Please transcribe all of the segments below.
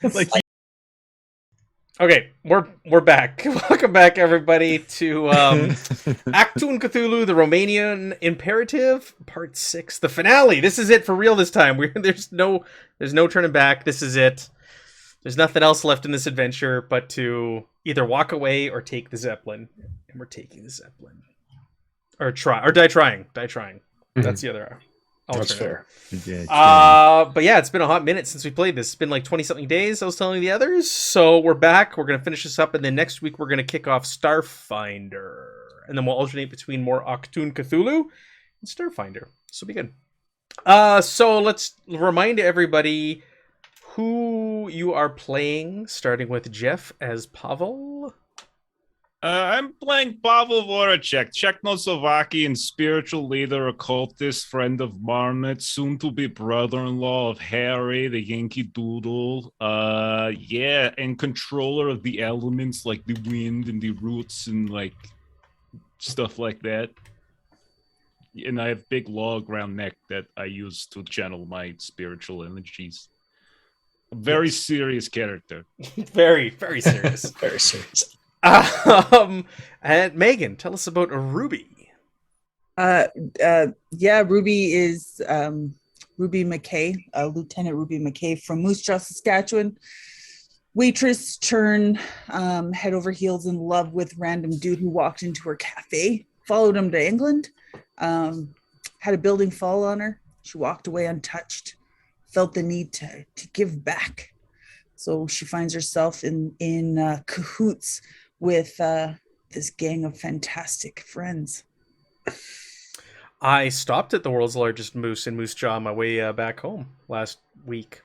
Like, Okay, we're back. Welcome back, everybody, to Achtung, Cthulhu, the Romanian Imperative, Part 6, the finale. This is it for real this time. There's no turning back. This is it. There's nothing else left in this adventure but to either walk away or take the zeppelin, and we're taking the zeppelin, or try or die trying. Die trying. That's the other That's alternative. fair. But yeah, it's been a hot minute since we played this. It's been like 20 something days, I was telling the others. So we're back. We're going to finish this up. And then next week, we're going to kick off Starfinder. And then we'll alternate between more Achtung Cthulhu and Starfinder. So it'll be good. So let's remind everybody who you are playing, starting with Jeff as Pavel. I'm playing Pavel Voracek, Czechoslovakian spiritual leader, occultist, friend of Marmot, soon-to-be brother-in-law of Harry, the Yankee Doodle. And controller of the elements like the wind and the roots and like stuff like that. And I have big log round neck that I use to channel my spiritual energies. A very serious character. Very, very serious. Very serious. And Megan, tell us about Ruby. Ruby is Ruby McKay, Lieutenant Ruby McKay from Moose Jaw, Saskatchewan. Waitress turn head over heels in love with random dude who walked into her cafe, followed him to England, had a building fall on her. She walked away untouched, felt the need to give back. So she finds herself in cahoots with this gang of fantastic friends. I stopped at the world's largest moose in Moose Jaw on my way back home last week.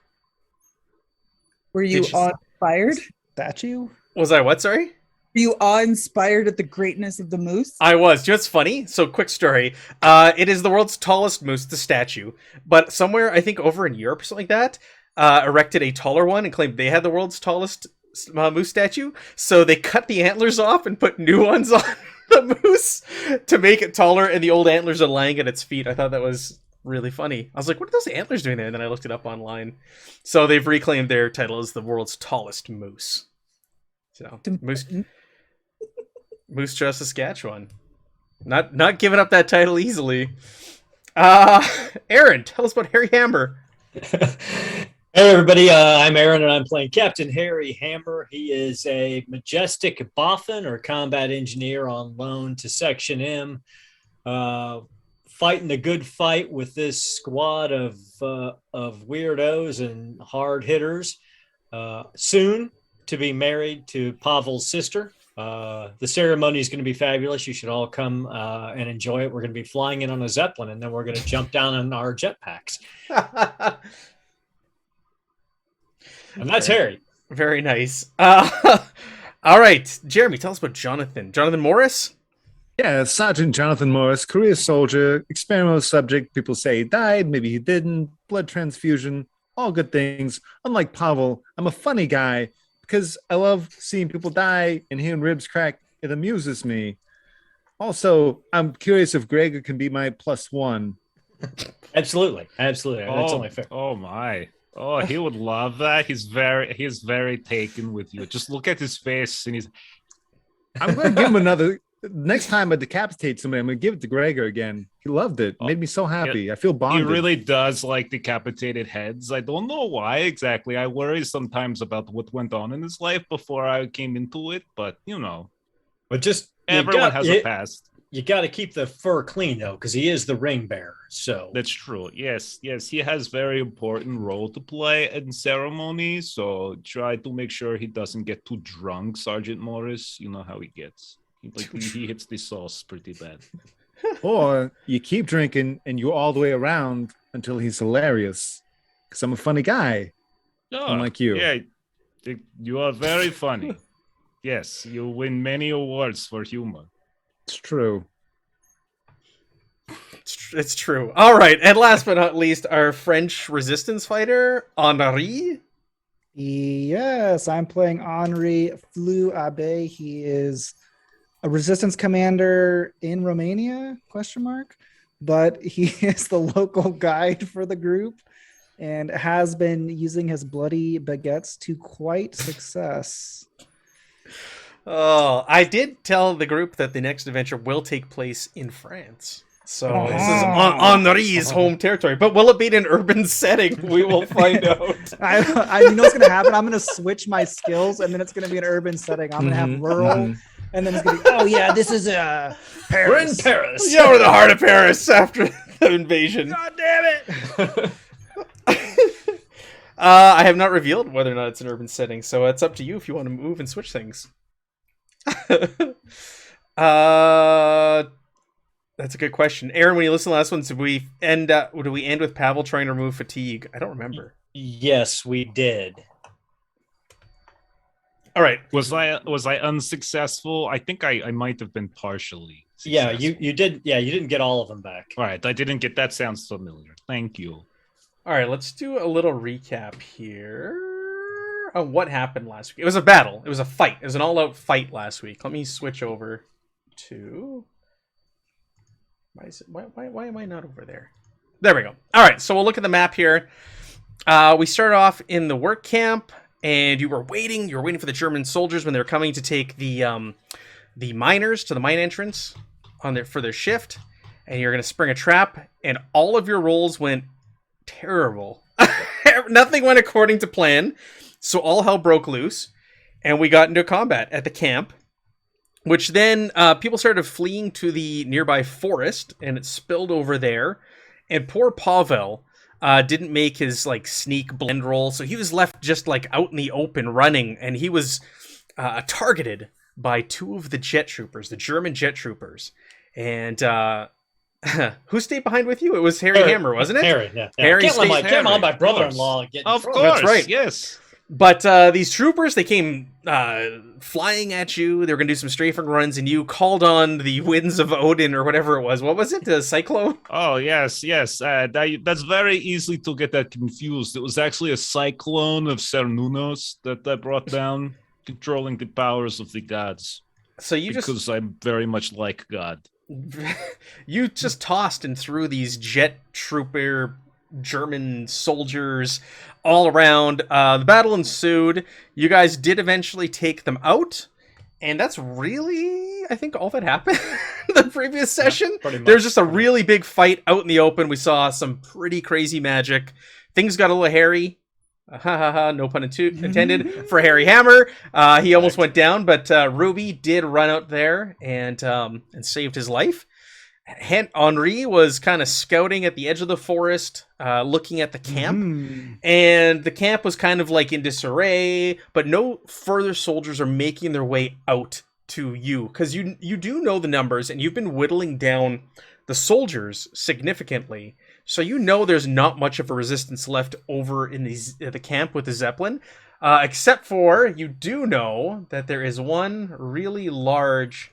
Were you awe-inspired? Statue? Was I what, sorry? Were you awe-inspired at the greatness of the moose? I was. You know what's funny? So, quick story. It is the world's tallest moose, the statue. But somewhere, I think over in Europe or something like that, erected a taller one and claimed they had the world's tallest moose statue. So they cut the antlers off and put new ones on the moose to make it taller, and the old antlers are lying at its feet. I thought that was really funny. I was like, what are those antlers doing there? And then I looked it up online. So they've reclaimed their title as the world's tallest moose. So Moose Jaw, Saskatchewan. Not giving up that title easily. Aaron, tell us about Harry Hammer. Hey everybody, I'm Aaron and I'm playing Captain Harry Hammer. He is a majestic boffin or combat engineer on loan to Section M, fighting the good fight with this squad of weirdos and hard hitters. Soon to be married to Pavel's sister. The ceremony is going to be fabulous. You should all come and enjoy it. We're going to be flying in on a zeppelin and then we're going to jump down in our jetpacks. And that's Harry. Very nice. All right, Jeremy, tell us about Jonathan. Jonathan Morris? Yeah, Sergeant Jonathan Morris, career soldier, experimental subject. People say he died, maybe he didn't. Blood transfusion, all good things. Unlike Pavel, I'm a funny guy because I love seeing people die and hearing ribs crack. It amuses me. Also, I'm curious if Gregor can be my +1. Absolutely. That's only fair. Oh my. Oh, he would love that. He's very taken with you. Just look at his face and I'm going to give him another. Next time I decapitate somebody, I'm going to give it to Gregor again. He loved it. Made me so happy. I feel bonded. He really does like decapitated heads. I don't know why exactly. I worry sometimes about what went on in his life before I came into it, but But just everyone has a past. You got to keep the fur clean though, because he is the ring bearer. So that's true. Yes, he has very important role to play in ceremony. So try to make sure he doesn't get too drunk, Sergeant Morris. You know how he gets. He hits the sauce pretty bad. Or you keep drinking and you're all the way around until he's hilarious. Because I'm a funny guy. Unlike you. Yeah, you are very funny. Yes, you win many awards for humor. It's true. It's true. All right, and last but not least, our French resistance fighter, Henri. Yes, I'm playing Henri Fleu Abbé. He is a resistance commander in Romania, ? But he is the local guide for the group. and has been using his bloody baguettes to quite success. Oh, I did tell the group that the next adventure will take place in France. So this is Henri's home territory. But will it be in an urban setting? We will find out. I you know what's going to happen? I'm going to switch my skills, and then it's going to be an urban setting. I'm going to have rural, and then it's going to be, oh yeah, this is Paris. We're in Paris. Yeah, we're the heart of Paris after the invasion. God damn it! I have not revealed whether or not it's an urban setting, so it's up to you if you want to move and switch things. That's a good question. Aaron, when you listen to the last one, did we end with Pavel trying to remove fatigue? I don't remember. Yes, we did. All right. Was I unsuccessful? I think I might have been partially Yeah, successful. you did. Yeah, you didn't get all of them back. All right, I didn't get that. Sounds familiar. Thank you. All right, let's do a little recap here on what happened last week. It was a battle. It was a fight. It was an all-out fight last week. Let me switch over to... Why am I not over there? There we go. All right, so we'll look at the map here. We started off in the work camp, and you were waiting. You were waiting for the German soldiers when they were coming to take the miners to the mine entrance for their shift, and you're going to spring a trap, and all of your rolls went terrible. Nothing went according to plan, so all hell broke loose, and we got into combat at the camp. Which then people started fleeing to the nearby forest, and it spilled over there. And poor Pavel didn't make his sneak blend roll, so he was left just out in the open running, and he was targeted by two of the jet troopers, the German jet troopers. And who stayed behind with you? It was Harry Hammer, wasn't it? Harry, yeah. Harry Can't let stayed- my brother-in-law get in Of trouble. course, That's right. Yes. But these troopers, they came flying at you. They were going to do some strafing runs, and you called on the winds of Odin or whatever it was. What was it? The cyclone? Oh, yes. That's very easy to get that confused. It was actually a cyclone of Cernunos that I brought down, controlling the powers of the gods. So you Because I'm very much like God. you just tossed and threw these jet trooper German soldiers all around. The battle ensued. You guys did eventually take them out, and that's really, I think, all that happened the previous session. Pretty much. There's just a really big fight out in the open. We saw some pretty crazy magic. Things got a little hairy. No pun intended for Harry Hammer. He almost went down, but Ruby did run out there and saved his life. Henri was kind of scouting at the edge of the forest, looking at the camp, and the camp was kind of in disarray, but no further soldiers are making their way out to you, because you do know the numbers, and you've been whittling down the soldiers significantly, so you know there's not much of a resistance left over in the camp with the Zeppelin, except for you do know that there is one really large...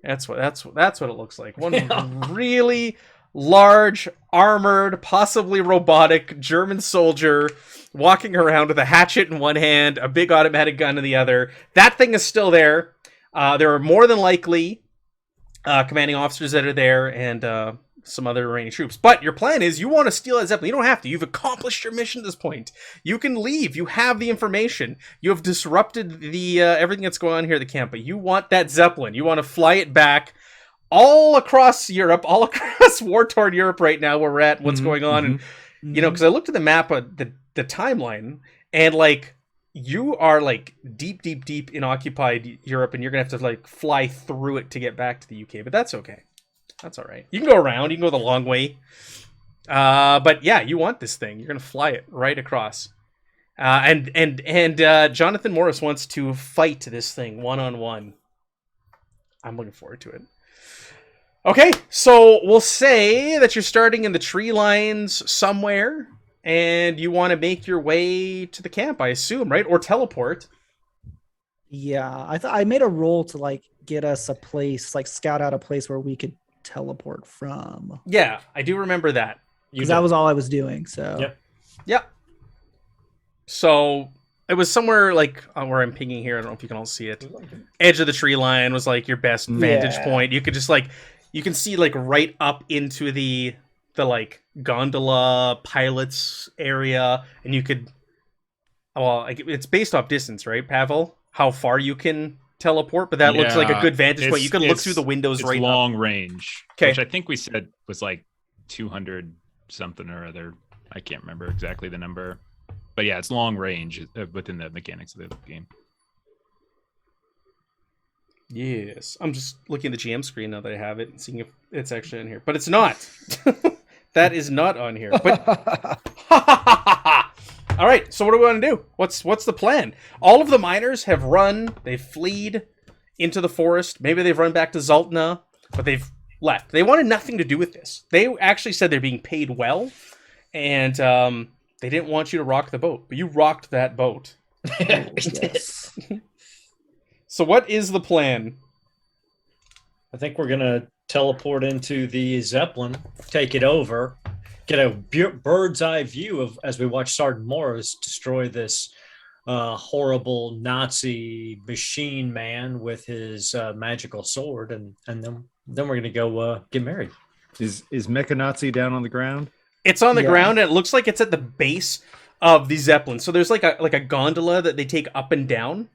That's what it looks like. One really large, armored, possibly robotic German soldier walking around with a hatchet in one hand, a big automatic gun in the other. That thing is still there. There are more than likely commanding officers that are there, and some other remaining troops. But your plan is you want to steal that Zeppelin. You don't have to. You've accomplished your mission at this point. You can leave. You have the information. You have disrupted the everything that's going on here at the camp, but you want that Zeppelin. You want to fly it back all across Europe, all across war-torn Europe right now where we're at, what's going on. And, because I looked at the map of the timeline, and, you are, deep in occupied Europe, and you're going to have to, fly through it to get back to the UK, but that's okay. That's all right. You can go around. You can go the long way. But yeah, you want this thing. You're gonna fly it right across. And Jonathan Morris wants to fight this thing one-on-one. I'm looking forward to it. Okay, so we'll say that you're starting in the tree lines somewhere, and you want to make your way to the camp, I assume, right? Or teleport. Yeah, I made a roll to get us a place, scout out a place where we could teleport from. Yeah, I do remember that. Because that was all I was doing. So Yep. So it was somewhere where I'm pinging here. I don't know if you can all see it. Edge of the tree line was your best vantage point. You could just you can see right up into the the like gondola pilots area, and you could. Well, like, it's based off distance, right, Pavel? How far you can teleport, but that looks like a good vantage point. You can look through the windows it's right long up. range, 'Kay. which I think we said was like 200 something or other. I can't remember exactly the number, but yeah, it's long range within the mechanics of the game. Yes, I'm just looking at the GM screen now that I have it and seeing if it's actually in here, but it's not. That is not on here. But all right, so what do we want to do? What's the plan? All of the miners have run. They've fled into the forest. Maybe they've run back to Zaltna, but they've left. They wanted nothing to do with this. They actually said they're being paid well, and they didn't want you to rock the boat, but you rocked that boat. Yes. So what is the plan? I think we're gonna teleport into the zeppelin, take it over, get a bird's eye view of as we watch Sergeant Morris destroy this horrible Nazi machine man with his magical sword, and then we're gonna go get married. Is Mecha Nazi down on the ground? It's on the Yeah. ground, and it looks like it's at the base of the zeppelin. So there's like a gondola that they take up and down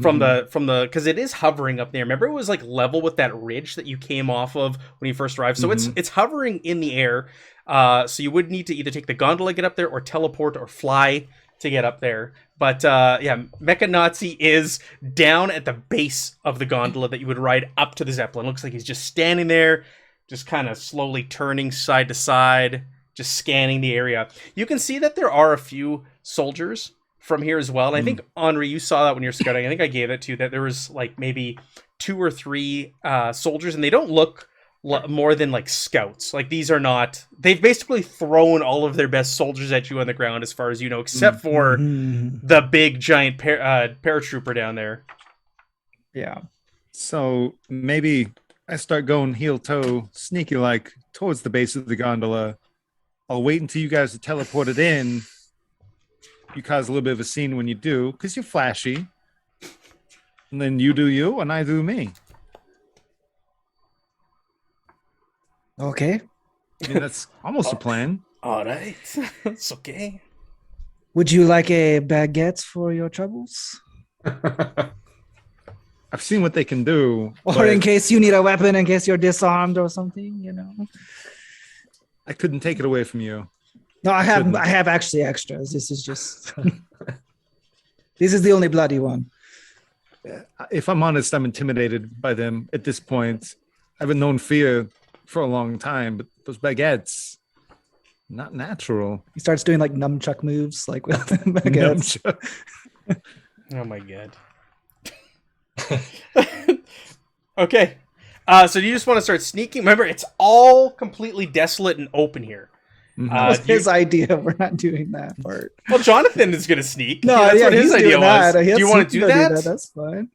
from the because it is hovering up there. Remember, it was like level with that ridge that you came off of when you first arrived. So it's hovering in the air. So you would need to either take the gondola to get up there, or teleport, or fly to get up there. But yeah, Mecha Nazi is down at the base of the gondola that you would ride up to the zeppelin. Looks like he's just standing there, just kind of slowly turning side to side, just scanning the area. You can see that there are a few soldiers from here as well. And I think, Henri, you saw that when you're scouting. I think I gave it to you, that there was like maybe 2 or 3 soldiers, and they don't look more than like scouts. Like, these are not... They've basically thrown all of their best soldiers at you on the ground, as far as you know, except for the big, giant paratrooper down there. Yeah. So maybe I start going heel toe, sneaky like, towards the base of the gondola. I'll wait until you guys are teleported in. You cause a little bit of a scene when you do, because you're flashy. And then you do you, and I do me. Okay. I mean, that's almost a plan. All right. It's okay. Would you like a baguette for your troubles? I've seen what they can do. Or in case you need a weapon, in case you're disarmed or something, you know? I couldn't take it away from you. No, I have actually extras. This is just... This is the only bloody one. If I'm honest, I'm intimidated by them at this point. I haven't known fear for a long time, but those baguettes, not natural. He starts doing like nunchuck moves, like with baguettes. Oh my god. Okay. So do you just want to start sneaking? Remember, it's all completely desolate and open here. That was his idea. We're not doing that part. Well, Jonathan is going to sneak. No, that's what his he's idea doing was. that. Do you want to do that? That's fine.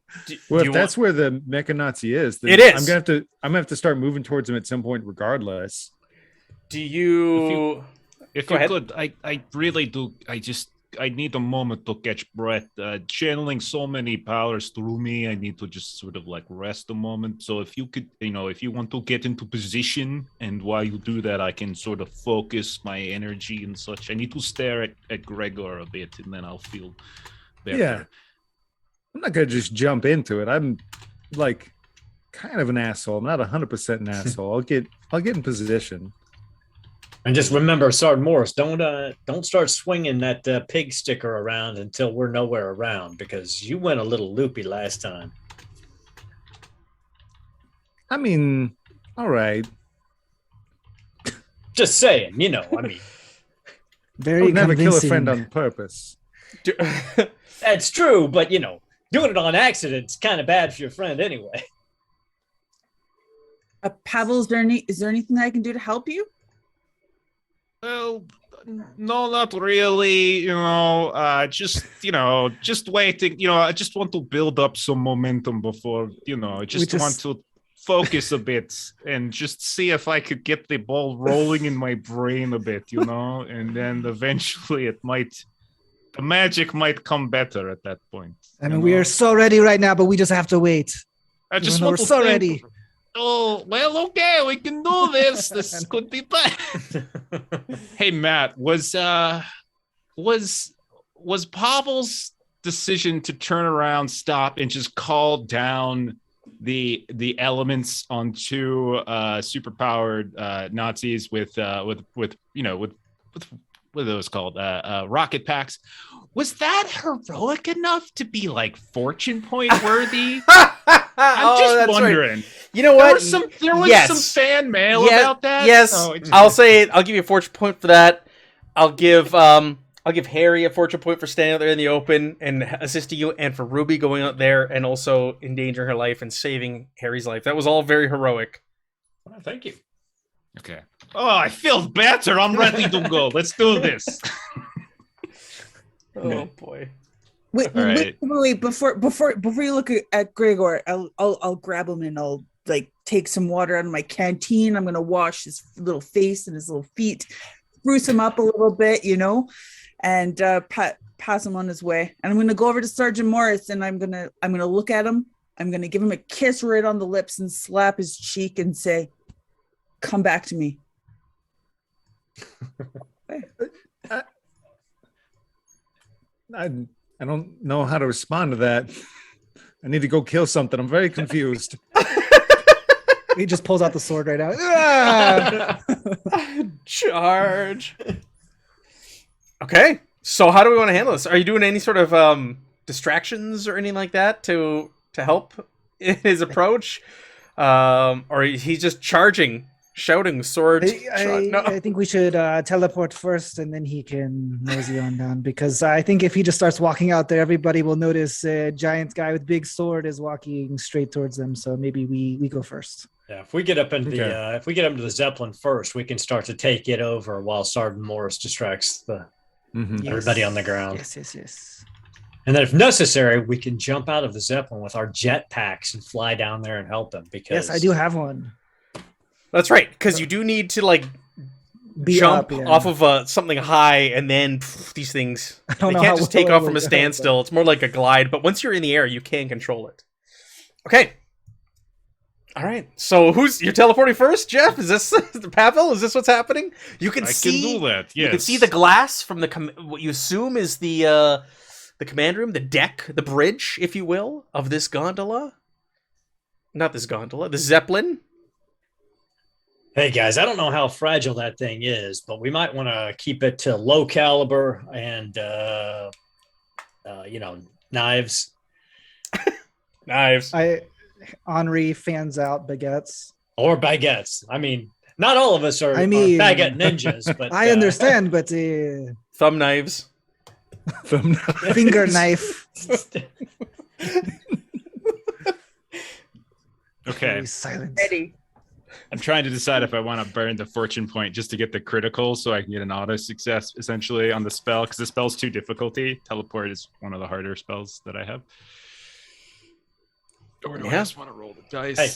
Well, do if that's where the Mecha Nazi is, then It is. I'm gonna have to start moving towards him at some point, regardless. Do you... If Go you ahead. could, I really do. I need a moment to catch breath. Channeling so many powers through me, I need to just sort of like rest a moment. So if you could, if you want to get into position, and while you do that, I can sort of focus my energy and such. I need to stare at Gregor a bit, and then I'll feel better. Yeah, I'm not gonna just jump into it. I'm like kind of an asshole. I'm not 100% an asshole. I'll get in position. And just remember, Sergeant Morris, don't start swinging that pig sticker around until we're nowhere around, because you went a little loopy last time. I mean, all right. Just saying, I mean, I Very would never kill a convincing. friend on purpose. that's true, but doing it on accident is kind of bad for your friend anyway. Pavel, is there anything I can do to help you? Well, no, not really. Just waiting. I just want to build up some momentum before. I just want to focus a bit and just see if I could get the ball rolling in my brain a bit. And then eventually the magic might come better at that point. I mean, we are so ready right now, but we just have to wait. I just We're want to so think- ready. Oh, well, okay, we can do this. This could be fun. Hey, Matt, was Pavel's decision to turn around, stop, and just call down the elements on two superpowered Nazis with what are those called? Rocket packs. Was that heroic enough to be like fortune point worthy? I'm just wondering. Right. You know what? There was some fan mail about that. Yes, I'll say it. I'll give you a fortune point for that. I'll give Harry a fortune point for standing out there in the open and assisting you, and for Ruby going out there and also endangering her life and saving Harry's life. That was all very heroic. Well, thank you. Okay. Oh, I feel better. I'm ready to go. Let's do this. Oh boy. Wait! Before you look at Gregor, I'll grab him and I'll like take some water out of my canteen. I'm gonna wash his little face and his little feet, spruce him up a little bit, and pass him on his way. And I'm gonna go over to Sergeant Morris and I'm gonna look at him. I'm gonna give him a kiss right on the lips and slap his cheek and say, "Come back to me." I don't know how to respond to that. I need to go kill something. I'm very confused. He just pulls out the sword right now. Charge. Okay, so how do we want to handle this? Are you doing any sort of distractions or anything like that to help in his approach? Or he's just charging, shouting, sword? I think we should teleport first, and then he can mosey on down. Because I think if he just starts walking out there, everybody will notice a giant guy with big sword is walking straight towards them. So maybe we go first. Yeah, if we get up into the Zeppelin first, we can start to take it over while Sergeant Morris distracts everybody on the ground. Yes. And then if necessary, we can jump out of the Zeppelin with our jet packs and fly down there and help them. Because yes, I do have one. That's right, because you do need to jump off of something high, and then these things they can't just take off from a standstill. It's more like a glide, but once you're in the air, you can control it. Okay. All right. So you're teleporting first, Jeff? Is this Pavel? Is this what's happening? You can see. Can do that. Yes. You can see the glass from what you assume is the command room, the deck, the bridge, if you will, of this gondola. Not this gondola, the Zeppelin. Hey guys, I don't know how fragile that thing is, but we might want to keep it to low caliber and knives. Knives. Henri fans out baguettes. Or baguettes. I mean, not all of us are baguette ninjas, but I understand, but thumb knives. Finger knife. Okay. Silence. Ready. I'm trying to decide if I want to burn the fortune point just to get the critical so I can get an auto success essentially on the spell, because the spell's too difficulty. Teleport is one of the harder spells that I have. Or do I just want to roll the dice? Hey,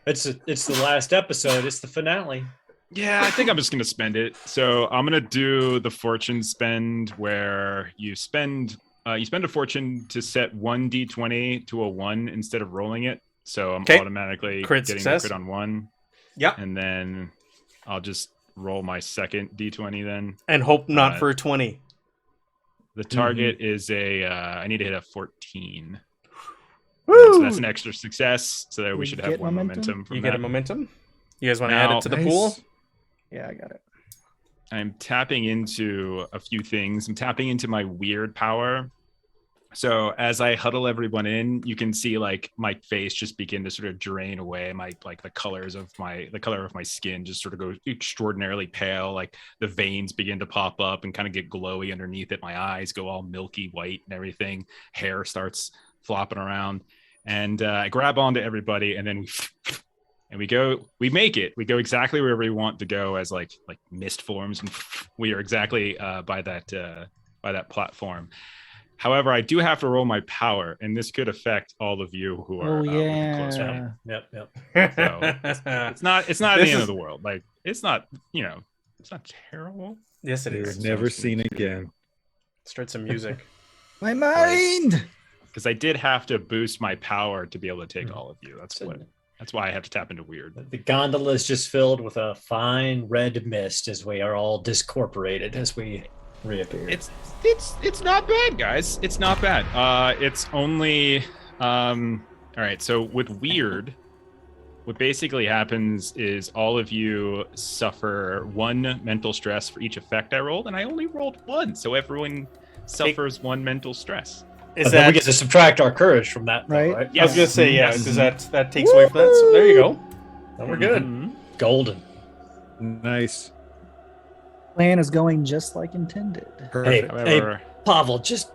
it's the last episode. It's the finale. Yeah, I think I'm just going to spend it. So I'm going to do the fortune spend where you spend a fortune to set 1d20 to a 1 instead of rolling it. So I'm automatically getting the crit on 1. Yeah. And then I'll just roll my second d20 then. And hope not for a 20. The target is I need to hit a 14. Woo! So that's an extra success. So that we should have one momentum from you that. Get a momentum? You guys want to add it to the pool? Yeah, I got it. I'm tapping into a few things. I'm tapping into my weird power. So as I huddle everyone in, you can see like my face just begin to sort of drain away. My the color of my skin just sort of go extraordinarily pale. Like the veins begin to pop up and kind of get glowy underneath it. My eyes go all milky white and everything. Hair starts flopping around, and I grab onto everybody, and then we go. We make it. We go exactly wherever we want to go as like mist forms, and we are exactly by that platform. However, I do have to roll my power, and this could affect all of you who are close to me. Yep. So it's not the end of the world. Like it's not terrible. Yes, it is. Never seen again. Start some music. My mind. Because I did have to boost my power to be able to take all of you. That's what. That's why I have to tap into weird. The gondola is just filled with a fine red mist as we are all discorporated as we reappear. It's not bad, guys. It's not bad. It's only all right. So with weird, what basically happens is all of you suffer 1 mental stress for each effect I rolled, and I only rolled 1, so everyone suffers 1 mental stress. But then we get to subtract our courage from that, Right? though, right? I was gonna say because that takes away from that. So there you go. Then we're good. Mhm. Golden. Nice. Plan is going just like intended. Hey, Perfect. However, Pavel, just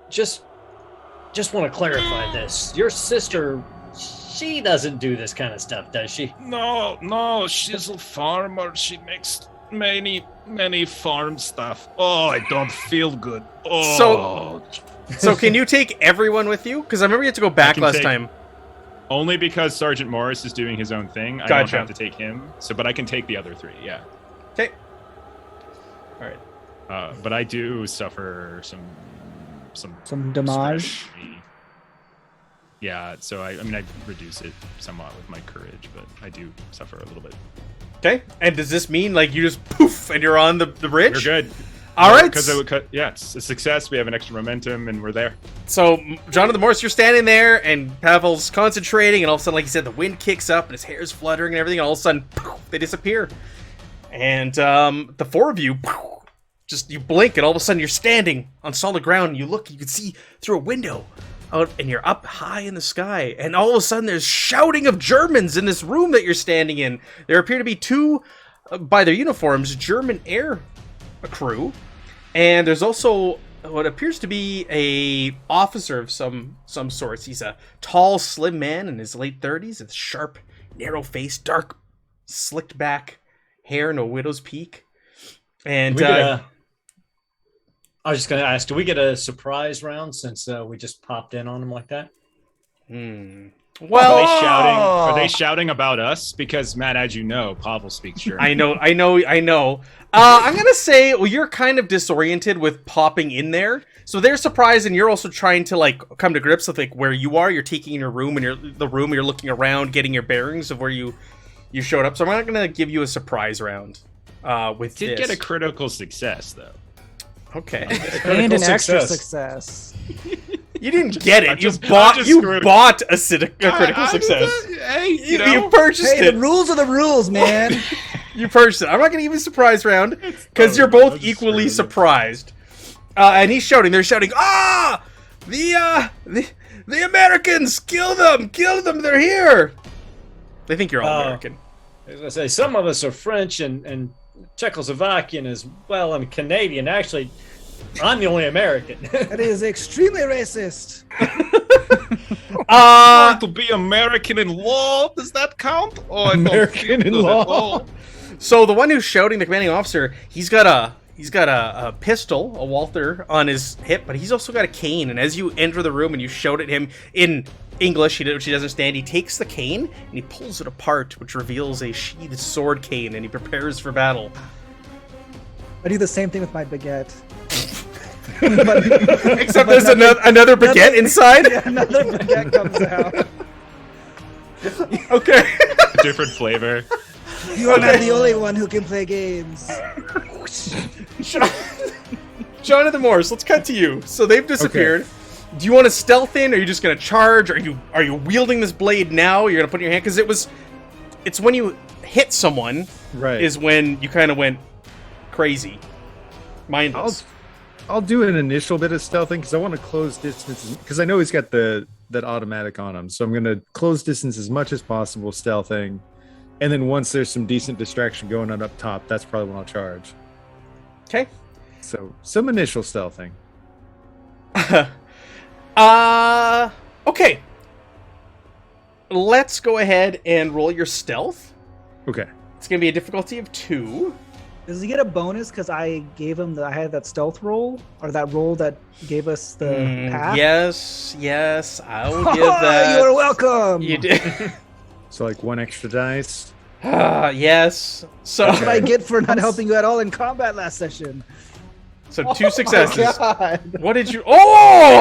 want to clarify this. Your sister, she doesn't do this kind of stuff, does she? no, she's a farmer. She makes many farm stuff. Oh, I don't feel good. Oh, So can you take everyone with you? Because I remember you had to go back can last take- time. only because Sergeant Morris is doing his own thing. I Gotcha. don't have to take him. But I can take the other 3. Yeah. Okay. All right. But I do suffer some damage. stress. Yeah, so I mean I reduce it somewhat with my courage, but I do suffer a little bit. Okay. And does this mean like you just poof and you're on the bridge? We're good. All right. Because it's a success. We have an extra momentum, and we're there. So, Jonathan Morris, you're standing there, and Pavel's concentrating, and all of a sudden, like you said, the wind kicks up, and his hair's fluttering and everything, and all of a sudden, poof, they disappear. And the 4 of you, poof, just you blink, and all of a sudden, you're standing on solid ground, and you look, you can see through a window, out, and you're up high in the sky, and all of a sudden, there's shouting of Germans in this room that you're standing in. There appear to be 2, by their uniforms, German air crew, and there's also what appears to be a officer of some sorts. He's a tall, slim man in his late 30s, with sharp, narrow face, dark, slicked back hair, and a widow's peak. And I was just going to ask, do we get a surprise round since we just popped in on him like that? well, Are they shouting about us? Because Matt, as you know, Pavel speaks German. I know. I'm gonna say, well, you're kind of disoriented with popping in there, so they're surprised, and you're also trying to like come to grips with like where you are. You're taking in your room, and you're looking around, getting your bearings of where you showed up. So I'm not gonna give you a surprise round. With Did this. get a critical success though. Okay. And an extra success. success. You didn't get it. I'm You just bought screwed. a critical success. Hey, You purchased Hey, it. the rules are the rules, man. You purchased it. I'm not going to give you a surprise round because you're both equally surprised. And he's shouting. They're shouting, "Ah! The Americans! Kill them! Kill them! They're here!" They think you're all American. As I say, some of us are French and Czechoslovakian as well. I'm Canadian. Actually, I'm the only American. That is extremely racist. To be American in law, does that count? Oh, American in law. So the one who's shouting, the commanding officer, he's got a pistol, a Walther, on his hip, but he's also got a cane. And as you enter the room and you shout at him in English, which he doesn't stand, he takes the cane and he pulls it apart, which reveals a sheathed sword cane, and he prepares for battle. I do the same thing with my baguette. Except there's another baguette inside. Yeah, another baguette comes out. Okay. different flavor. You are not the only one who can play games. Jonathan Morris, let's cut to you. So they've disappeared. Do you want to stealth in? Or are you just going to charge? Are you wielding this blade now? You're going to put it in your hand? Because it's when you hit someone, Right. is when you kind of went crazy. Mindless. I'll do an initial bit of stealthing because I want to close distance because I know he's got that automatic on him. So I'm going to close distance as much as possible, stealthing. And then once there's some decent distraction going on up top, that's probably when I'll charge. Okay. So some initial stealthing. Okay. Let's go ahead and roll your stealth. Okay. It's going to be a difficulty of 2. Does he get a bonus because I gave him I had that stealth roll or that roll that gave us the path? Yes, I will give that. You're welcome. You did. So like one extra dice. Yes. So That's what I get for not helping you at all in combat last session. So 2 successes. God. What did you? Oh!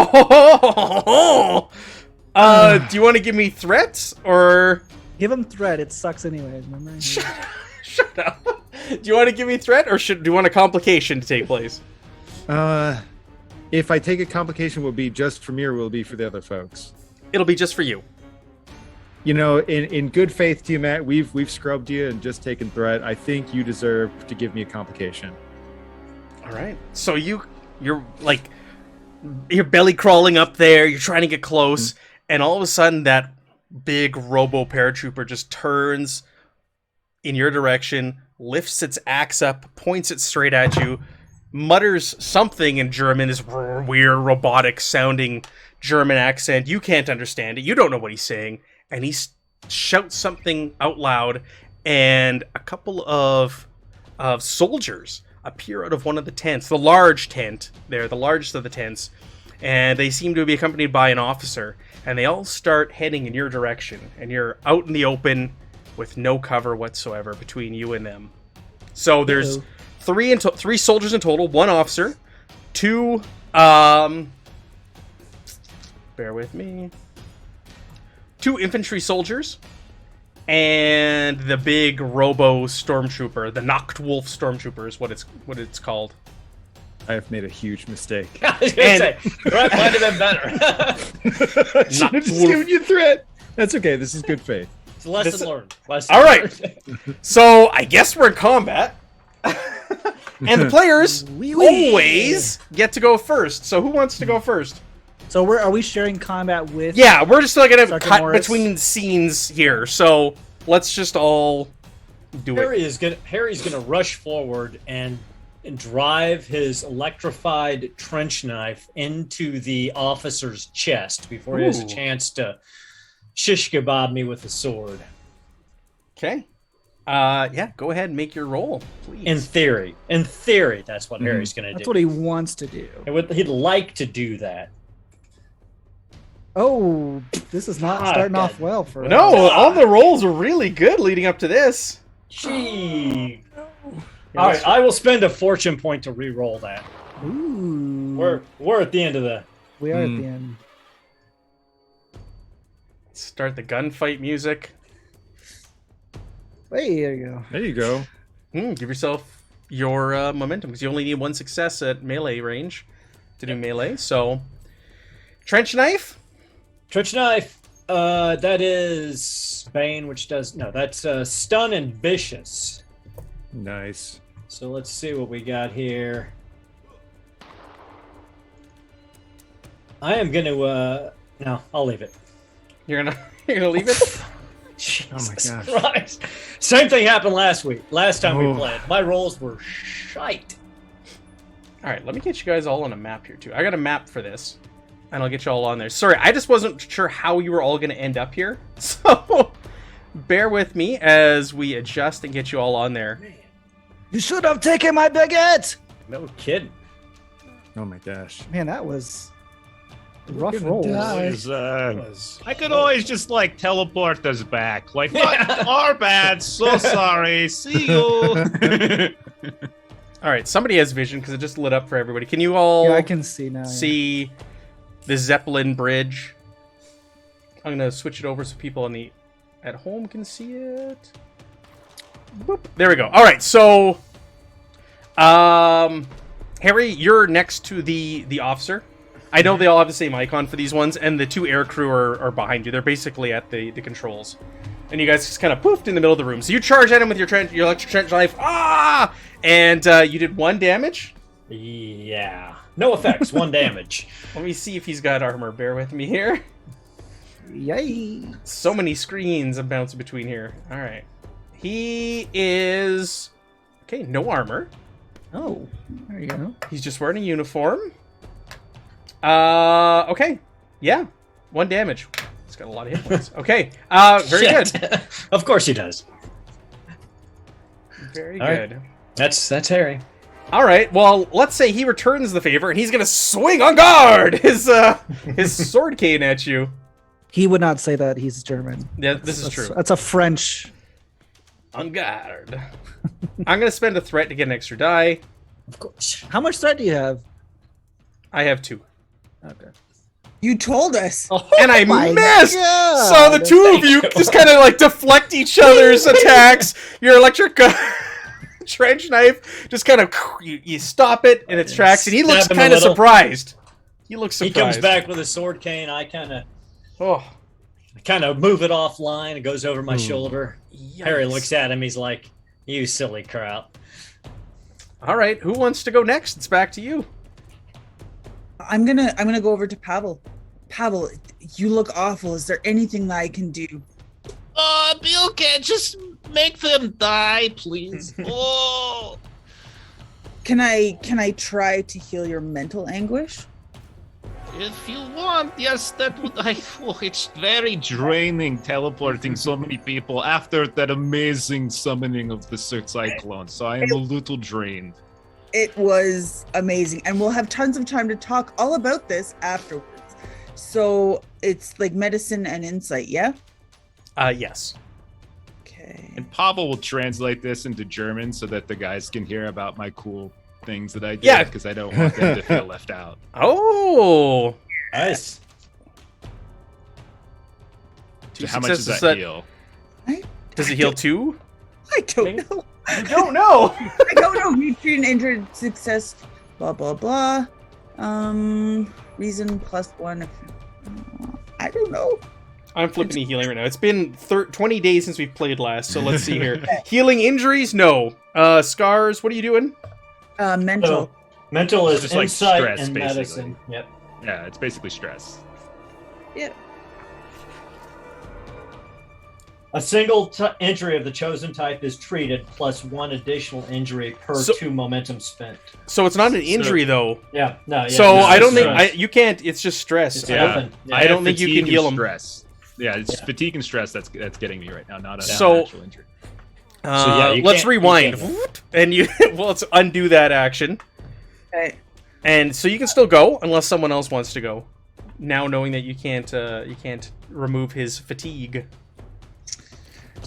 Do you want to give me threats or Give him threat. It sucks anyways. Remember? Shut up. Do you want to give me threat, or do you want a complication to take place? If I take a complication, will be just for me or will it be for the other folks? It'll be just for you. You know, in good faith to you, Matt, we've scrubbed you and just taken threat. I think you deserve to give me a complication. All right. So you're like, you're belly crawling up there. You're trying to get close, and all of a sudden, that big robo paratrooper just turns in your direction, lifts its axe up, points it straight at you, mutters something in German, this weird robotic sounding German accent. You can't understand it. You don't know what he's saying. And he shouts something out loud, and a couple of soldiers appear out of one of the tents, the large tent there, the largest of the tents, and they seem to be accompanied by an officer, and they all start heading in your direction, and you're out in the open with no cover whatsoever between you and them. So there's three soldiers in total, one officer, two, bear with me, two infantry soldiers, and the big robo stormtrooper, the Nachtwolf stormtrooper is what it's called. I have made a huge mistake. I was gonna say, threat might have been better. I should have just given you threat. That's okay. This is good faith. It's a lesson learned. All right. So I guess we're in combat. And the players always get to go first. So who wants to go first? So are we sharing combat with? Yeah, we're just like gonna cut Morris? between scenes here. So let's just all do it. Harry's gonna rush forward and drive his electrified trench knife into the officer's chest before he has a chance to shish kebab me with a sword. Okay. Yeah, go ahead and make your roll, please. In theory, that's what Harry's gonna do. That's what he wants to do. He'd like to do that. Oh, this is not starting off well for us. No, all the rolls are really good leading up to this. Gee. All right, I will spend a fortune point to re-roll that. Ooh. We're at the end of the. We are at the end. Start the gunfight music. Hey, there you go. There you go. Give yourself your momentum, because you only need one success at melee range to do melee. So, trench knife. Trench knife. That is Bane, which does that's stun and vicious. Nice. So let's see what we got here. I am gonna no, I'll leave it. You're gonna leave it? Jesus Oh my gosh. Christ. Same thing happened last time we played. My rolls were shite. Alright, let me get you guys all on a map here too. I got a map for this. And I'll get you all on there. Sorry, I just wasn't sure how you were all gonna end up here. So bear with me as we adjust and get you all on there. You should have taken my baguette. No kidding. Oh my gosh. Man, that was a rough roll. I could always just like teleport us back. Like, what? Our bad. So sorry. See you. All right, somebody has vision because it just lit up for everybody. Can you all? Yeah, I can see now. See the Zeppelin bridge. I'm gonna switch it over so people at home can see it. Boop. There we go. All right, so Harry, you're next to the officer. I know they all have the same icon for these ones, and the two air crew are behind you. They're basically at the controls. And you guys just kind of poofed in the middle of the room. So you charge at him with your electric trench knife. Ah! And you did 1 damage. Yeah. No effects, 1 damage. Let me see if he's got armor. Bear with me here. Yay. So many screens I'm bouncing between here. All right. He is... Okay, no armor. Oh, there you go. He's just wearing a uniform. Okay. Yeah. 1 damage. He's got a lot of hit points. Okay. Very good. Of course he does. Very All good. Right. That's Harry. All right. Well, let's say he returns the favor, and he's gonna swing on guard his sword cane at you. He would not say that. He's German. Yeah, this is true. That's a French. On guard. I'm gonna spend a threat to get an extra die. Of course. How much threat do you have? I have 2. Okay. You told us. And I my missed! God. So the two of you just kind of like deflect each other's attacks. Your electric trench knife just kind of you stop it in its tracks, and he looks Stab him a kind of little. surprised. He looks He surprised. comes back with a sword cane. I kind Oh, of move it offline. It goes over my shoulder. Harry yikes. looks at him. He's like, "You silly kraut." All right, who wants to go next? It's back to you. I'm gonna go over to Pavel. Pavel, you look awful. Is there anything that I can do? Be okay. Just make them die, please. Oh. Can I try to heal your mental anguish? If you want, yes, that would. It's very draining teleporting so many people after that amazing summoning of the Cyclone. So I am a little drained. It was amazing, and we'll have tons of time to talk all about this afterwards. So it's like medicine and insight, yeah? Yes. Okay. And Pavel will translate this into German so that the guys can hear about my cool things that I did. Yeah. Because I don't want them to feel left out. Oh. Nice. Two So how much does successes that heal? Does it heal 2? I don't know. You don't know. I don't know. You treat an injured success. Blah blah blah. Reason +1. If, I don't know. I'm flipping to healing right now. It's been 20 days since we've played last, so let's see here. Healing injuries? No. Scars? What are you doing? Mental. So, mental is just like insight stress, and basically. medicine. Yep. Yeah, it's basically stress. Yeah. A single injury of the chosen type is treated plus 1 additional injury per So- 2 momentum spent. So it's not an injury, though. Yeah, no. Yeah, So it's I don't just think stress. you can't. It's just stress. It's I don't- nothing. Yeah. I don't think you Fatigue can and heal 'em. Stress. Yeah, it's Yeah. fatigue and stress that's getting me right now, not a So- actual injury. yeah, you let's can't- rewind. you And you well, let's undo that action. Okay. And so you can still go unless someone else wants to go. Now knowing that you can't remove his fatigue.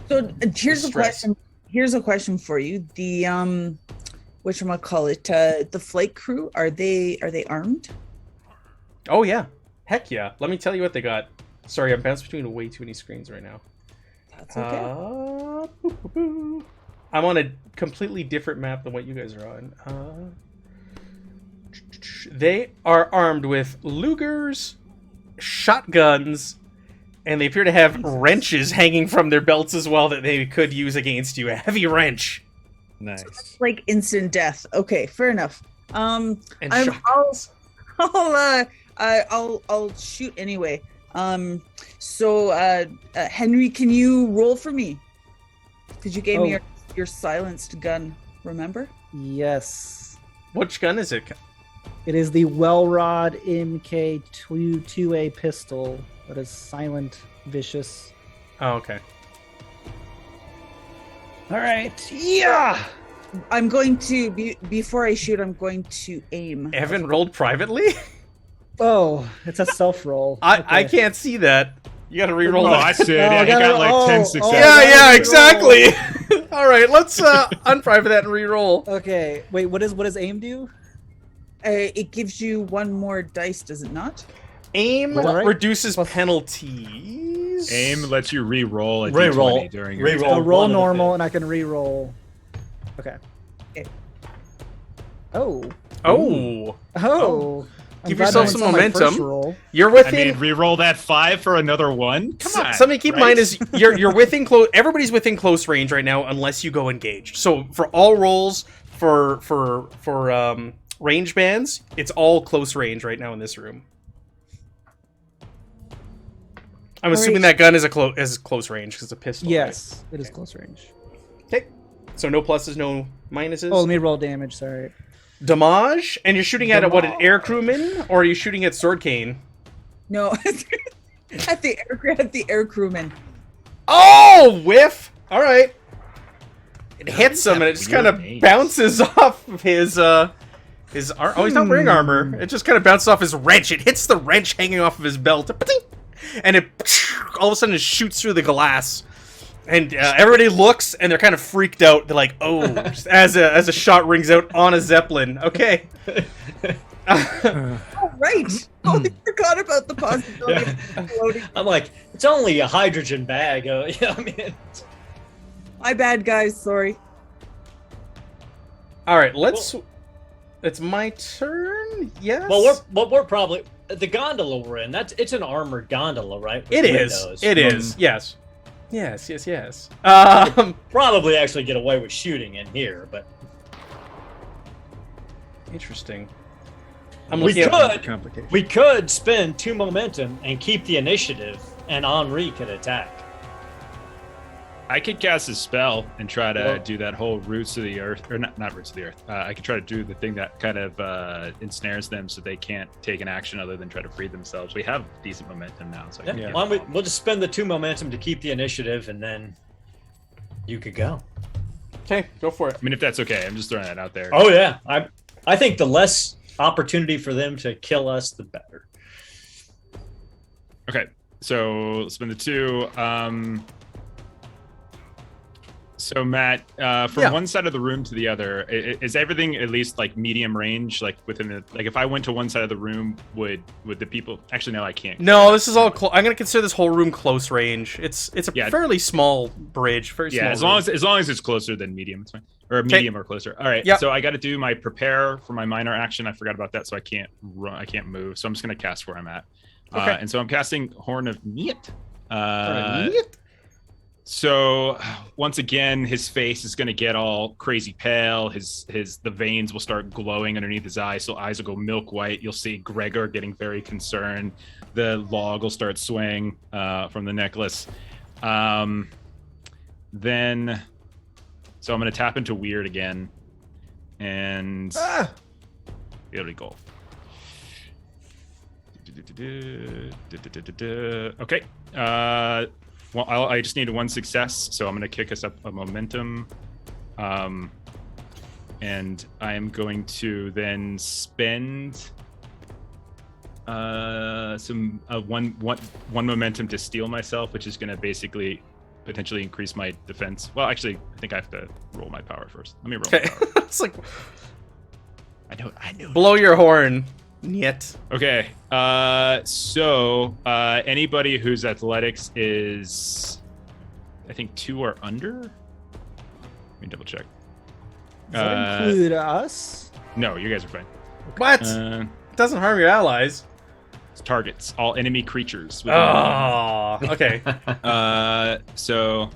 So here's a Stress. question. Here's a question for you. The whatchamacallit, the flight crew, are they armed? Oh yeah, heck yeah. Let me tell you what they got. Sorry, I'm bouncing between way too many screens right now. That's okay. I'm on a completely different map than what you guys are on. They are armed with Lugers, shotguns, and they appear to have wrenches hanging from their belts as well that they could use against you. A heavy wrench. Nice. Like instant death. Okay, fair enough. And I'll shotguns. I'll shoot anyway. Henry, can you roll for me? Because you gave me your silenced gun. Remember? Yes. Which gun is it? It is the Wellrod MK2A pistol that is silent, vicious. Oh, okay. All right. Yeah. I'm going to before I shoot. I'm going to aim. Evan rolled privately? Oh, it's a self roll. I can't see that. You gotta re-roll Oh, I that. see it. No, Yeah, I he got gotta- like 10 oh, successes. Yeah, exactly. All right, let's unprivate that and re-roll. Okay. Wait. What does aim do? It gives you one more dice, does it not? Aim Is that right? reduces penalties. Aim lets you re-roll a Re-roll. D20 during your Re-roll. So roll one of the normal, fifth. and I can re-roll. Okay. Okay. Oh. Oh, Oh. I'm Give glad yourself that some went on my first momentum. roll. you're I within. mean, re-roll that 5 for another 1? Come on. Something to keep in right? mind is you're within close. Everybody's within close range right now, unless you go engaged. So for all rolls for range bands, it's all close range right now in this room. I'm assuming that gun is close range because it's a pistol. Yes, it is close range. Right? Okay. So no pluses, no minuses. Oh, let me roll damage. Sorry. Damage, and you're shooting at what, an air crewman, or are you shooting at Sword Cane? No, at the air crewman. Oh, whiff! All right. It hits him, have and it just kind of weird names. bounces off of his oh, he's not wearing armor. It just kind of bounces off his wrench. It hits the wrench hanging off of his belt, and it all of a sudden it shoots through the glass. And everybody looks, and they're kind of freaked out. They're like, "Oh!" just as a shot rings out on a zeppelin. Okay. Right. Totally forgot about the possibility of floating. I'm like, it's only a hydrogen bag. Yeah, I mean, My bad, guys. Sorry. All right, it's my turn. Yes. well, we're probably the gondola we're in. It's an armored gondola, right? With It is. windows. It is. Yes. Yes. Probably actually get away with shooting in here, but Interesting. We could spend 2 momentum and keep the initiative, and Henri could attack. I could cast a spell and try to do that whole roots of the earth, or not roots of the earth. I could try to do the thing that kind of ensnares them so they can't take an action other than try to free themselves. We have decent momentum now, so Why don't we'll just spend the 2 momentum to keep the initiative, and then you could go. Okay, go for it. I mean, if that's okay, I'm just throwing that out there. Oh yeah, I think the less opportunity for them to kill us, the better. Okay, so spend the 2. So Matt, from one side of the room to the other, is everything at least like medium range? Like within the if I went to one side of the room, would the people? Actually, no, I can't. No, this is all. I'm gonna consider this whole room close range. It's a fairly small bridge. Very small. Yeah, as long as it's closer than medium, it's fine. Or medium or closer. All right. Yep. So I got to do my prepare for my minor action. I forgot about that, so I can't run. I can't move. So I'm just gonna cast where I'm at. Okay. And so I'm casting Horn of Niet. Horn of Niet? So once again, his face is going to get all crazy pale. The veins will start glowing underneath his eyes, so eyes will go milk white. You'll see Gregor getting very concerned. The log will start swaying from the necklace. So I'm going to tap into weird again, and here we go. Okay. Well, I just need 1 success, so I'm going to kick us up a momentum. And I am going to then spend one momentum to steal myself, which is going to basically potentially increase my defense. Well, actually, I think I have to roll my power first. Let me roll my power. It's like I know. Blow your horn. Yet. Okay. So anybody whose athletics is, I think, 2 or under. Let me double check. Does that include us? No, you guys are fine. What? It doesn't harm your allies. It's targets, all enemy creatures. Oh, okay. So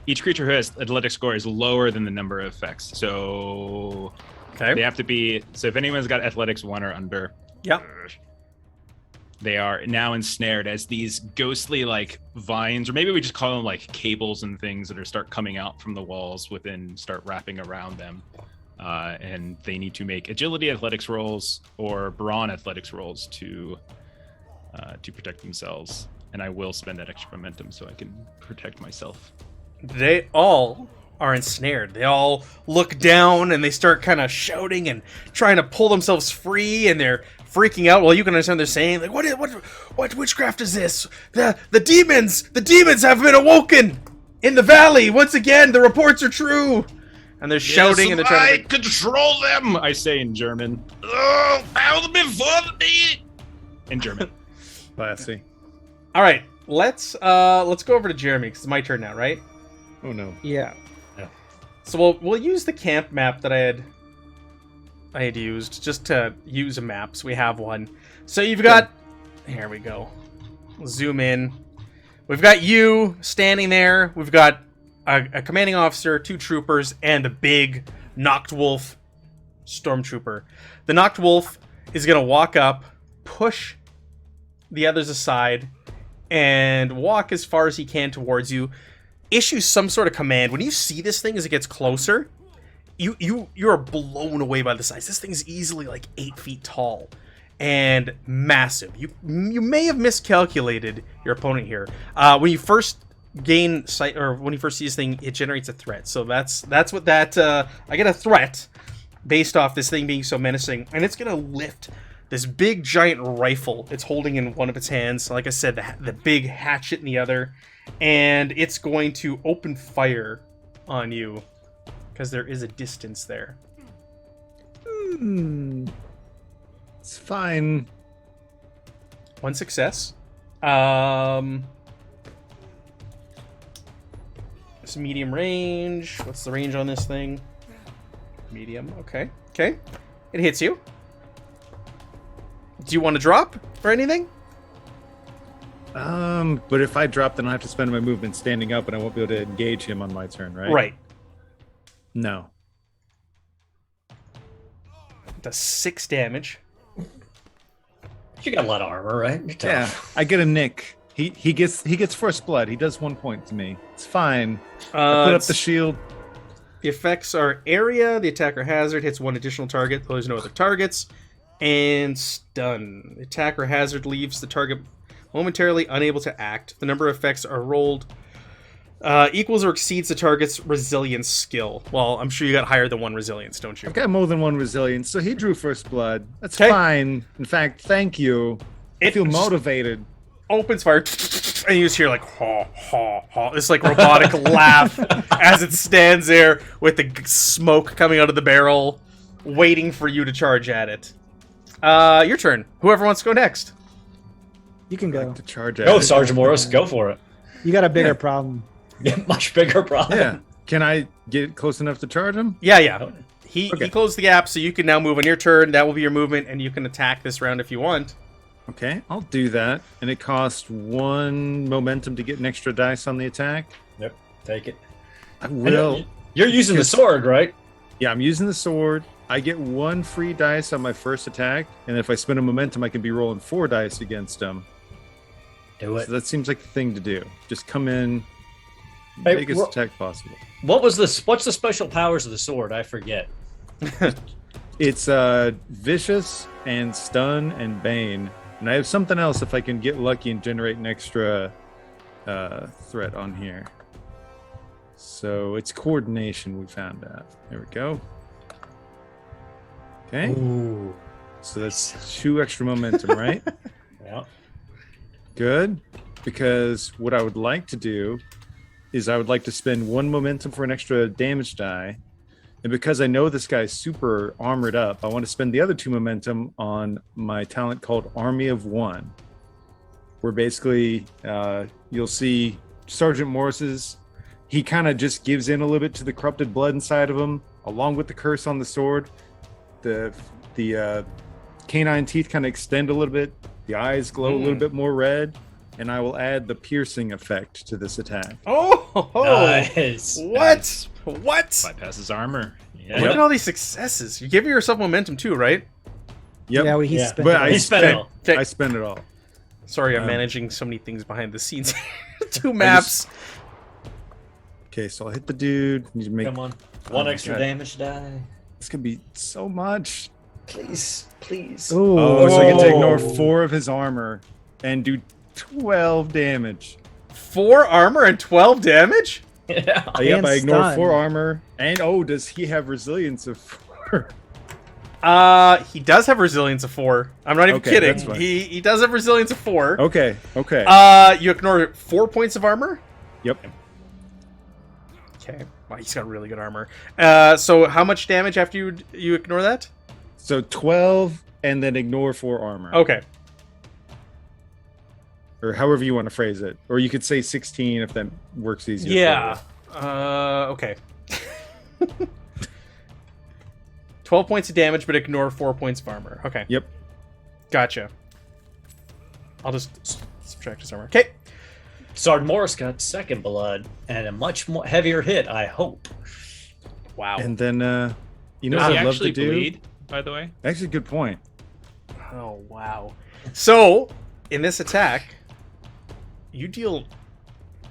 each creature who has athletic score is lower than the number of effects. So they have to be. So if anyone's got athletics 1 or under, they are now ensnared as these ghostly like vines, or maybe we just call them like cables and things that start coming out from the walls within, start wrapping around them. And they need to make agility athletics rolls or brawn athletics rolls to protect themselves. And I will spend that extra momentum so I can protect myself. They all are ensnared. They all look down and they start kind of shouting and trying to pull themselves free, and they're freaking out. Well, you can understand they're saying like, "What witchcraft is this? The demons have been awoken in the valley once again. The reports are true." And they're shouting and they're trying to control them. I say in German. Oh, bow before me. In German. Classy. All right, let's go over to Jeremy because it's my turn now, right? Oh no. Yeah. So we'll use the camp map that I had used just to use a map. So we have one. So you've got, here we go. We'll zoom in. We've got you standing there. We've got a commanding officer, 2 troopers, and a big knocked wolf stormtrooper. The knocked wolf is gonna walk up, push the others aside, and walk as far as he can towards you. Issue some sort of command. When you see this thing as it gets closer, you're blown away by the size. This thing's easily like 8 feet tall and massive. You may have miscalculated your opponent here. When you first gain sight, or when you first see this thing, it generates a threat. So that's what that I get a threat based off this thing being so menacing, and it's gonna lift this big giant rifle it's holding in one of its hands. Like I said, the big hatchet in the other. And it's going to open fire on you because there is a distance there. It's fine. 1 success. It's medium range. What's the range on this thing? Medium. Okay. Okay. It hits you. Do you want to drop or anything? But if I drop, then I have to spend my movement standing up, and I won't be able to engage him on my turn, right? Right. No. It does 6 damage. You got a lot of armor, right? You're tough. Yeah, I get a nick. He gets first blood. He does 1 point to me. It's fine. I put up the shield. The effects are area, the attacker hazard hits 1 additional target, though there's no other targets, and stun. The attacker hazard leaves the target momentarily unable to act. The number of effects are rolled equals or exceeds the target's resilience skill. Well, I'm sure you got higher than 1 resilience, don't you? I've got more than 1 resilience, so he drew first blood. That's 'Kay. fine. In fact, thank you. I feel motivated. Opens fire, and you just hear like ha ha ha. This like robotic laugh as it stands there with the smoke coming out of the barrel, waiting for you to charge at it. Your turn. Whoever wants to go next. You can I go. like to charge at Go, it. Sergeant Morris. Go for it. You got a bigger problem. Yeah, much bigger problem. Yeah. Can I get close enough to charge him? Yeah. He Okay. closed the gap, so you can now move on your turn. That will be your movement, and you can attack this round if you want. Okay, I'll do that. And it costs 1 momentum to get an extra dice on the attack. Yep. Take it. I will. You're using the sword, right? Yeah, I'm using the sword. I get 1 free dice on my first attack, and if I spend a momentum, I can be rolling 4 dice against him. Do it. So that seems like the thing to do. Just come in, Hey, biggest attack possible. What's the special powers of the sword? I forget. It's vicious and stun and bane, and I have something else if I can get lucky and generate an extra threat on here. So it's coordination. We found out. There we go. Okay. Ooh. So that's 2 extra momentum, right? Yeah. Good, because what I would like to do is I would like to spend 1 momentum for an extra damage die, and because I know this guy's super armored up, I want to spend the other 2 momentum on my talent called Army of One, where basically you'll see Sergeant Morris's, he kind of just gives in a little bit to the corrupted blood inside of him, along with the curse on the sword. The canine teeth kind of extend a little bit. The eyes glow a little bit more red, and I will add the piercing effect to this attack. Oh, Nice. What? What? Bypasses armor. Yeah. Look at all these successes. You're giving yourself momentum too, right? Yep. Yeah, he Yeah. spent But it. I He spent it all. Okay. I spent it all. Sorry, I'm Um, managing so many things behind the scenes. 2 maps. Okay, so I'll hit the dude. Need to make. Come on. 1 Oh, extra God. damage die. It's gonna be so much. Please. Please. Ooh. Oh, so I get to ignore Oh. 4 of his armor and do 12 damage. 4 armor and 12 damage? Yeah. Yep, And I ignore stun. 4 armor. And does he have resilience of 4? He does have resilience of 4. I'm not even Okay, kidding. that's fine. He does have resilience of 4. Okay. You ignore 4 points of armor? Yep. Okay. Wow, he's got really good armor. So how much damage after you ignore that? So 12 and then ignore 4 armor. Okay. Or however you want to phrase it. Or you could say 16 if that works easier. Yeah. for Okay. 12 points of damage, but ignore 4 points of armor. Okay. you. Yep. Gotcha. I'll just subtract his armor. Okay. Sergeant Morris got 2nd blood and a much more heavier hit, I hope. Wow. And then, you know Does what he I'd love actually to do? bleed, by the way? Actually, good point. Oh, wow. So, in this attack, you deal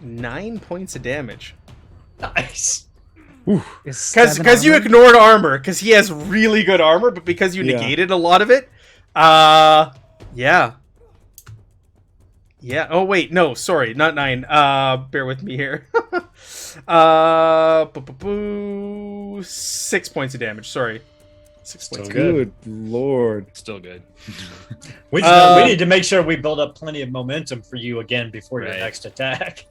9 points of damage. Nice. Because you ignored armor, because he has really good armor, but because you Yeah. negated a lot of it, yeah. Yeah, oh wait, no, sorry, not 9. Bear with me here. 6 points of damage, sorry. 6 points. Still Good lord. Still good. We need to make sure we build up plenty of momentum for you again before your Right. next attack.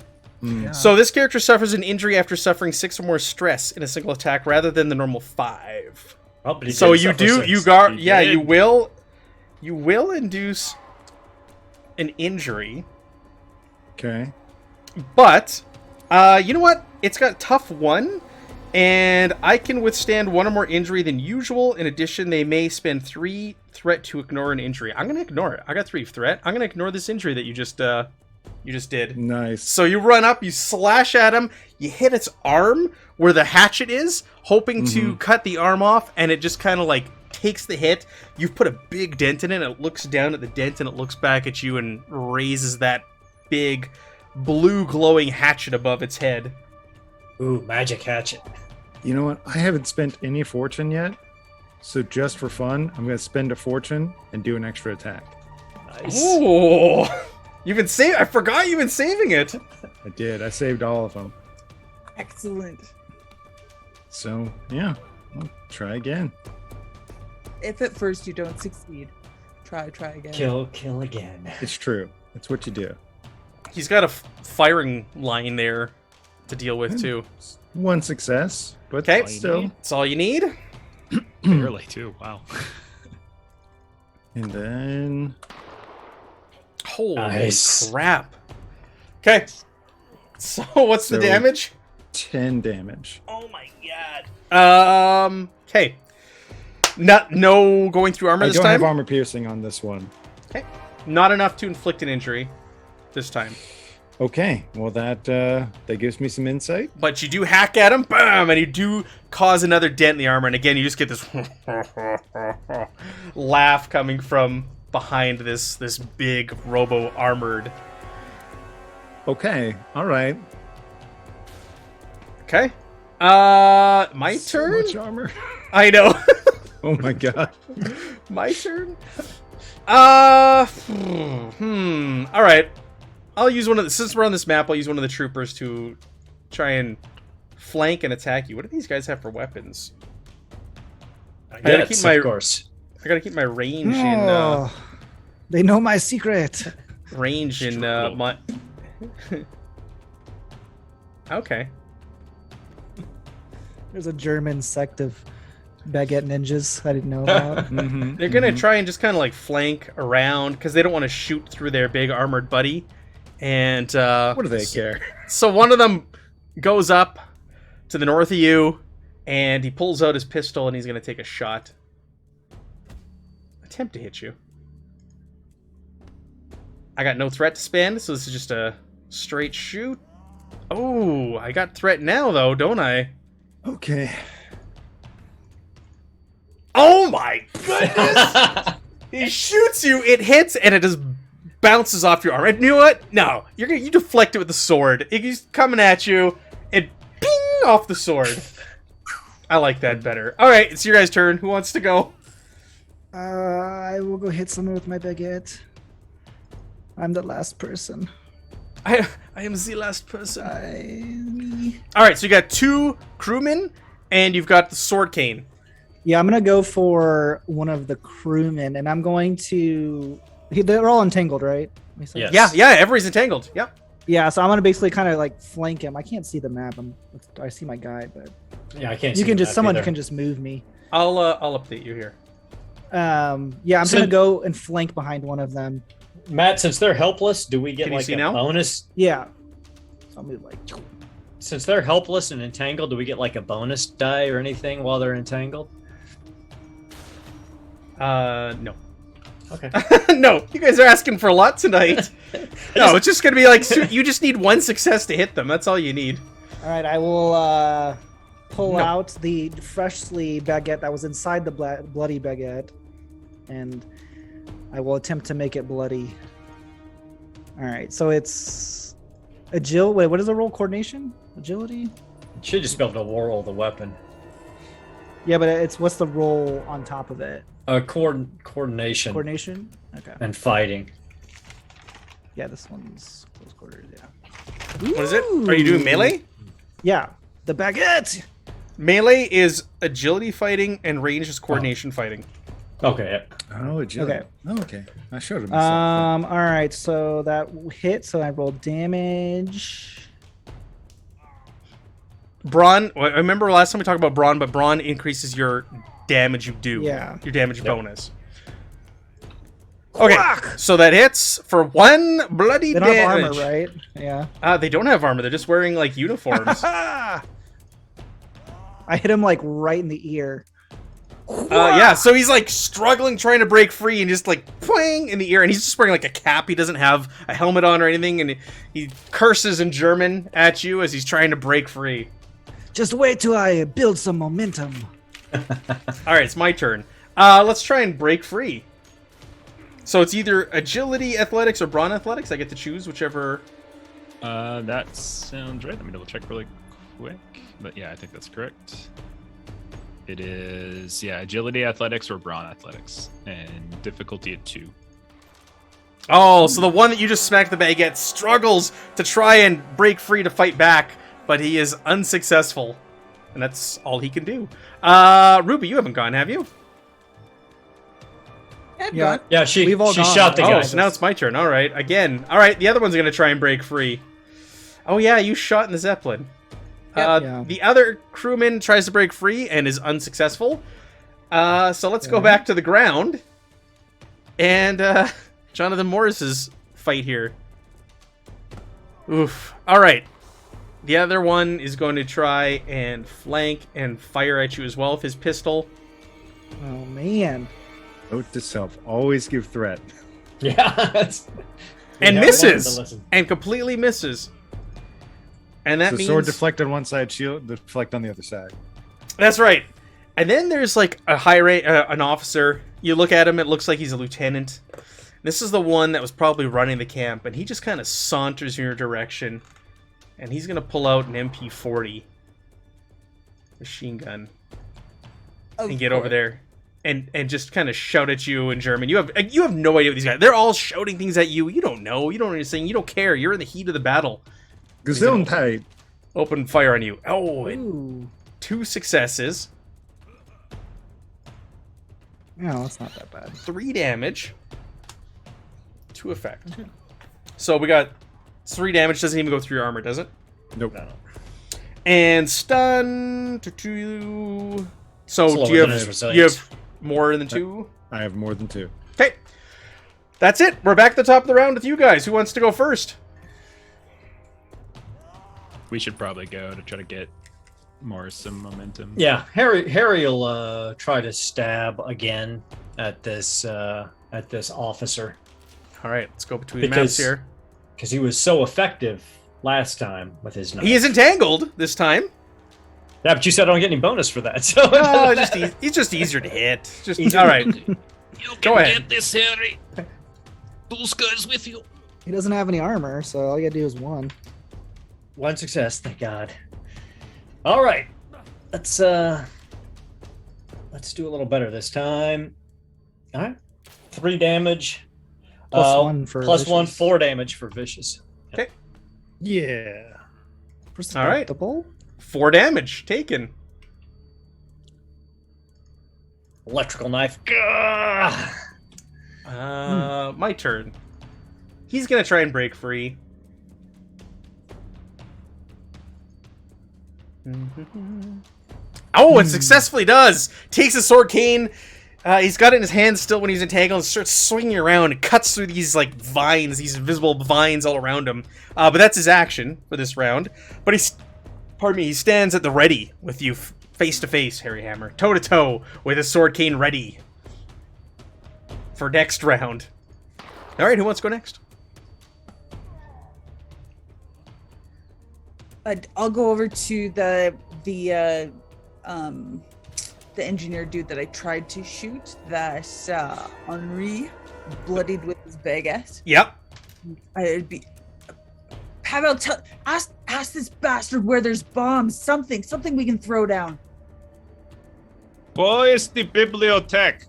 So this character suffers an injury after suffering 6 or more stress in a single attack rather than the normal 5. Oh, but he So did you suffer do, six. you got, He yeah, did. you will induce an injury. Okay. But, you know what? It's got tough 1, and I can withstand 1 or more injury than usual. In addition, they may spend 3 threat to ignore an injury. I'm going to ignore it. I got 3 threat. I'm going to ignore this injury that you just did. Nice. So you run up, you slash at him, you hit its arm where the hatchet is, hoping to cut the arm off, and it just kind of like takes the hit. You've put a big dent in it, and it looks down at the dent, and it looks back at you and raises that big blue glowing hatchet above its head. Ooh, magic hatchet. You know what? I haven't spent any fortune yet. So just for fun, I'm going to spend a fortune and do an extra attack. Nice. Ooh. You've been saving. I forgot you've been saving it. I did. I saved all of them. Excellent. So, yeah. I'll try again. If at first you don't succeed, try again. Kill again. It's true. It's what you do. He's got a firing line there to deal with, too. One success, but Okay. still. That's all you need. Barely, too. Wow. And then... Holy Nice. crap. Okay. So, what's the So- damage? 10 damage. Oh my god. Okay. No going through armor I this don't time? have armor piercing on this one. Okay. Not enough to inflict an injury this time. Okay, well that gives me some insight. But you do hack at him, bam, and you do cause another dent in the armor, and again you just get this laugh coming from behind this big robo armored. Okay, all right. Okay. My So turn? much armor. I know. Oh my god. My turn? All right. I'll use one of the, since we're on this map, I'll use one of the troopers to try and flank and attack you. What do these guys have for weapons? Yes, keep my- of course. I gotta keep my range Oh, they know my secret. in my. Okay. There's a German sect of baguette ninjas I didn't know about. They're gonna try and just kind of like flank around because they don't want to shoot through their big armored buddy. And What do they care? so one of them goes up to the north of you, and he pulls out his pistol, and he's gonna take a shot. Attempt to hit you. I got no threat to spend, so this is just a straight shoot. Oh, I got threat now though, don't I? Okay. Oh my goodness! He shoots you, it hits, and it just bounces off your arm. And you know what? No, you deflect it with the sword. He's coming at you, and ping off the sword. I like that better. All right, it's your guys' turn. Who wants to go? I will go hit someone with my baguette. I'm the last person. I am the last person. Me. All right, so you got 2 crewmen, and you've got the sword cane. Yeah, I'm gonna go for one of the crewmen, and I'm going to. They're all entangled, right? We said? Yes. Yeah, everybody's entangled. Yep. Yeah, so I'm gonna basically kind of like flank him. I can't see the map. I see my guy, but Yeah, I can't. you see can the just map someone either. can just move me. I'll update you here. Yeah, I'm So- gonna go and flank behind one of them. Matt, since they're helpless, do we get Can you like see a now? bonus? Yeah. So I'll move like. Since they're helpless and entangled, do we get like a bonus die or anything while they're entangled? No. Okay. No, you guys are asking for a lot tonight. No, it's just gonna be like you just need 1 success to hit them. That's all you need. All right, I will pull No. out the freshly baguette that was inside the bloody baguette, and I will attempt to make it bloody. All right, so it's agile. Wait, what is the roll? Coordination, agility. Should just be able to whirl the weapon. Yeah, but it's what's the roll on top of it? Coordination Coordination. Okay. and fighting. Yeah, this one's close quarters. Yeah. What is it? Are you doing melee? Yeah, the baguette. Melee is agility fighting, and range is coordination fighting. Okay. Oh, agility. Okay. Oh, okay. I showed him. myself. All right, so that hit. So I rolled damage. Brawn. I remember last time we talked about brawn, but brawn increases your damage you do. Yeah. Your damage Yep. bonus. Okay, so that hits for 1 bloody They don't have damage. armor, right? Yeah. They don't have armor. They're just wearing like uniforms. I hit him like right in the ear. Yeah, so he's like struggling, trying to break free, and just like poing in the ear, and he's just wearing like a cap. He doesn't have a helmet on or anything, and he curses in German at you as he's trying to break free. Just wait till I build some momentum. All right, it's my turn. Let's try and break free. So it's either agility, athletics, or brawn athletics. I get to choose whichever. That sounds right. Let me double check really quick. But yeah, I think that's correct. It is, agility, athletics, or brawn athletics. And difficulty at 2. Oh, so the one that you just smacked the baguette struggles to try and break free to fight back, but he is unsuccessful. And that's all he can do. Ruby, you haven't gone, have you? Yeah. Yeah, she We've all gone. shot the Oh, guy. so now it's my turn. All right, again. All right, the other one's going to try and break free. Oh, yeah, you shot in the zeppelin. Yeah. The other crewman tries to break free and is unsuccessful. So let's go back to the ground. And Jonathan Morris's fight here. Oof. All right. The other one is going to try and flank and fire at you as well with his pistol. Oh man. Note to self: always give threat. Yeah. And Yeah, misses. to listen. And completely misses. And that So means... sword deflect on one side, shield deflect on the other side. That's right. And then there's like a high rate, an officer. You look at him, it looks like he's a lieutenant. This is the one that was probably running the camp, and he just kind of saunters in your direction. And he's going to pull out an MP40 machine gun and get over there and just kind of shout at you in German. You have no idea what these guys... They're all shouting things at you. You don't know. You don't know what you're saying. You don't care. You're in the heat of the battle. Gesundheit. Open fire on you. Oh, and Ooh. 2 successes. No, that's not that bad. 3 damage. 2 effect. So we got 3 damage. Doesn't even go through your armor, does it? Nope. No. And stun. So Slower do you than have resilience. more than 2? I have more than 2. Okay. That's it. We're back at the top of the round with you guys. Who wants to go first? We should probably go to try to get Morris some momentum. Yeah, Harry will try to stab again at this officer All right, let's go between the maps here. because he was so effective last time with his knife. He is entangled this time. Yeah, but you said I don't get any bonus for that. So Oh, he's just easier to hit. Just all right. You Go ahead. get this, Harry. Those guys with you. He doesn't have any armor, so all you gotta do is 1. one success, thank God. All right, let's do a little better this time. All right, 3 damage. Plus 1 for plus 1, vicious. 4 damage for vicious. Yeah. All right. Respectable. 4 damage taken. Electrical knife. Gah! My turn. He's gonna try and break free. Oh, it successfully does. Takes his sword cane. He's got it in his hand still when he's entangled and starts swinging around and cuts through these like vines, these invisible vines all around him. But that's his action for this round. But he stands at the ready with you face to face, Harry Hammer, toe to toe with his sword cane ready for next round. All right, who wants to go next? I'll go over to the engineer dude that I tried to shoot. That Henri bloodied with his baguette. Yep. I'd be Pavel. Ask this bastard where there's bombs. Something we can throw down. Boy, it's the bibliothèque.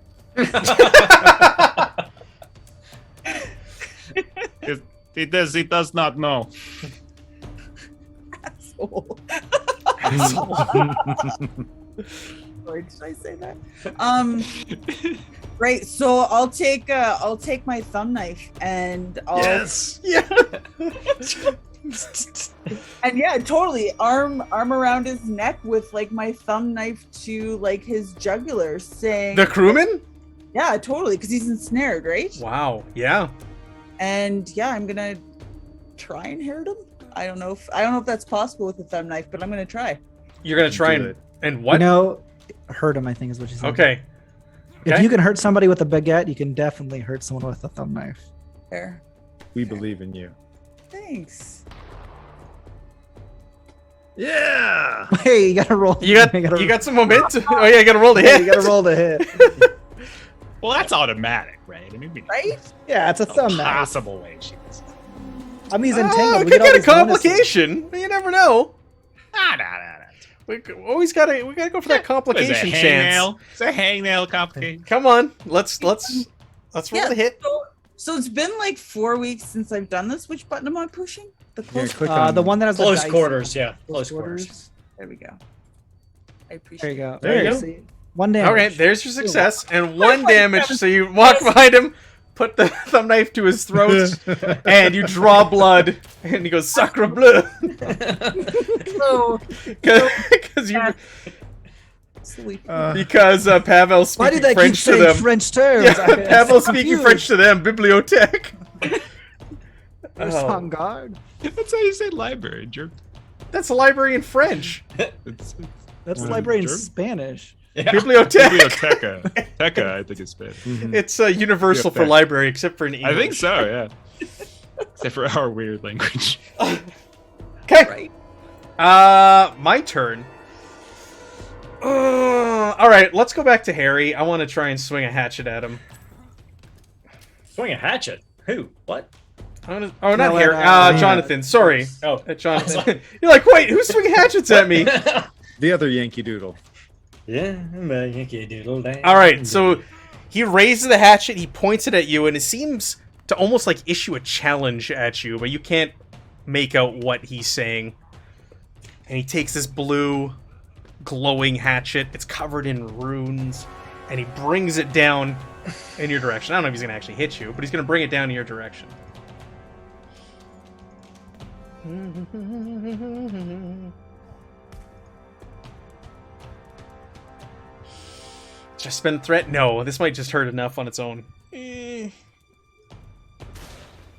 He does not know. Asshole. Sorry, did I say that? Right. So I'll take my thumb knife and I'll Yeah. and yeah, totally arm around his neck with like my thumb knife to like his jugular, saying The crewman? Yeah, totally, because he's ensnared, right? Wow. Yeah. And yeah, I'm gonna try and hurt him. I don't know if that's possible with a thumb knife, but I'm gonna try. You're gonna try Do and what? You know, hurt him, I think is what you said. Okay. If you can hurt somebody with a baguette, you can definitely hurt someone with a thumb knife. There. We believe in you. Thanks. Yeah. Hey, you gotta roll. You got some momentum. Oh yeah, you gotta roll the hit. You gotta roll the hit. Well, that's automatic, right? I mean, Right? Yeah, it's a thumb knife. possible way she was. I mean, he's Oh, entangled. it We could all get a these bonuses. complication. You never know. Nah. We gotta go for that complication chance. It's a hangnail complication. Come on, let's roll the hit. So it's been like 4 weeks since I've done this. Which button am I pushing? The close. click on The one that has Close the dice. quarters, yeah. Close Close quarters. There we go. I appreciate. There you go. There you go. See? One damage. Okay, there's your success and 1 damage. So you walk behind him, put the thumb knife to his throat, and you draw blood, and he goes "Sacre bleu," So because you sleep. because Pavel's Why speaking did I keep French to saying them. French terms? Yeah, Pavel's speaking French to them. Bibliothèque. On guard. That's how you say library, jerk. That's a library in French. It's That's library in German? Spanish. Yeah. Bibliothèque. biblioteca. Teca, I think it's bad. It's universal for Bibliothèque. library, except for in English. I think so, yeah. Except for our weird language. Okay. My turn. All right, let's go back to Harry. I want to try and swing a hatchet at him. Swing a hatchet. Who? What? Oh, not No, Harry. Jonathan. Sorry, Oh. Jonathan. You're like, wait, who's swinging hatchets at me? The other Yankee Doodle. Yeah, I'm a Yankee Doodle. All right, so he raises the hatchet, he points it at you, and it seems to almost like issue a challenge at you, but you can't make out what he's saying. And he takes this blue, glowing hatchet. It's covered in runes, and he brings it down in your direction. I don't know if he's gonna actually hit you, but he's gonna bring it down in your direction. Just spend threat? No, this might just hurt enough on its own.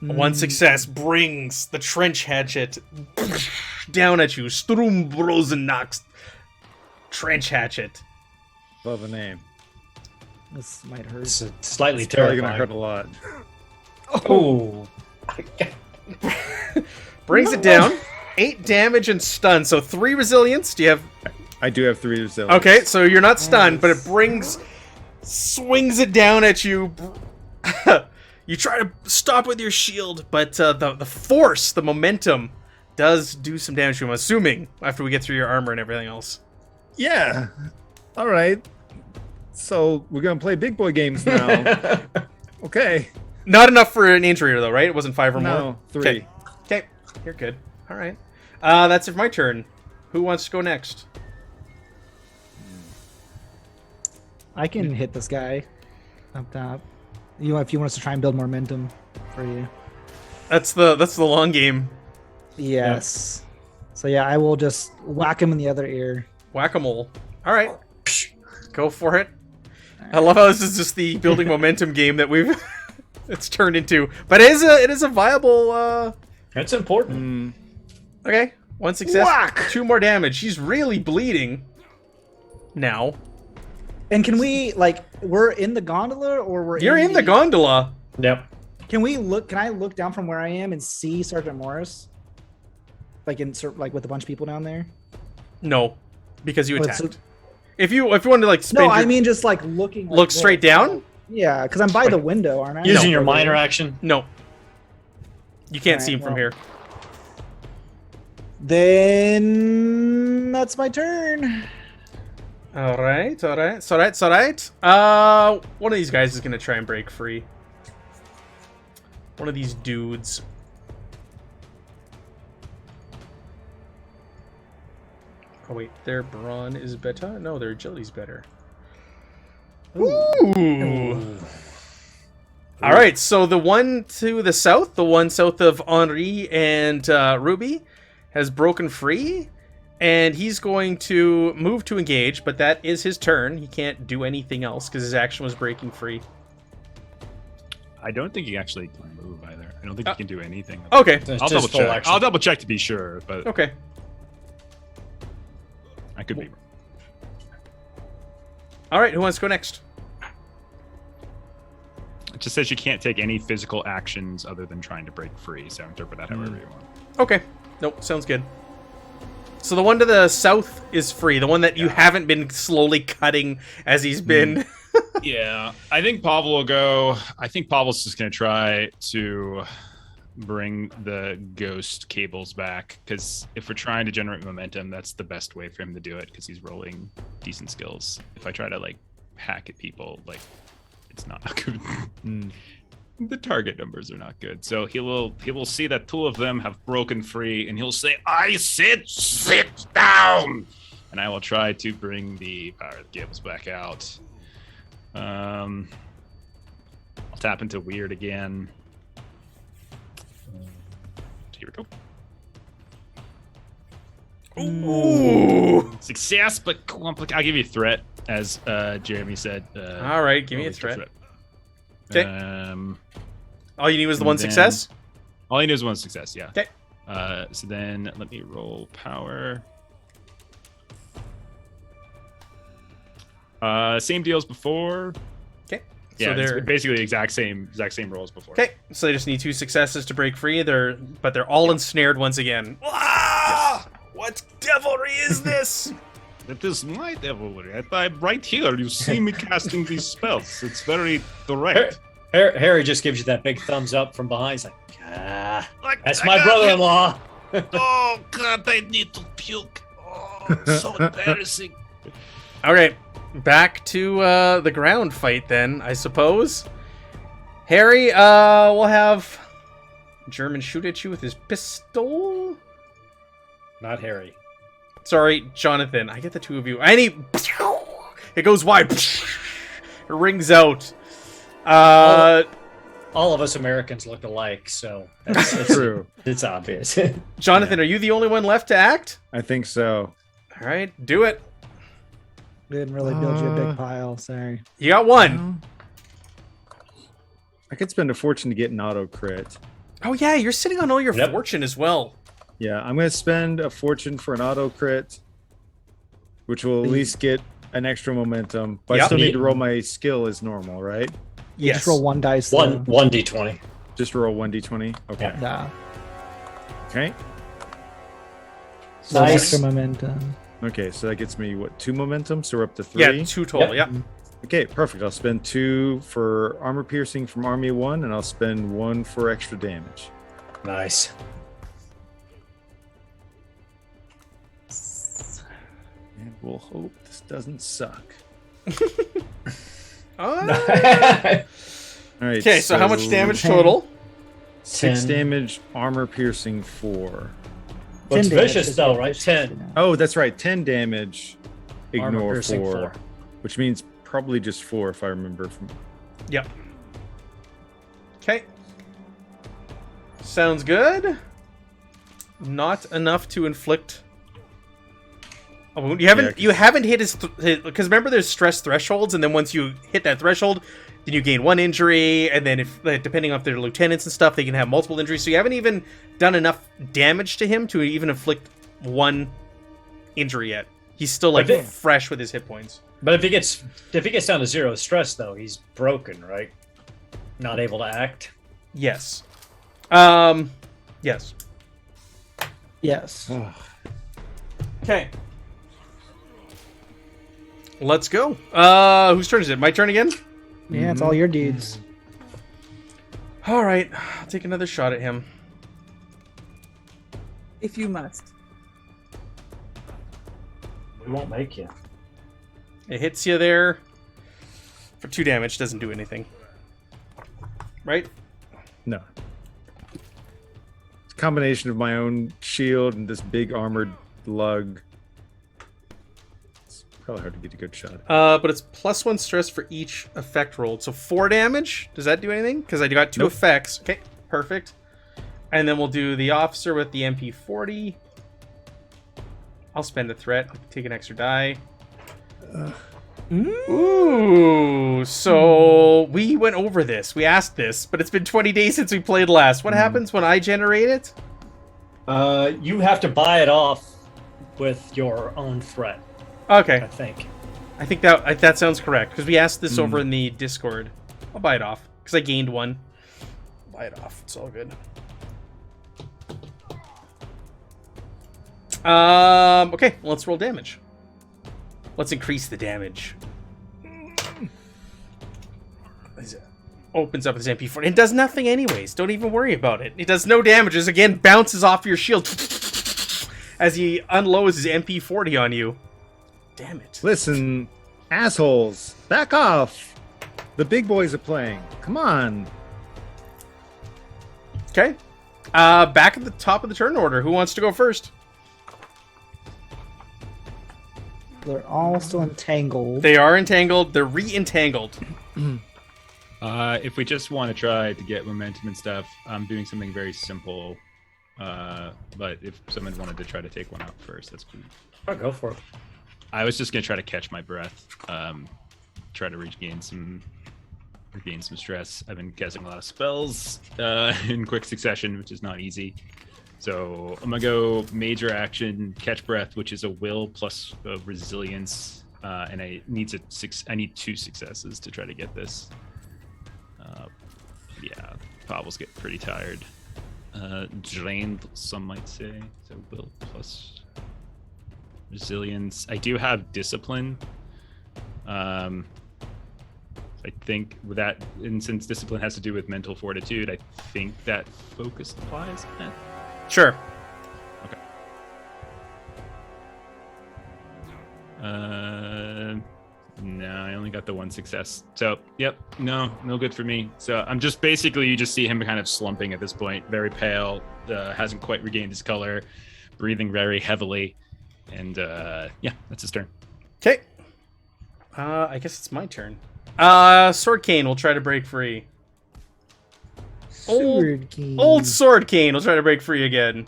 One success brings the trench hatchet down at you. Sturmbrosennacht trench hatchet. Love the name. This might hurt. It's slightly It's probably gonna terrifying. hurt a lot. Oh. Brings it down. 8 damage and stun. So 3 resilience. Do you have... I do have 3 resilience. Okay, so you're not stunned, but it swings it down at you. You try to stop with your shield, but the force, the momentum, does do some damage to him, assuming, after we get through your armor and everything else. Yeah. All right. So we're gonna play big boy games now. Okay. Not enough for an injury, though, right? It wasn't 5 or more? No, 3. Okay, you're good. All right. That's it for my turn. Who wants to go next? I can hit this guy up top. If you want us to try and build momentum for you. That's the long game. Yes. So yeah, I will just whack him in the other ear. Whack-a-mole. All right. Go for it. I love how this is just the building momentum game that we've it's turned into. But it is a viable That's important. Okay. 1 success. Whack! 2 more damage. He's really bleeding now. And can we we're in the gondola or we're You're in the gondola. Yep. Can I look down from where I am and see Sergeant Morris? Like with a bunch of people down there? No, because you Oh, attacked. so- If you want to spend No, your, I mean just looking. look straight down. Yeah, because I'm by the window, aren't I? Using your No. minor action. No, you can't Alright, see him from well. here. Then that's my turn. All right. One of these guys is gonna try and break free. One of these dudes. Oh wait, their brawn is better. No, their agility's better. Ooh. All right, so the one to the south, the one south of Henri and Ruby, has broken free, And he's going to move to engage, but that is his turn. He can't do anything else because his action was breaking free. I don't think he actually can move either. I don't think he can do anything. Okay. It's I'll just double full check. action. I'll double check to be sure, but Okay. I could be wrong. All right. Who wants to go next? It just says you can't take any physical actions other than trying to break free. So interpret that however you want. Okay. Nope. Sounds good. So the one to the south is free. The one that you haven't been slowly cutting as he's been. Yeah, I think Pavel will go. I think Pavel's just going to try to bring the ghost cables back, because if we're trying to generate momentum, that's the best way for him to do it, because he's rolling decent skills. If I try to like hack at people, like it's not good. The target numbers are not good. So he will see that two of them have broken free, and he'll say, "I said sit down," and I will try to bring the power cables back out. I'll tap into weird again. Here we go. Ooh. Success, but I'll give you a threat, as Jeremy said. All right, give me a threat. Okay. All you need was the and one then- success? All you need is one success, yeah. Okay. So then let me roll power. Same deal as before. Okay. Yeah, So they're it's basically the exact same roll as before. okay. So they just need 2 successes to break free. But they're all ensnared once again. Ah! What devilry is this? That is my devilry. I'm right here. You see me casting these spells. It's very direct. Harry just gives you that big thumbs up from behind. He's like, Like, that's I my got brother-in-law. it. Oh God, I need to puke. Oh, so embarrassing. Okay, back to the ground fight then, I suppose. Harry, will have German shoot at you with his pistol. Not Harry. Sorry, Jonathan. I get the two of you. And he... It goes wide. It rings out. All of us Americans look alike, so it's True. It's obvious. Jonathan, are you the only one left to act? I think so. All right, do it. Didn't really build you a big pile. Sorry. You got one. I could spend a fortune to get an auto crit. Oh, yeah, you're sitting on all your Yep. fortune as well. Yeah, I'm going to spend a fortune for an auto crit, which will at least get an extra momentum. But I Yep. still need to roll my skill as normal, right? You just roll one dice. though. one d20. Just roll 1d20. Okay. Yeah. Yeah. Okay. So Nice. extra momentum. Okay, so that gets me, what, 2 momentum? So we're up to 3? Yeah, 2 total, Yep. yeah. Okay, perfect. I'll spend 2 for armor piercing from Army of 1, and I'll spend 1 for extra damage. Nice. And we'll hope this doesn't suck. Oh. All right. Okay, so how much damage total? 6 10. damage, armor piercing 4. Well, it's 10 damage vicious is though, good. right? 10. Oh, that's right. 10 damage. Armor Ignore piercing 4, which means probably just 4 if I remember from. Yep. Okay. Sounds good. Not enough to inflict a wound. You haven't Yeah, 'cause- hit his because remember there's stress thresholds, and then once you hit that threshold, then you gain 1 injury, and then if depending on if they're lieutenants and stuff, they can have multiple injuries. So you haven't even done enough damage to him to even inflict 1 injury yet. He's still like Okay. fresh with his hit points. But if he gets down to 0 stress though, he's broken, right? Not able to act. Yes. Yes. Yes. Okay. Let's go. Whose turn is it? My turn again? Yeah, it's all your dudes. All right. I'll take another shot at him. If you must. We won't make you. It hits you there for 2 damage. Doesn't do anything. Right? No. It's a combination of my own shield and this big armored lug. It's probably hard to get a good shot. But it's +1 stress for each effect rolled. So 4 damage. Does that do anything? Because I got 2 Nope. effects. Okay, perfect. And then we'll do the officer with the MP40. I'll spend a threat. Take an extra die. Ooh, so we went over this. We asked this, but it's been 20 days since we played last. What happens when I generate it? You have to buy it off with your own threat, Okay, I think. I think that sounds correct because we asked this over in the Discord. I'll buy it off because I gained one. Buy it off. It's all good. Okay, let's roll damage. Let's increase the damage. Opens up his MP4. It does nothing anyways. Don't even worry about it. It does no damages. Again, bounces off your shield as he unloads his MP40 on you. Damn it. Listen, assholes, back off. The big boys are playing. Come on. Okay. Back at the top of the turn order. Who wants to go first? They're all still entangled. They are entangled. They're re-entangled. If we just want to try to get momentum and stuff, I'm doing something very simple. But if someone wanted to try to take one out first, that's cool. I'll go for it. I was just gonna try to catch my breath, try to regain some stress. I've been casting a lot of spells in quick succession, which is not easy. So I'm gonna go major action, catch breath, which is a will plus resilience, and I need 2 successes to try to get this. Yeah, Pavel's get pretty tired, drained, some might say. So will plus resilience. I do have discipline. I think with that, and since discipline has to do with mental fortitude, I think that focus applies. Sure. Okay. No, I only got the 1 success. So, yep, no good for me. So I'm just basically, you just see him kind of slumping at this point, very pale, hasn't quite regained his color, breathing very heavily, and yeah, that's his turn. Okay. I guess it's my turn. Sword Cane will try to break free. Sword Cane. Old Sword Cane will try to break free again.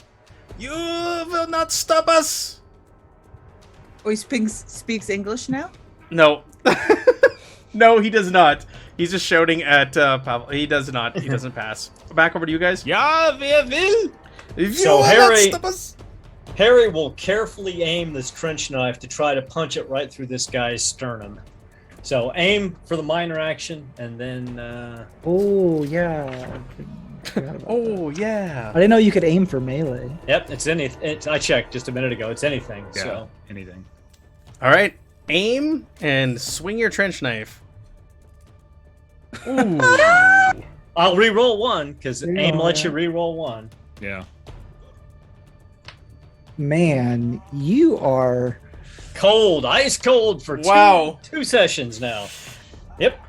You will not stop us. Oh, he speaks English now? No. No, he does not. He's just shouting at Pavel. He does not. He doesn't pass. Back over to you guys. Ja, wer will? You So will not Harry- stop us. Harry will carefully aim this trench knife to try to punch it right through this guy's sternum. So aim for the minor action, and then Oh, yeah. Oh, yeah. I didn't know you could aim for melee. yep, it's anything. I checked just a minute ago. It's anything. Yeah, So anything. All right. Aim and swing your trench knife. Ooh. I'll re-roll 1 because Reroll, aim lets yeah. you re-roll 1. Yeah. Man, you are. Cold, ice cold for Wow. two sessions now. Yep.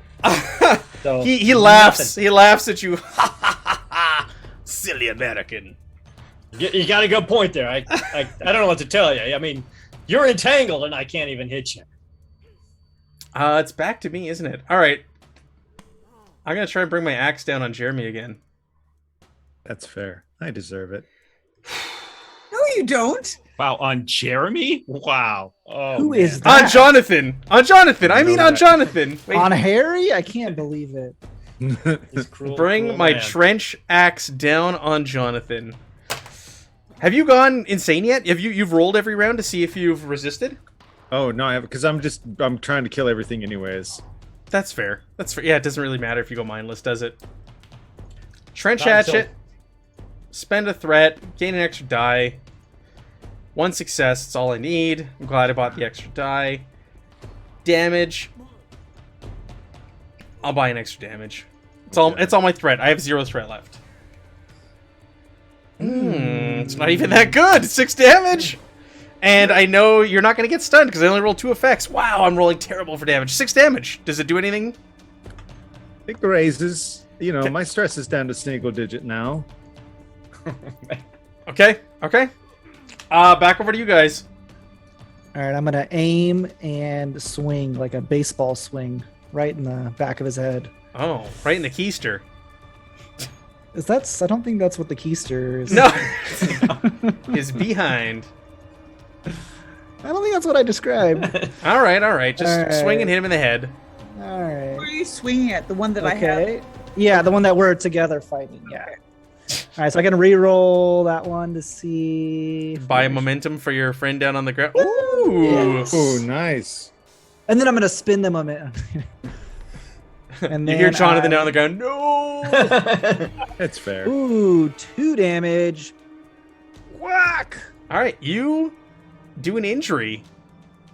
So he laughs. He laughs at you. Silly American. You got a good point there. I don't know what to tell you. I mean, you're entangled and I can't even hit you. It's back to me, isn't it? All right. I'm gonna try and bring my axe down on Jeremy again. That's fair. I deserve it. No, you don't. Wow, on Jeremy? Wow. Oh, Who man. is that? On Jonathan. On Jonathan. I mean on Jonathan. Wait. On Harry? I can't believe it. This cruel, Bring cruel my man. trench axe down on Jonathan. Have you gone insane yet? You've rolled every round to see if you've resisted? Oh no, I have because I'm trying to kill everything anyways. That's fair. That's fair. Yeah, it doesn't really matter if you go mindless, does it? Trench Not until- hatchet. Spend a threat. Gain an extra die. 1 success. That's all I need. I'm glad I bought the extra die. Damage. I'll buy an extra damage. It's all my threat. I have 0 threat left. It's not even that good. 6 damage. And I know you're not going to get stunned because I only rolled 2 effects. Wow, I'm rolling terrible for damage. 6 damage. Does it do anything? It raises. You know, my stress is down to single digit now. Okay. Okay. Back over to you guys. All right, I'm going to aim and swing like a baseball swing right in the back of his head. Oh, right in the keister. I don't think that's what the keister is. No. His behind. I don't think that's what I described. All right. Just All right. swing and hit him in the head. All right. Where are you swinging at? The one that I Okay. have? Yeah, the one that we're together fighting. Yeah. Okay. All right, so I can re-roll that one to see. Buy momentum for your friend down on the ground. Ooh. Yes. Oh, nice. And then I'm gonna spin the momentum. And You hear then Jonathan I- down on the ground. No. That's fair. Ooh, 2 damage. Whack! All right, you do an injury.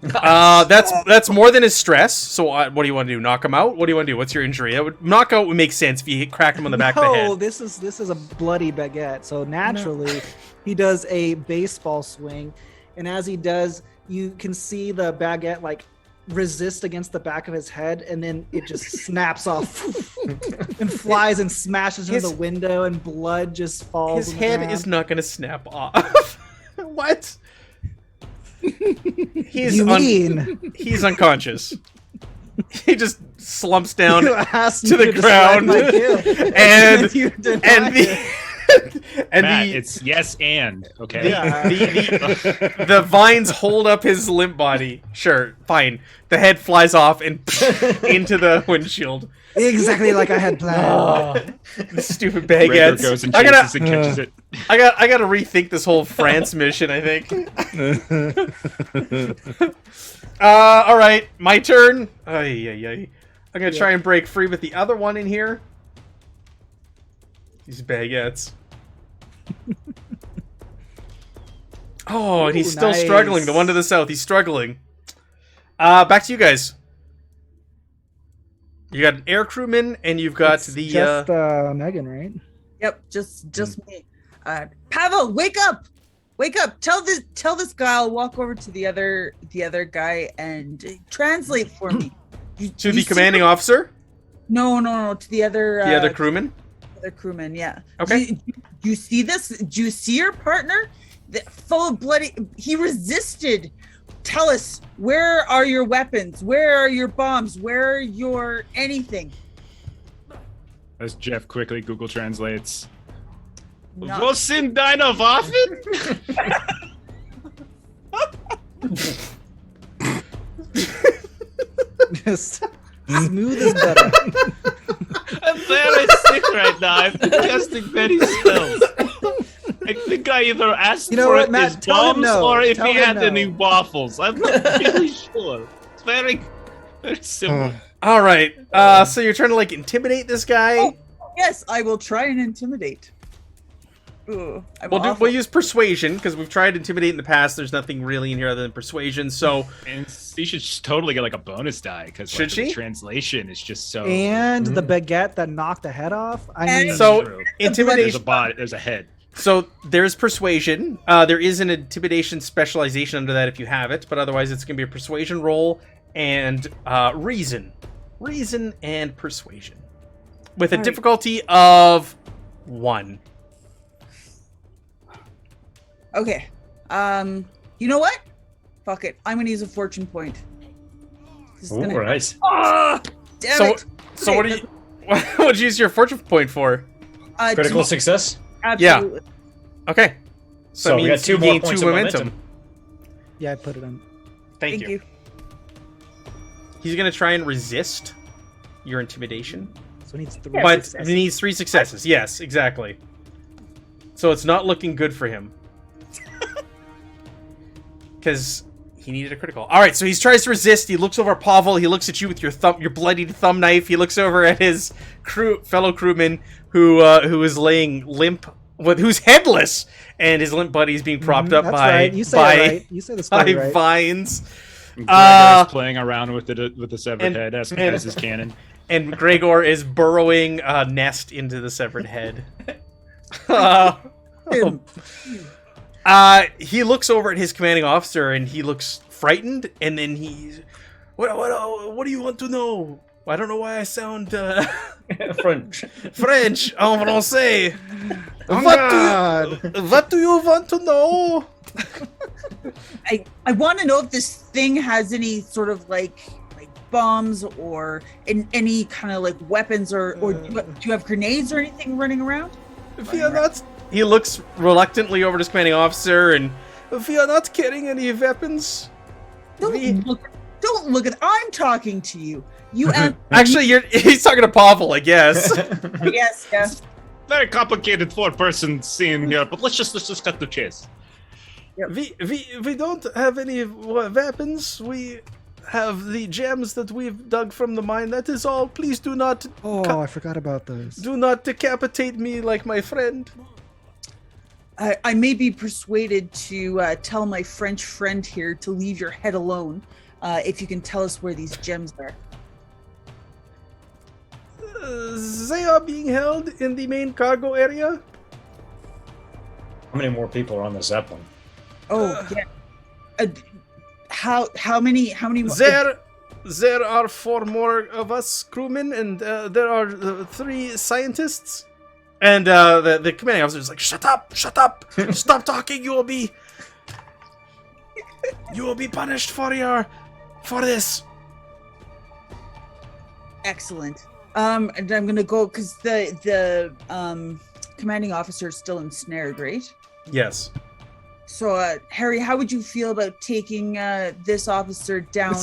That's more than his stress. So what do you want to do? Knock him out? What do you want to do? What's your injury? Knockout would make sense if you crack him on the back of the No, head. this is a bloody baguette. So naturally, he does a baseball swing, and as he does, you can see the baguette like resist against the back of his head, and then it just snaps off and flies and smashes into the window, and blood just falls. His on the head ground. is not going to snap off. What? He's You mean? he's unconscious. He just slumps down You asked to me the describe ground, my kill, and you denied and it. Matt, the it's yes and okay. the vines hold up his limp body. Sure, fine. The head flies off and into the windshield. Exactly like I had planned. The stupid Gregor baguettes. goes and I chases gotta, and catches it. I gotta rethink this whole France mission. I think. All right, my turn. Ay. I'm gonna try and break free with the other one in here. These baguettes. Oh, and he's Ooh, still nice. struggling. The one to the south, he's struggling. Back to you guys. You got an air crewman, and you've got It's the just Megan, right? Yep, just me. Pavel, wake up! Wake up! Tell this guy I'll walk over to the other guy and translate for me. to the commanding officer, No, to the other crewman. other crewman. Yeah. Okay. Do you see this? Do you see your partner? Full of bloody. He resisted. Tell us, where are your weapons? Where are your bombs? Where are your anything? As Jeff quickly Google translates. Not- Was sind deine Waffen? Just smooth as butter. I'm very sick right now. I've been casting many spells. I think I either asked You know for what, it Matt? as Tell him bombs no. or if Tell he him had no. any waffles. I'm not really sure. It's very simple. All right. So you're trying to like intimidate this guy. Oh, yes, I will try and intimidate. Ooh, I'm awful. We'll use persuasion because we've tried intimidate in the past. There's nothing really in here other than persuasion. So And she should totally get like a bonus die because Should the she? translation is just so. And the baguette that knocked the head off. I And- mean, So true. There's intimidation. a body. There's a head. So there's persuasion. There is an intimidation specialization under that if you have it, but otherwise it's going to be a persuasion roll and reason and persuasion with a Alright. difficulty of 1. Okay. You know what? Fuck it. I'm gonna use a fortune point. This is Ooh, gonna. nice. Ah, damn So it. so Okay, what do you what'd you use your fortune point for? Critical success. Absolutely. Okay. So that we got means 2 you more gain points 2 of momentum. momentum. yeah, I put it on. Thank you. He's gonna try and resist your intimidation. So it needs 3. But successes. he needs 3 successes. Yes, exactly. So it's not looking good for him. Because he needed a critical. All right, so he tries to resist. He looks over at Pavel. He looks at you with your bloodied thumb knife. He looks over at his fellow crewman who is laying limp, who's headless, and his limp buddy is being propped up That's by right. You say by, it right. You say the story by right. vines. Gregor's playing around with the severed and- head as and- his cannon. And Gregor is burrowing a nest into the severed head. He looks over at his commanding officer and he looks frightened, and then he's, what do you want to know? I don't know why I sound French. French en français. Oh, God. What do you want to know? I want to know if this thing has any sort of like bombs or any kind of like weapons or do you have grenades or anything running around? If you're not, he looks reluctantly over to his commanding officer, and if you're not carrying any weapons, Don't look at. I'm talking to you. You answer. Actually, he's talking to Pavel, I guess. Yes. Very complicated four-person scene here, but let's just cut the chase. We don't have any weapons. We have the gems that we've dug from the mine. That is all. Please do not. I forgot about those. Do not decapitate me like my friend. I may be persuaded to tell my French friend here to leave your head alone, if you can tell us where these gems are. They are being held in the main cargo area. How many more people are on the zeppelin? Oh, yeah. How many more? There are 4 more of us crewmen, and there are 3 scientists. And the commanding officer is like, "Shut up! Stop talking! You will be punished for this." Excellent. And I'm gonna go because the commanding officer is still ensnared, right? Yes. So, Harry, how would you feel about taking this officer down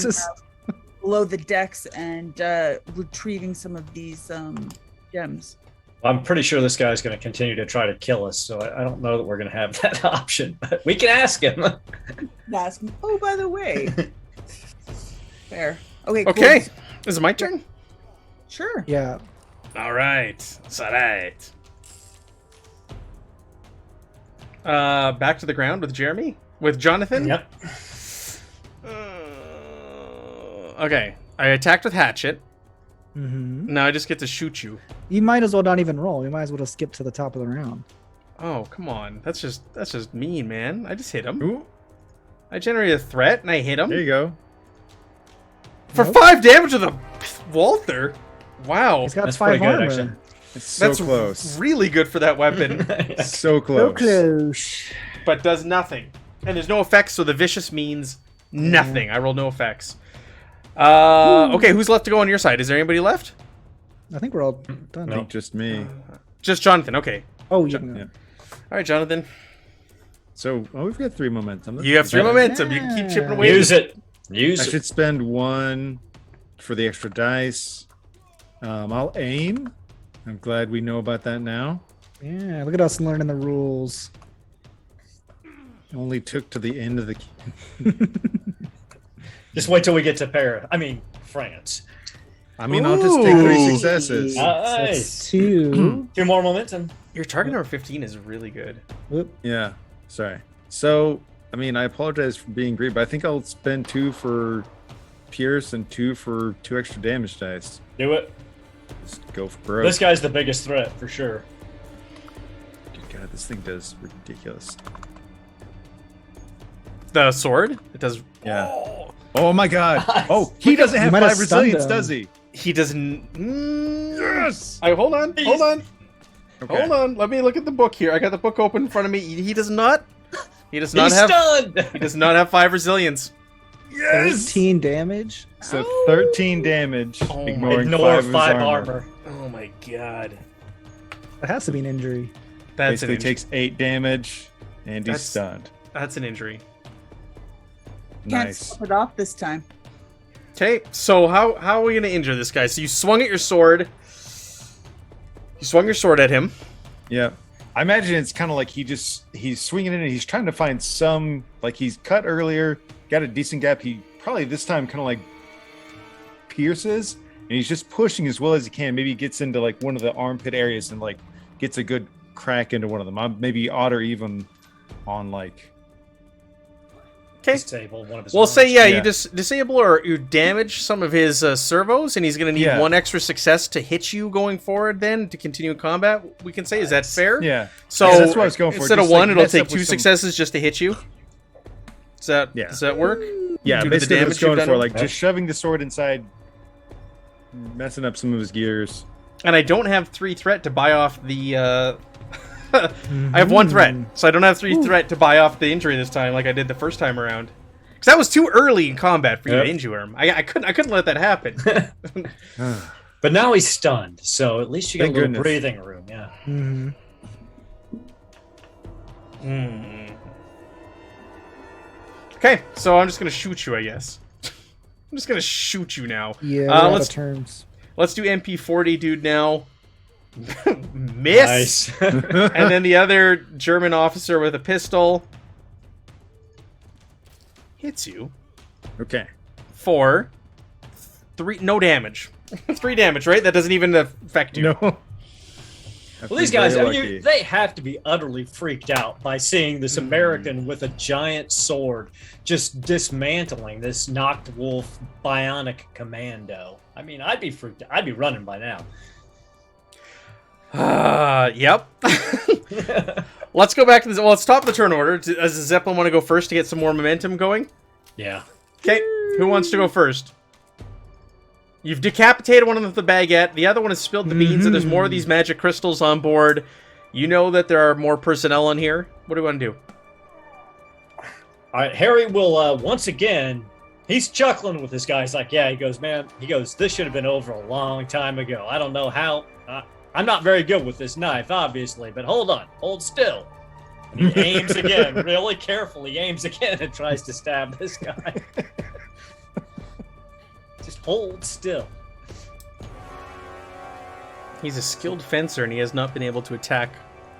below the decks and retrieving some of these gems? I'm pretty sure this guy's going to continue to try to kill us, so I don't know that we're going to have that option. But we can ask him. Ask him. Oh, by the way. Fair. Okay. Okay. Cool. Is it my turn? Sure. Yeah. All right. It's all right. Back to the ground with Jeremy? With Jonathan? Yep. Okay. I attacked with hatchet. Mm-hmm. Now I just get to shoot you. You might as well not even roll. You might as well just skip to the top of the round. Oh, come on. That's just mean, man. I just hit him. Ooh, I generated a threat and I hit him. there you go. For 5 damage with a Walther. Wow. He's got That's 5 pretty good, armor. actually. It's so That's close. really good for that weapon, So close. So close. but does nothing. And there's no effects, so the vicious means nothing. I rolled no effects. Okay, who's left to go on your side? Is there anybody left? I think we're all done. I think just me. Just Jonathan. Okay. Oh, yeah. Yeah. All right, Jonathan. So, we've got 3 momentum. You have 3 momentum. You can keep chipping away. Use it. I Use it. should spend 1 for the extra dice. I'll aim. I'm glad we know about that now. Yeah, look at us learning the rules. Only took to the end of the. Just wait till we get to France. I mean, I'll just take 3 Ooh. successes. Nice. 2. 2 more momentum. Your target number 15 is really good. Whoop. Yeah, sorry. So, I mean, I apologize for being greedy, but I think I'll spend 2 for Pierce and 2 for 2 extra damage dice. Do it. Just go for broke. This guy's the biggest threat for sure. God, this thing does ridiculous. The sword? It does. Yeah. Oh my God. Oh, he doesn't have might have 5 stunned resilience, him. does he? He doesn't. Yes. Hold on. Okay. Hold on. Let me look at the book here. I got the book open in front of me. He does not. He does not He's have. stunned. He does not have 5 resilience. Yes. 13 damage. So 13 damage, Oh my- ignoring Ignore 5 of his 5 armor. armor. Oh my god. That has to be an injury. That's Basically an injury. takes 8 damage, and he's That's- stunned. That's an injury. Can't Nice. stop it off this time. Okay, so how are we gonna injure this guy? So you swung at your sword. You swung your sword at him. Yeah. I imagine it's kind of like he's swinging in and he's trying to find some, like he's cut earlier, got a decent gap. He probably this time kind of like pierces, and he's just pushing as well as he can. Maybe he gets into like one of the armpit areas and like gets a good crack into one of them. Maybe odd or even on like. Okay. Disable one of his We'll arms. say, yeah, Yeah. you just disable or you damage some of his servos, and he's going to need Yeah. 1 extra success to hit you going forward then to continue combat, we can say. Is that fair? Yeah. So Yeah, that's what I was going for. instead of Just, like, 1, it'll mess take up 2 with some- successes just to hit you? Yeah. Does that work? Yeah, Due to the basically what I damage was you've going done for, him? like just shoving the sword inside, messing up some of his gears. And I don't have 3 threat to buy off the... I have 1 threat, so I don't have 3 threat to buy off the injury this time like I did the first time around. Because that was too early in combat for you Yep. to injure him. I couldn't let that happen. But now he's stunned, so at least you get Thank a little goodness. breathing room. Yeah. Mm-hmm. Okay, so I'm just gonna shoot you, I guess. I'm just gonna shoot you now. Yeah, we're out let's of terms. let's do MP40 dude now. Miss. Nice. And then the other German officer with a pistol hits you Okay. for 3, no damage. 3 damage, right? That doesn't even affect you. No. Well, these guys, I mean, they have to be utterly freaked out by seeing this American with a giant sword just dismantling this knocked wolf bionic commando. I mean, I'd be freaked. I'd be running by now. Yep. Let's go back to this. Well, let's top the turn order. Does the Zeppelin want to go first to get some more momentum going? Yeah. Okay, who wants to go first? You've decapitated one of the baguette. The other one has spilled the beans, and there's more of these magic crystals on board. You know that there are more personnel on here. What do you want to do? All right, Harry will once again. He's chuckling with this guy. He's like, "Yeah." He goes, "Man." He goes, "This should have been over a long time ago. I don't know how. I'm not very good with this knife, obviously, but hold on, hold still." And he aims again, really carefully. Aims again and tries to stab this guy. Just hold still. He's a skilled fencer, and he has not been able to attack.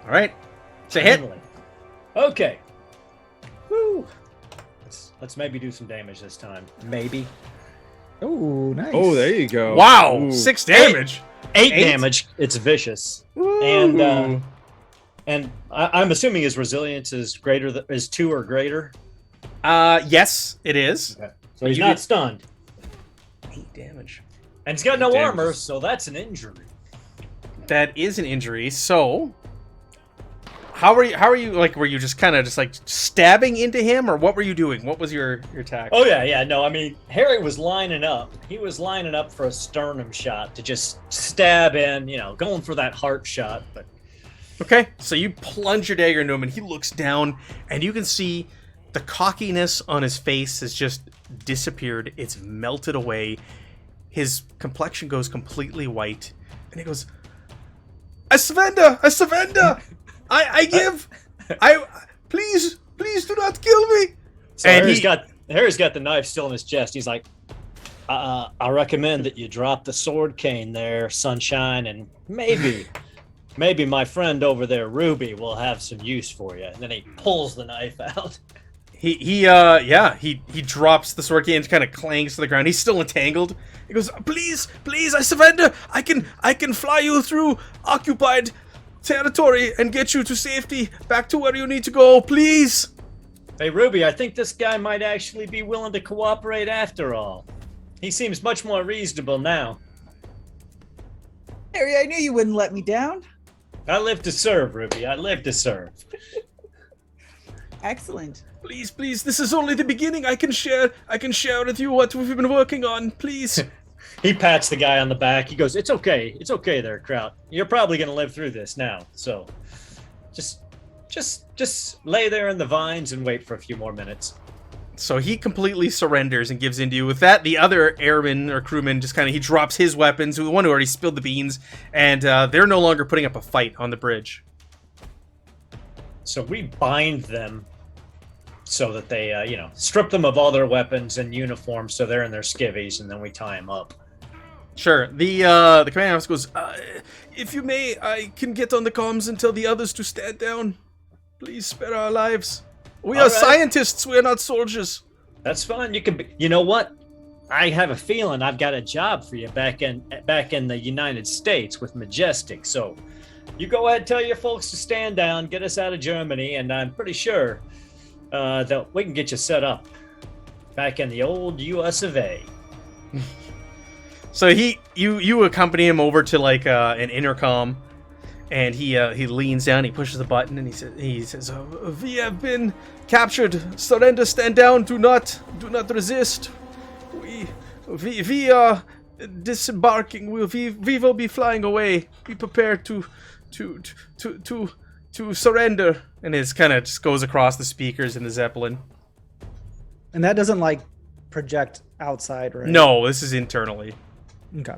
All right, it's a hit. Finally. Okay. Woo. Let's maybe do some damage this time. Maybe. Oh, nice. Oh, there you go. Wow, Ooh. 6 damage. 8 8? damage. It's vicious. Ooh. And I'm assuming his resilience is is 2 or greater. Yes, it is. Okay. So he's You not get- stunned. 8 damage. And he's got no Damage. armor, so that's an injury. That is an injury. So, how are you? Like, were you just kind of just like stabbing into him, or what were you doing? What was your attack? Oh, yeah. No, I mean, Harry was lining up. He was lining up for a sternum shot to just stab in, going for that heart shot. But Okay, so you plunge your dagger into him, and he looks down, and you can see the cockiness on his face has just disappeared. It's melted away. His complexion goes completely white, and he goes, "I surrender! I surrender! I give! Please do not kill me!" so And Harry's got the knife still in his chest. He's like, I recommend that you drop the sword cane there, Sunshine, and maybe my friend over there, Ruby, will have some use for you. And then he pulls the knife out. He drops the sword cane and kind of clangs to the ground. He's still entangled. He goes, please, I surrender. I can fly you through occupied territory and get you to safety, back to where you need to go, please. Hey, Ruby, I think this guy might actually be willing to cooperate after all. He seems much more reasonable now. Harry, I knew you wouldn't let me down. I live to serve, Ruby. I live to serve. Excellent. Please, this is only the beginning. I can share with you what we've been working on, please. He pats the guy on the back. He goes, It's okay there, Kraut. You're probably going to live through this now. So just lay there in the vines and wait for a few more minutes. So he completely surrenders and gives in to you. With that, the other airman or crewman just he drops his weapons, the one who already spilled the beans, and they're no longer putting up a fight on the bridge. So we bind them so that they, strip them of all their weapons and uniforms so they're in their skivvies, and then we tie them up. Sure. The commanding officer goes, if you may, I can get on the comms and tell the others to stand down. Please spare our lives. We are scientists, we are not soldiers. That's fine. You can be, you know what? I have a feeling I've got a job for you back in the United States with Majestic. So you go ahead and tell your folks to stand down, get us out of Germany, and I'm pretty sure that we can get you set up back in the old US of A. So you accompany him over to an intercom, and he leans down, he pushes the button, and he says, "We have been captured. Surrender, stand down. Do not resist. We are disembarking. We will be flying away. Be prepared to surrender." And it kind of just goes across the speakers in the Zeppelin. And that doesn't project outside, right? No, this is internally. Okay.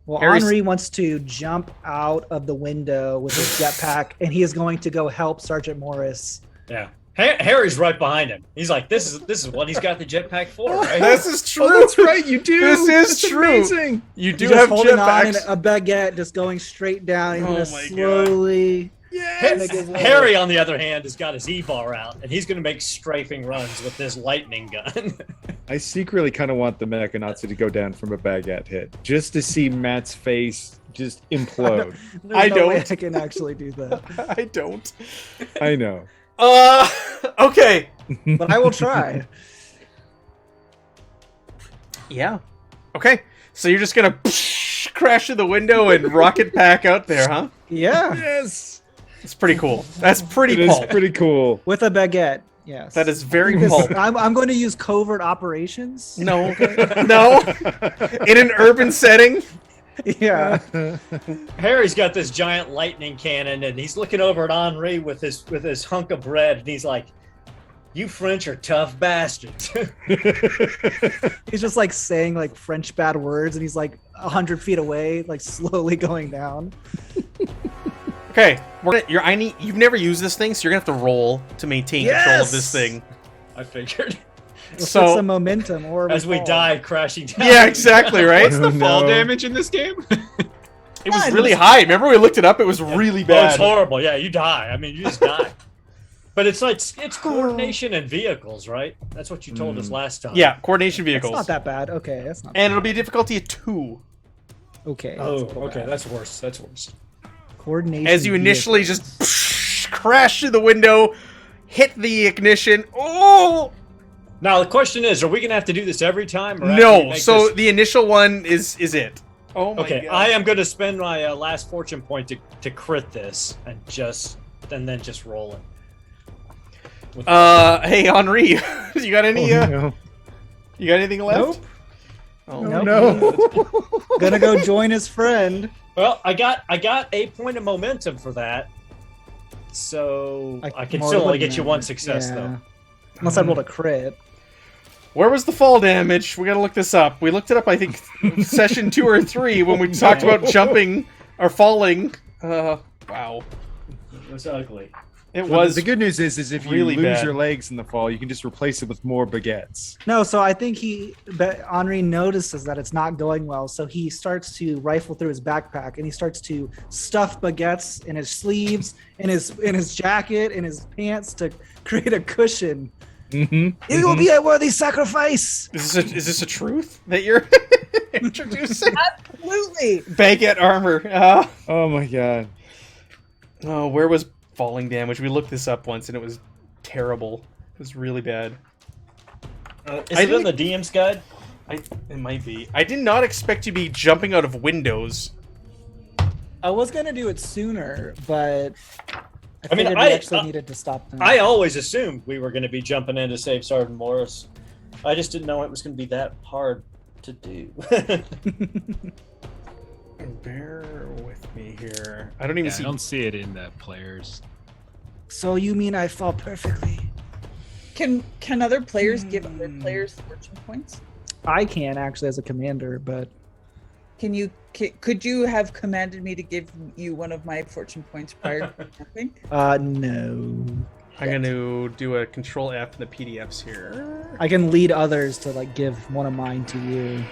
Well, Harry's- Henri wants to jump out of the window with his jetpack, and he is going to go help Sergeant Morris Yeah. Harry's right behind him. He's like, this is what he's got the jetpack for, right? This is true. Oh, that's right. You do. This is That's true. Amazing. You do He's just have holding on and jetpacks. a baguette just going straight down. He's Oh gonna my God. slowly. Yes. Harry, on the other hand, has got his E-bar out, and he's going to make strafing runs with this lightning gun. I secretly kind of want the Mechanazi to go down from a baguette hit, just to see Matt's face just implode. There's no way don't. I can actually do that, I don't. I know. Okay. but I will try. Yeah. Okay. So you're just gonna crash through the window and rocket pack out there, huh? Yeah, Yes. It's pretty cool. That's pretty It is pulp. pretty cool. with a baguette. Yes, That is very This- pulp. I'm going to use covert operations. No. No. In an urban setting. Yeah. Harry's got this giant lightning cannon, and he's looking over at Henri with his hunk of bread, and he's like, "You French are tough bastards." He's just like saying like French bad words, and he's like 100 feet away, like slowly going down. Okay. You've never used this thing, so you're gonna have to roll to maintain control of this Yes! thing. I figured. Let's So- put some momentum, or As we fall. die crashing down. Yeah, exactly, right? What's the fall No. damage in this game? It was None. really high. Remember we looked it up? It was really Oh, it's bad. horrible. Yeah, you die. I mean, you just die. But it's like it's coordination and vehicles, right? That's what you told us last time. Yeah, coordination It's vehicles. not that bad. Okay, that's not. And it'll be a difficulty of 2. Okay. Oh, that's a little okay. bad. That's worse. That's worse. Coordination. As you initially vehicles. just crash through the window, hit the ignition. Oh! Now the question is, are we gonna have to do this every time? Or after we No, make so this- the initial one is it. Oh my okay, god. I am gonna spend my last fortune point to crit this and then just roll it. With- Hey Henri, you got any no. you got anything left? Nope. Oh Nope. No. Gonna go join his friend. Well, I got a point of momentum for that, so I can more still only wouldn't get you it? one success Yeah. though. Unless I rolled a crit. Where was the fall damage? We gotta look this up. We looked it up, I think, session 2 or 3 when we talked about jumping or falling. Wow. It was ugly. It Well, was the good news is if you really lose bad. your legs in the fall, you can just replace it with more baguettes. No, so I think Henri notices that it's not going well, so he starts to rifle through his backpack and he starts to stuff baguettes in his sleeves, in his jacket, in his pants to create a cushion. Mm-hmm. It will be a worthy sacrifice. Is this a truth that you're introducing? Absolutely. Baguette armor. Oh my god. Oh, where was falling damage? We looked this up once and it was terrible. It was really bad. Is it in the DM's guide? It might be. I did not expect to be jumping out of windows. I was gonna do it sooner, but I mean, figured we actually needed to stop them. I always assumed we were going to be jumping in to save Sergeant Morris. I just didn't know it was going to be that hard to do. Bear with me here. I don't even Yeah, see. I don't see it in the players. So you mean I fall perfectly? Can other players give other players fortune points? I can actually as a commander, but Could you have commanded me to give you one of my fortune points prior to jumping? no. I'm going to do a control F in the PDFs here. I can lead others to like give one of mine to you.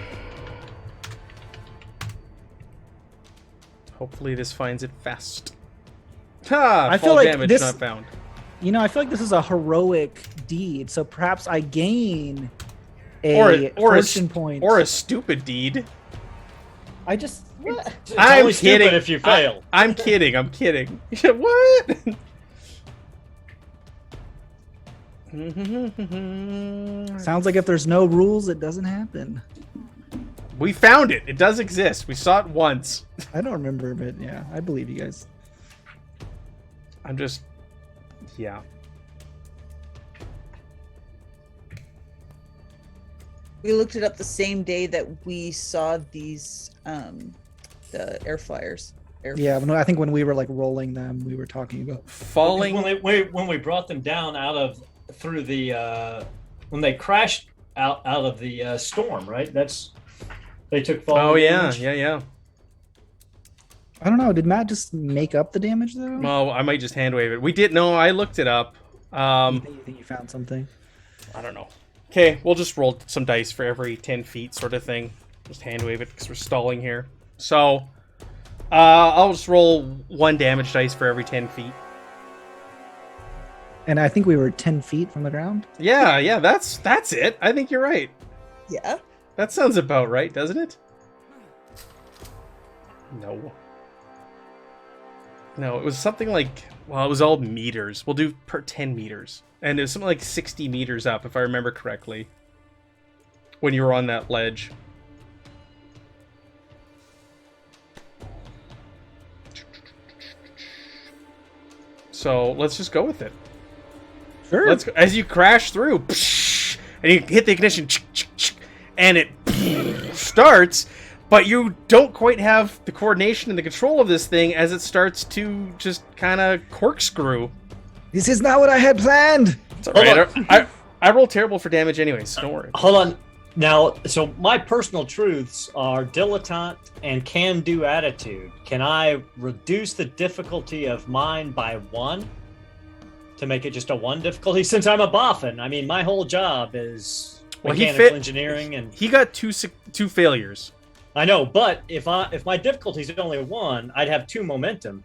Hopefully this finds it fast. Ha! I Fall feel like damage this- not found. You know, I feel like this is a heroic deed, so perhaps I gain Or a a fortune point. Or a stupid deed. I just what? It's I'm only stupid kidding. if you fail. I'm kidding. I'm kidding. What? Sounds like if there's no rules, it doesn't happen. We found it. It does exist. We saw it once. I don't remember, but yeah, I believe you guys. I'm just... Yeah. We looked it up the same day that we saw these the air flyers. Yeah, I think when we were like rolling them, we were talking about. Falling... When we brought them down through the when they crashed out of the storm, right? They took fall. Oh, yeah. damage. Yeah. I don't know. Did Matt just make up the damage though? Well, I might just hand wave it. We did... No, I looked it up. You think you found something? I don't know. Okay, we'll just roll some dice for every 10 feet sort of thing. Just hand wave it because we're stalling here. So, I'll just roll 1 damage dice for every 10 feet. And I think we were 10 feet from the ground. Yeah, that's it. I think you're right. Yeah. That sounds about right, doesn't it? No, it was something like, well, it was all meters. We'll do per 10 meters. And it was something like 60 meters up, if I remember correctly. When you were on that ledge. So, let's just go with it. Sure. Let's go. As you crash through, and you hit the ignition, and it starts, but you don't quite have the coordination and the control of this thing as it starts to just kind of corkscrew. This is not what I had planned. It's all right. I roll terrible for damage anyways, so don't worry. Hold on. Now, so my personal truths are dilettante and can-do attitude. Can I reduce the difficulty of mine by 1 to make it just a 1 difficulty? Since I'm a boffin, I mean, my whole job is mechanical engineering, and he got two failures. I know, but if my difficulty is only 1, I'd have 2 momentum,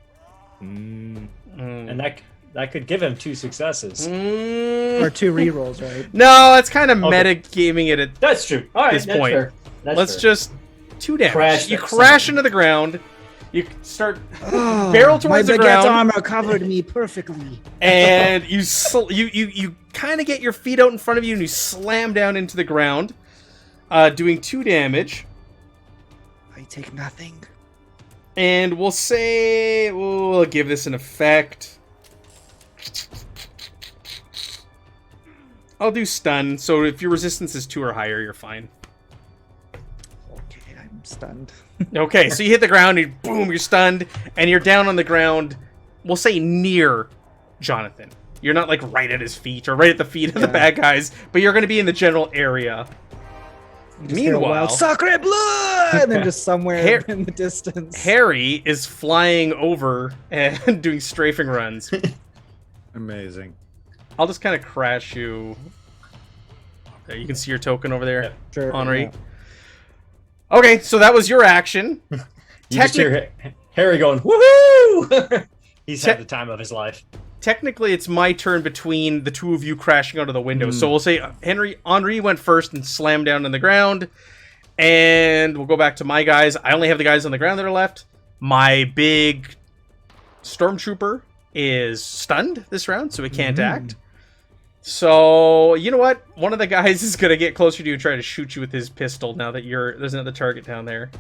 and that could give him 2 successes. Or 2 rerolls, right? No, it's kind of metagaming it at That's true. All right, this that's point. fair. Let's just 2 damage. You Crash crash into the ground. You start barrel towards my the baguette ground, armor covered me perfectly. and you kind of get your feet out in front of you, and you slam down into the ground, doing 2 damage. I take nothing. And we'll give this an effect. I'll do stun, so if your resistance is 2 or higher, you're fine. Okay, I'm stunned. Okay, so you hit the ground, you're stunned, and you're down on the ground, we'll say near Jonathan. You're not like right at his feet or right at the feet of the bad guys, but you're going to be in the general area. Meanwhile, sacre bleu! And then just somewhere in the distance, Harry is flying over and doing strafing runs. Amazing. I'll just kind of crash you. There, you can see your token over there, sure, Henri. yeah. Okay, so that was your action. You just hear Harry going, woohoo! He's had the time of his life. Technically, it's my turn between the 2 of you crashing out of the window. So we'll say Henri went first and slammed down on the ground. And we'll go back to my guys. I only have the guys on the ground that are left. My big Stormtrooper is stunned this round, so he can't act. So, you know what? One of the guys is going to get closer to you and try to shoot you with his pistol now that there's another target down there.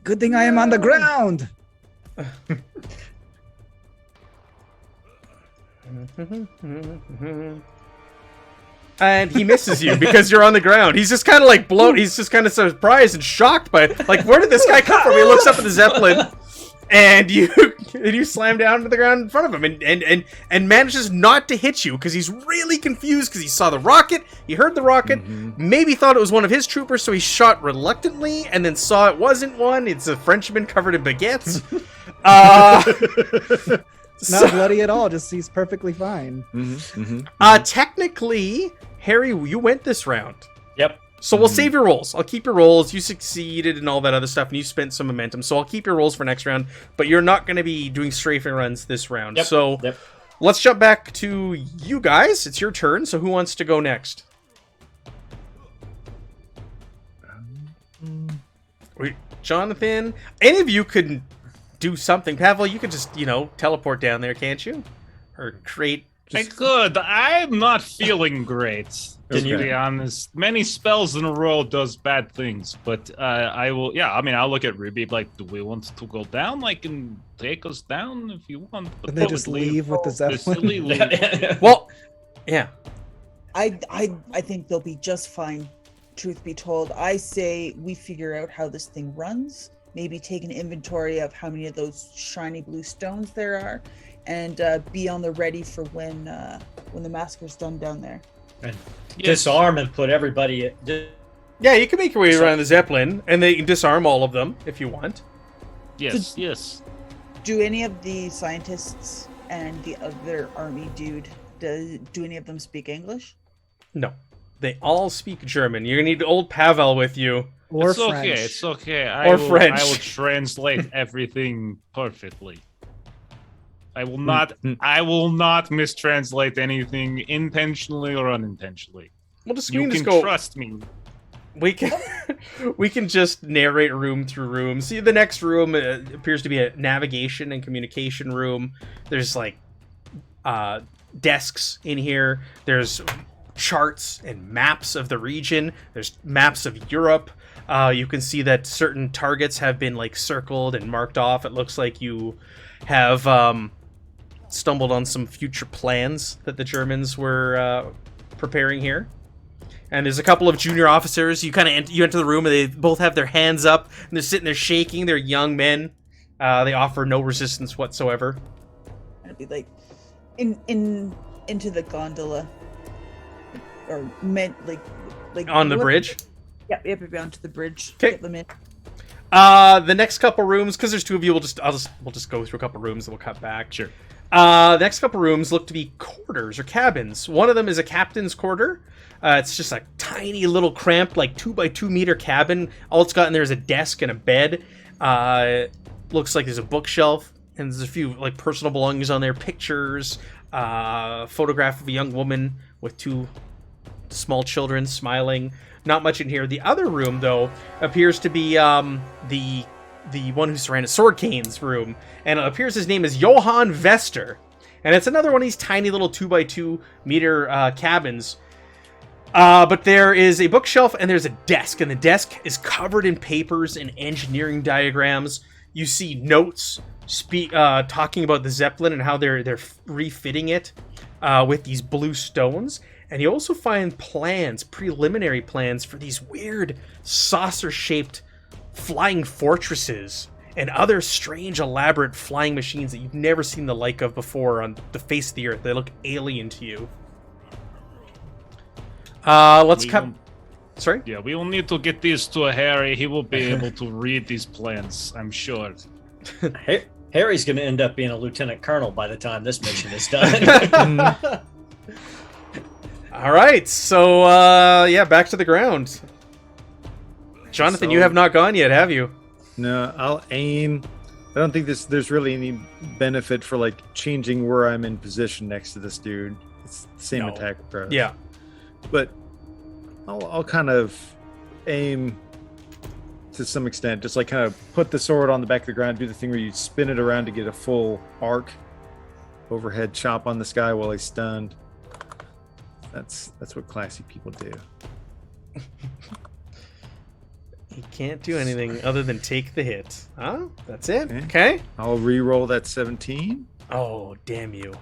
Good thing I am on the ground. And he misses you because you're on the ground. He's just kind of like blown. He's just kind of surprised and shocked by like, where did this guy come from? He looks up at the zeppelin, and you slam down to the ground in front of him, and manages not to hit you because he's really confused because he saw the rocket, he heard the rocket, maybe thought it was one of his troopers, so he shot reluctantly, and then saw it wasn't one. It's a Frenchman covered in baguettes. Not bloody at all. Just he's perfectly fine. Technically, Harry, you went this round. Yep. So we'll save your rolls. I'll keep your rolls. You succeeded and all that other stuff, and you spent some momentum. So I'll keep your rolls for next round, but you're not going to be doing strafing runs this round. So let's jump back to you guys. It's your turn. So who wants to go next? Wait, Jonathan, any of you could do something. Pavel, you could just, teleport down there, can't you? Or create... I could. I'm not feeling great, to be honest. Many spells in a row does bad things, but I will... Yeah, I mean, I'll look at Ruby, like, do we want to go down? I can take us down if you want. But and they just leave with the zeppelin? Well, yeah. I think they'll be just fine, truth be told. I say we figure out how this thing runs, maybe take an inventory of how many of those shiny blue stones there are, and be on the ready for when the massacre's done down there. And disarm and put everybody... Yeah, you can make your way around the zeppelin, and they can disarm all of them if you want. Yes, yes. Do any of the scientists and the other army dude Do any of them speak English? No. They all speak German. You're gonna need old Pavel with you. Or It's French. okay. It's okay. Or French. I will translate everything perfectly. I will not. I will not mistranslate anything intentionally or unintentionally. We'll just, You we can can just go. trust me. We can we can just narrate room through room. See, the next room appears to be a navigation and communication room. There's like desks in here. There's charts and maps of the region. There's maps of Europe. You can see that certain targets have been like circled and marked off. It looks like you have stumbled on some future plans that the Germans were preparing here. And there's a couple of junior officers. You kind of you enter the room, and they both have their hands up, and they're sitting there shaking. They're young men. They offer no resistance whatsoever. I'd be like, into the gondola, or meant like On the bridge. Yep, onto the bridge. 'Kay. Get them in. The next couple rooms, because there's two of you, we'll just go through a couple rooms, and we'll cut back. Sure. The next couple rooms look to be quarters or cabins. One of them is a captain's quarter. It's just a tiny little cramped, like 2x2 meter cabin. All it's got in there is a desk and a bed. Looks like there's a bookshelf, and there's a few like personal belongings on there, pictures, photograph of a young woman with two small children smiling. Not much in here. The other room, though, appears to be the one who's surrounded Sword Cane's room, and it appears his name is Johann Vester, and it's another one of these tiny little 2x2 meter cabins. But there is a bookshelf and there's a desk, and the desk is covered in papers and engineering diagrams. You see notes talking about the zeppelin and how they're refitting it with these blue stones. And you also find plans, preliminary plans for these weird saucer-shaped flying fortresses and other strange, elaborate flying machines that you've never seen the like of before on the face of the earth. They look alien to you. Sorry? Yeah, we will need to get these to Harry. He will be able to read these plans, I'm sure. Harry's going to end up being a lieutenant colonel by the time this mission is done. All right, so back to the ground. Jonathan, you have not gone yet, have you? No, I'll aim. I don't think there's really any benefit for like changing where I'm in position next to this dude. It's the same attack approach. Yeah. But I'll kind of aim to some extent, just like kind of put the sword on the back of the ground, do the thing where you spin it around to get a full arc, overhead chop on this guy while he's stunned. That's what classy people do. He can't do anything other than take the hit. Huh? That's it? Okay. I'll re-roll that 17. Oh, damn you.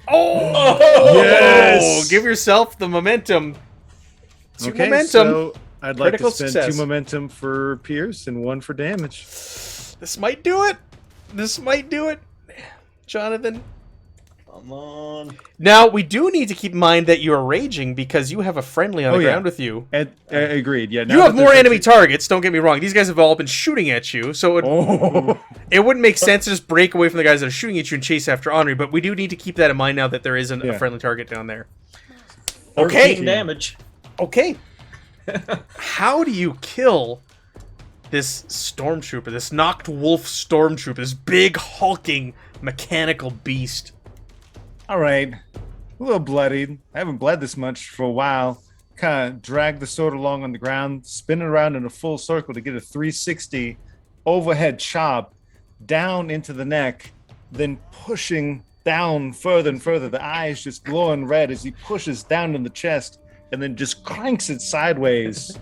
Oh! Yes! Give yourself the momentum. Two Okay, momentum. so I'd like Critical to spend success. 2 momentum for Pierce and 1 for damage. This might do it. Jonathan. Come on. Now, we do need to keep in mind that you are raging because you have a friendly on the ground with you. Agreed, yeah. You have more enemy targets, don't get me wrong. These guys have all been shooting at you, so it wouldn't make sense to just break away from the guys that are shooting at you and chase after Henri, but we do need to keep that in mind now that there isn't a friendly target down there. 13 damage. Okay. How do you kill this Stormtrooper, this Knocked Wolf Stormtrooper, this big, hulking, mechanical beast? All right. A little bloodied. I haven't bled this much for a while. Kind of drag the sword along on the ground, spin it around in a full circle to get a 360 overhead chop down into the neck, then pushing down further and further. The eyes just glowing red as he pushes down in the chest and then just cranks it sideways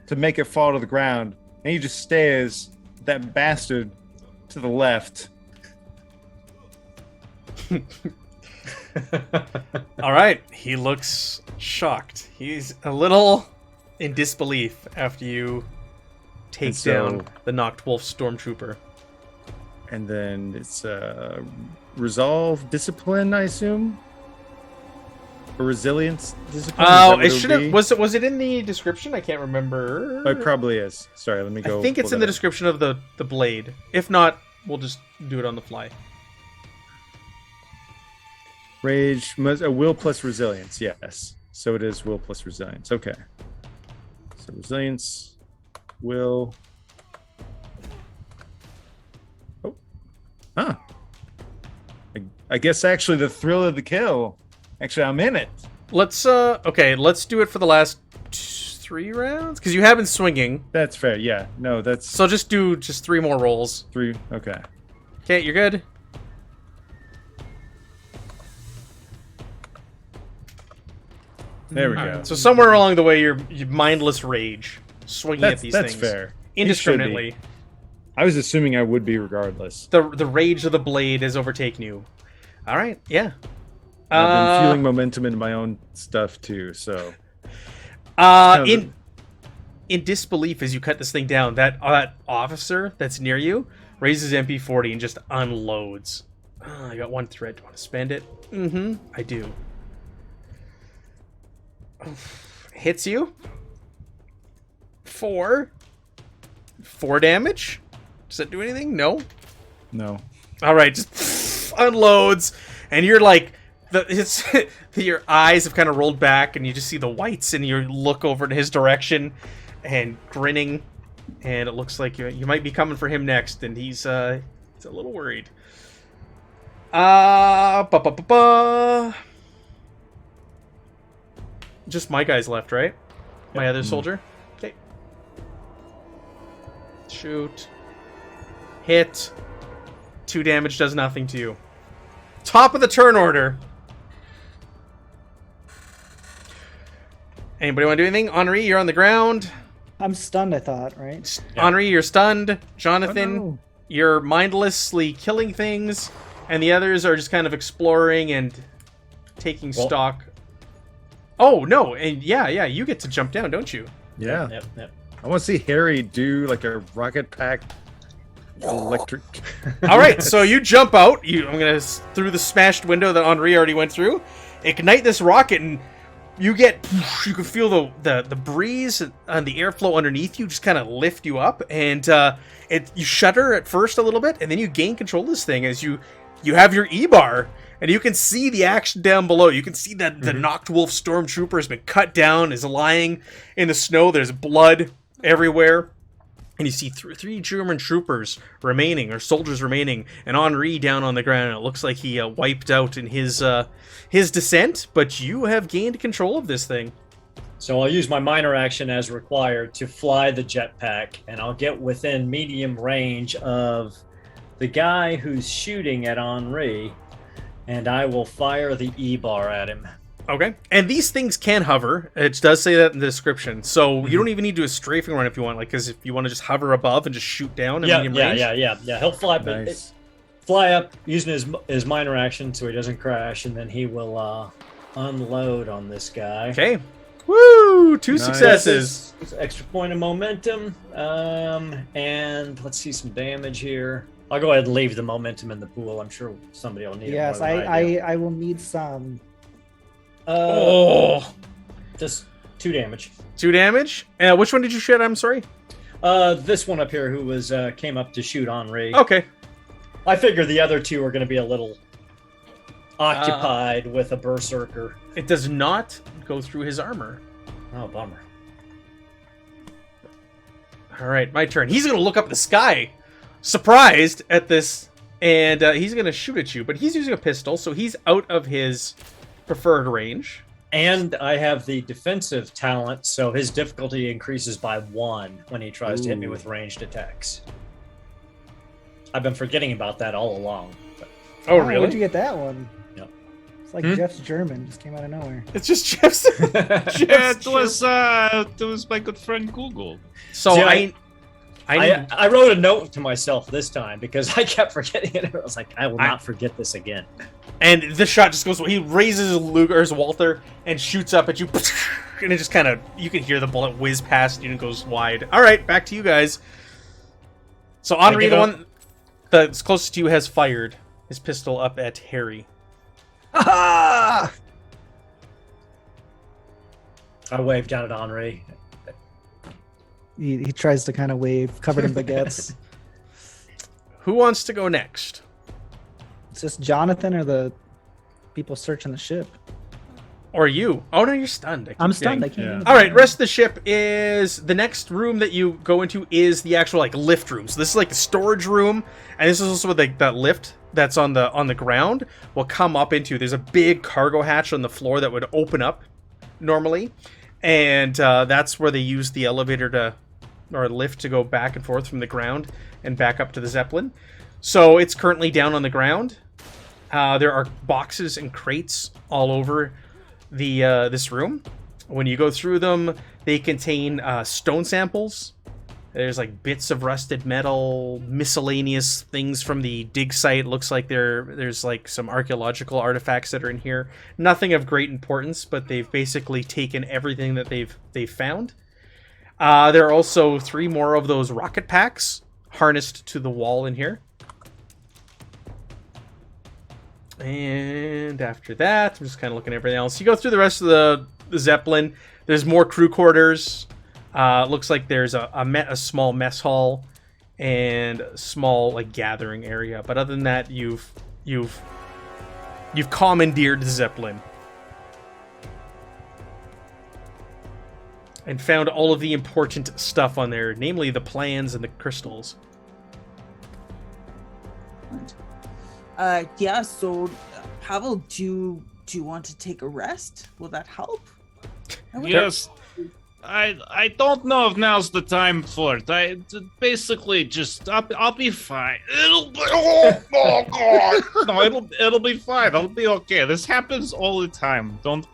to make it fall to the ground. And he just stares at that bastard to the left. All right, he looks shocked. He's a little in disbelief after you take down the Knocked Wolf Stormtrooper. And then it's resolve, discipline, I assume, or resilience, discipline. Oh, it should have. Was it in the description? I can't remember. It probably is. Sorry, let me go. I think it's in the description of the blade. If not, we'll just do it on the fly. Rage, will plus resilience. Yes. So it is will plus resilience. Okay. So resilience, will. Oh. Huh. I guess actually the thrill of the kill. Actually, I'm in it. Let's let's do it for the last 3 rounds because you have been swinging. That's fair. Yeah. No, that's So just do 3 more rolls. 3. Okay. Okay, you're good. There we All go. right, so somewhere along the way, you're mindless rage, swinging at these That's things. fair. Indiscriminately. I was assuming I would be regardless. The rage of the blade has overtaken you. All right, yeah. I've been feeling momentum in my own stuff too, so. In disbelief as you cut this thing down, that officer that's near you raises MP40 and just unloads. I got 1 thread. Do you want to spend it? Mm-hmm. I do. Hits you. 4 damage. Does that do anything? No. No. All right, just unloads, and you're like, your eyes have kind of rolled back, and you just see the whites, and you look over in his direction, and grinning, and it looks like you might be coming for him next, and he's a little worried. Just my guys left, right? My other soldier. Okay. Shoot. Hit. 2 damage does nothing to you. Top of the turn order. Anybody want to do anything? Henri, you're on the ground. I'm stunned, I thought, right? Yeah. Henri, you're stunned. Jonathan, Oh, no. you're mindlessly killing things. And the others are just kind of exploring and taking stock. Oh, no. And yeah, you get to jump down, don't you? Yeah. Yep. I want to see Harry do like a rocket pack electric. All right, so you jump out. I'm gonna through the smashed window that Henri already went through. Ignite this rocket, and you can feel the breeze and the airflow underneath you just kind of lift you up, and you shudder at first a little bit, and then you gain control of this thing as you have your E-bar. And you can see the action down below. You can see that the Knocked Wolf Stormtrooper has been cut down, is lying in the snow. There's blood everywhere. And you see 3 German troopers remaining, or soldiers remaining, and Henri down on the ground. It looks like he wiped out in his descent, but you have gained control of this thing. So I'll use my minor action as required to fly the jetpack, and I'll get within medium range of the guy who's shooting at Henri, and I will fire the E-bar at him. Okay. And these things can hover. It does say that in the description. So you don't even need to do a strafing run if you want, like, because if you want to just hover above and just shoot down in medium range. Yeah. He'll fly, Nice. fly up using his minor action so he doesn't crash, and then he will unload on this guy. Okay. Woo! 2 Nice. successes. Extra point of momentum. And let's see some damage here. I'll go ahead and leave the momentum in the pool. I'm sure somebody will need Yes, it. More than I do. I will need some. Just 2 damage. 2 damage. Which one did you shoot? I'm sorry. This one up here who was came up to shoot Henri. Okay. I figure the other 2 are going to be a little occupied with a berserker. It does not go through his armor. Oh, bummer. All right, my turn. He's going to look up at the sky, surprised at this, and he's going to shoot at you. But he's using a pistol, so he's out of his preferred range. And I have the defensive talent, so his difficulty increases by 1 when he tries to hit me with ranged attacks. I've been forgetting about that all along. But... Oh, Wow, really? Where'd you get that one? Yep. It's like Jeff's German, just came out of nowhere. It's just Jeff's. Yeah, it was my good friend Google. So See, I I wrote a note to myself this time because I kept forgetting it. I was like, I will not forget this again. and this shot just goes. He raises his Luger, his Walther, and shoots up at you, and it just kind of you can hear the bullet whiz past you and it goes wide. All right, back to you guys. So Henri, the one that's closest to you, has fired his pistol up at Harry. I waved down at Henri. He tries to kind of wave, covered in baguettes. Who wants to go next? It's just Jonathan or the people searching the ship. Or you. Oh, no, you're stunned. I'm stunned. I Saying. can't. All right, rest of the ship is the next room that you go into is the actual like lift room. So this is like the storage room, and this is also like that lift that's on the ground will come up into. There's a big cargo hatch on the floor that would open up normally, and that's where they use the elevator or lift to go back and forth from the ground and back up to the zeppelin. So it's currently down on the ground. There are boxes and crates all over the this room. When you go through them, they contain stone samples. There's like bits of rusted metal, miscellaneous things from the dig site. Looks like there's like some archaeological artifacts that are in here. Nothing of great importance, but they've basically taken everything that they've found. There are also 3 more of those rocket packs harnessed to the wall in here. And after that, I'm just kind of looking at everything else. You go through the rest of the Zeppelin. There's more crew quarters. Looks like there's a small mess hall and a small like gathering area. But other than that, you've commandeered the Zeppelin and found all of the important stuff on there, namely the plans and the crystals. Yeah, so Pavel, do you want to take a rest? Will that help? Yes. I don't know if now's the time for it. Basically just I'll be fine. It'll be oh god. No, it'll be fine. I'll be okay. This happens all the time. Don't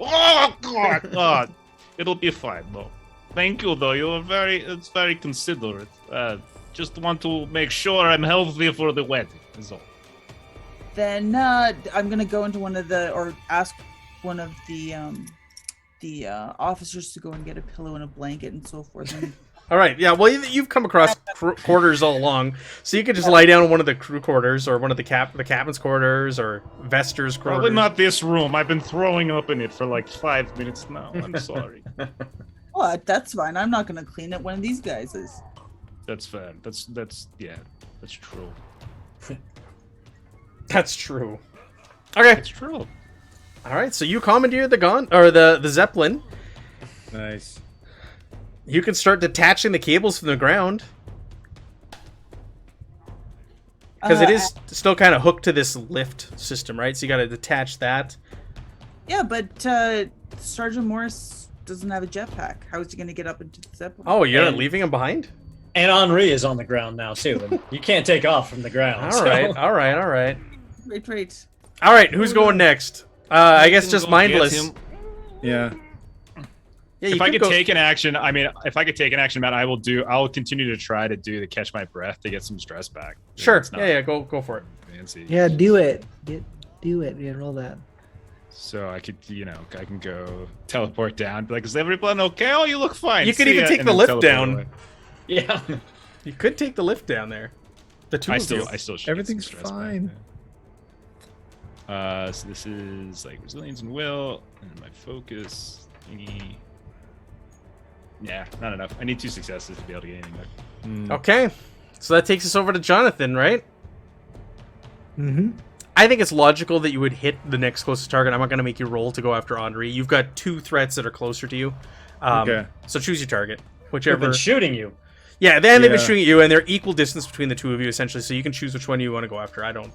it'll be fine though. Thank you though. It's very considerate. Just want to make sure I'm healthy for the wedding. Is all. Then I'm gonna go into ask one of the officers to go and get a pillow and a blanket and so forth. And all right, yeah. Well, you've come across quarters all along, so you could just lie down in one of the crew quarters, or one of the captain's quarters, or Vester's quarters. Probably not this room. I've been throwing up in it for like 5 minutes now. I'm sorry. What? That's fine. I'm not gonna clean it. One of these guys is. That's fair. That's true. That's true. Okay. It's true. All right, so you commandeer the Zeppelin. Nice. You can start detaching the cables from the ground. Because it is still kind of hooked to this lift system, right? So you got to detach that. Yeah, but Sergeant Morris doesn't have a jetpack. How is he going to get up into the Zeppelin? Oh, you're not leaving him behind? And Henri is on the ground now too. And you can't take off from the ground. All right. Wait. All right, who's going next? I guess just mindless. Yeah. Yeah, if I could take an action, Matt, I'll continue to try to do the catch my breath to get some stress back. Sure. Yeah, go for it. Fancy. Yeah, do it. Do it. Yeah, roll that. So I could, I can go teleport down. Be like, is everyone okay? Oh, you look fine. You could even take the lift down. Away. Yeah. You could take the lift down there. The two of you. I still should. Everything's fine. So this is like resilience and will, and my focus thingy. Yeah, not enough. I need 2 successes to be able to get anything back. Okay, so that takes us over to Jonathan, right? Mm-hmm. I think it's logical that you would hit the next closest target. I'm not going to make you roll to go after Henri. You've got 2 threats that are closer to you. Okay. So choose your target, They've whichever. been shooting you. Yeah, they've been shooting at you, and they're equal distance between the two of you, essentially. So you can choose which one you want to go after. I don't.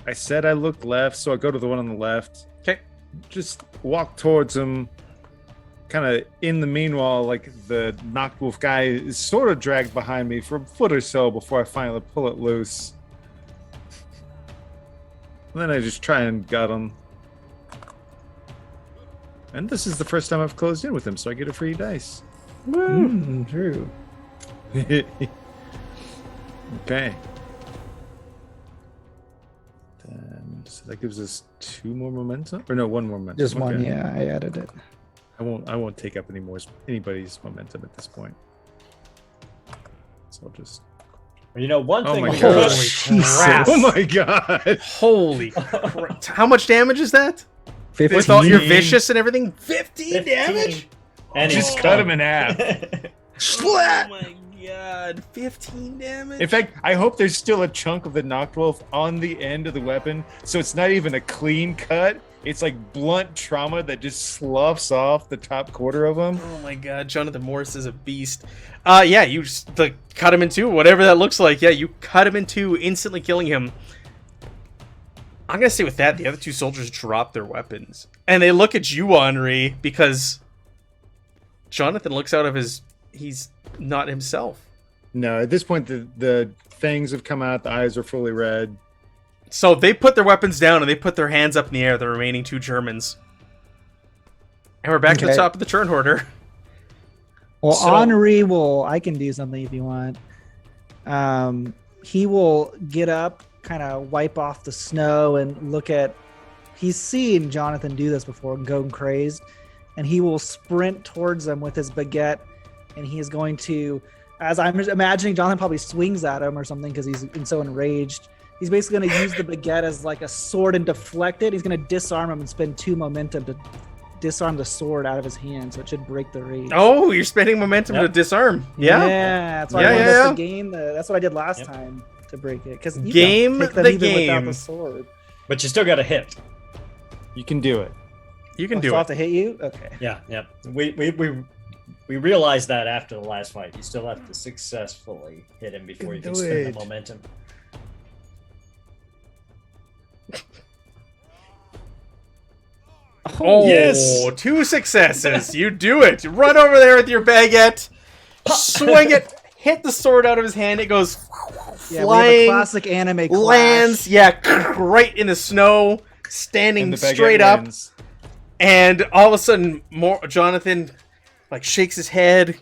I said I looked left, so I'll go to the one on the left. Okay. Just walk towards him. Kind of in the meanwhile, like the knockwolf guy is sort of dragged behind me for a foot or so before I finally pull it loose. And then I just try and gut him. And this is the first time I've closed in with him, so I get a free dice. True. Okay. So that gives us 2 more momentum, or no, 1 more momentum. Just one, yeah. I added it. I won't take up anybody's momentum at this point. So I'll just. One thing. my we God. could- crap. Oh my god! Holy crap. How much damage is that? 15. With all your vicious and everything? 15 damage? And Just he's cut him in half. Oh my god. 15 damage? In fact, I hope there's still a chunk of the Noctwolf on the end of the weapon, so it's not even a clean cut. It's like blunt trauma that just sloughs off the top quarter of him. Oh my god, Jonathan Morris is a beast. Yeah, you just cut him in two, whatever that looks like. Yeah, you cut him in two, instantly killing him. I'm gonna say with that, the other two soldiers drop their weapons. And they look at you, Henri, because Jonathan looks out of his... He's not himself. No, at this point, the fangs have come out. The eyes are fully red. So they put their weapons down and they put their hands up in the air, the remaining two Germans. And we're back to the top of the turn order. Well, Henri will... I can do something if you want. He will get up, kind of wipe off the snow and look at... He's seen Jonathan do this before and go crazed. And he will sprint towards them with his baguette. And he is going to... As I'm imagining, Jonathan probably swings at him or something because he's been so enraged. He's basically going to use the baguette as like a sword and deflect it. He's going to disarm him and spend 2 momentum to disarm the sword out of his hand, so it should break the rage. Oh, you're spending momentum to disarm. Yeah. Yeah, that's why I wanted us to gain that's what I did last time to break it. Because game the game without the sword. But you still got to hit. You can do it. You can I do still it. have to hit you? Okay. Yeah. We realized that after the last fight. You still have to successfully hit him before you can spend the momentum. Oh, yes! 2 successes. You do it. You run over there with your baguette, swing it, hit the sword out of his hand. It goes Yeah, flying, we have a classic anime clash. lands, right in the snow, standing straight up. Wins. And all of a sudden, Jonathan like shakes his head,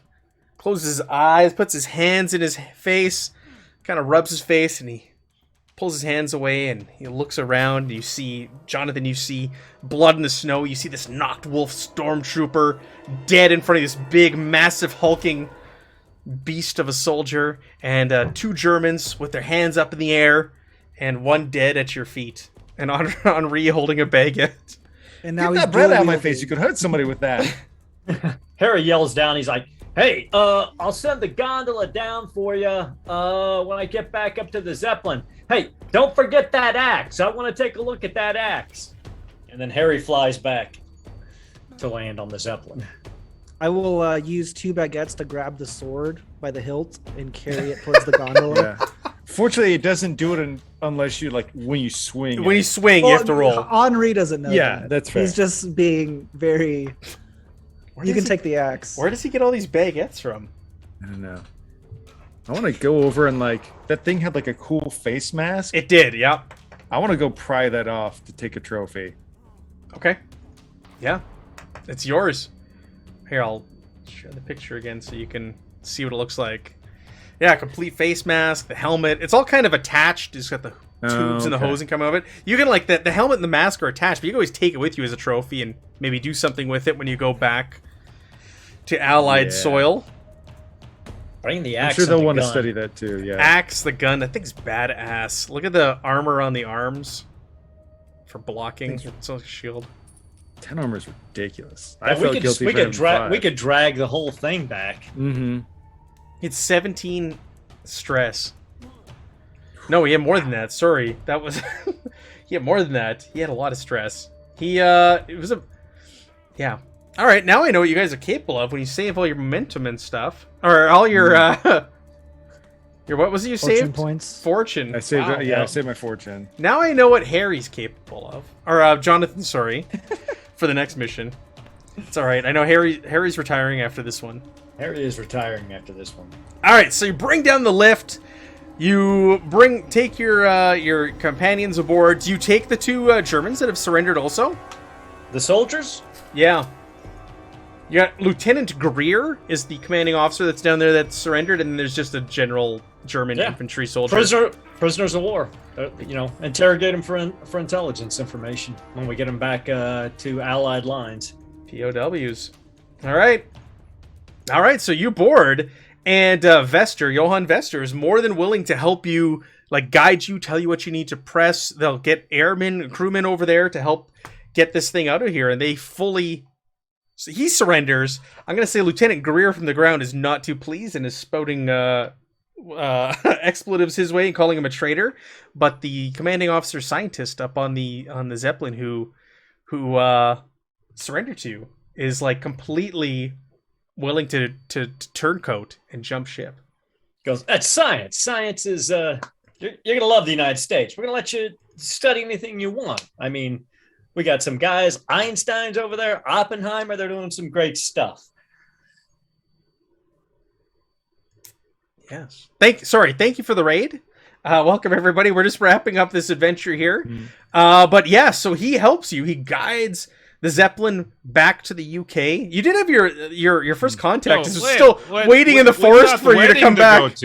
closes his eyes, puts his hands in his face, kind of rubs his face, and he pulls his hands away and he looks around. You see Jonathan, you see blood in the snow. You see this knocked wolf stormtrooper dead in front of this big, massive, hulking beast of a soldier, and 2 Germans with their hands up in the air, and 1 dead at your feet. And Henri holding a baguette. And now Get that bread out of my face. You could hurt somebody with that. Harry yells down. He's like, "Hey, I'll send the gondola down for you when I get back up to the zeppelin. Hey, don't forget that axe. I want to take a look at that axe." And then Harry flies back to land on the zeppelin. I will use 2 baguettes to grab the sword by the hilt and carry it towards the gondola. Yeah. Fortunately, it doesn't do it unless you when you swing. When you swing, you have to roll. Henri doesn't know that. That's fair. He's just being very... You can take the axe. Where does he get all these baguettes from? I don't know. I want to go over and that thing had a cool face mask. It did, yeah. I want to go pry that off to take a trophy. Okay. Yeah. It's yours. Here, I'll share the picture again so you can see what it looks like. Yeah, complete face mask, the helmet. It's all kind of attached. It's got the tubes and the hosing coming out of it. You can, the helmet and the mask are attached, but you can always take it with you as a trophy and maybe do something with it when you go back to Allied soil. Bring the axe. I'm sure they'll want gun. to study that too, yeah. Axe, the gun, that thing's badass. Look at the armor on the arms for blocking. It's like a shield. 10 armor is ridiculous. Yeah, I felt guilty for having 5. We could drag the whole thing back. Mm-hmm. It's 17 stress. No, he had more than that. Sorry. That was... he had more than that. He had a lot of stress. It was a... Yeah. Alright, now I know what you guys are capable of when you save all your momentum and stuff. Or all your, your what was it you Fortune saved? points. Fortune. I saved Wow. I saved my fortune. Now I know what Harry's capable of. Or, Jonathan, sorry. For the next mission. It's alright. I know Harry's retiring after this one. Harry is retiring after this one. Alright, so you bring down the lift. You take your companions aboard. Do you take the 2 Germans that have surrendered also? The soldiers? Yeah. You got Lieutenant Greer is the commanding officer that's down there that's surrendered, and there's just a general German infantry soldier. Prisoners of war. Interrogate them for intelligence information when we get them back to Allied lines. POWs. All right. So you board, and Johann Vester is more than willing to help you, guide you, tell you what you need to press. They'll get airmen and crewmen over there to help get this thing out of here, and they fully... So he surrenders. I'm going to say Lieutenant Greer from the ground is not too pleased and is spouting expletives his way and calling him a traitor. But the commanding officer scientist up on the Zeppelin, who who surrendered to you, is like completely willing to turncoat and jump ship. Goes, that's science. Science is you're gonna love the United States. We're gonna let you study anything you want. I mean, we got some guys, Einstein's over there, Oppenheimer, they're doing some great stuff. Yes. Thank you for the raid. Welcome everybody. We're just wrapping up this adventure here. But yeah, so he helps you. He guides the Zeppelin back to the UK. You did have your first contact. This was still waiting in the forest for you to come back.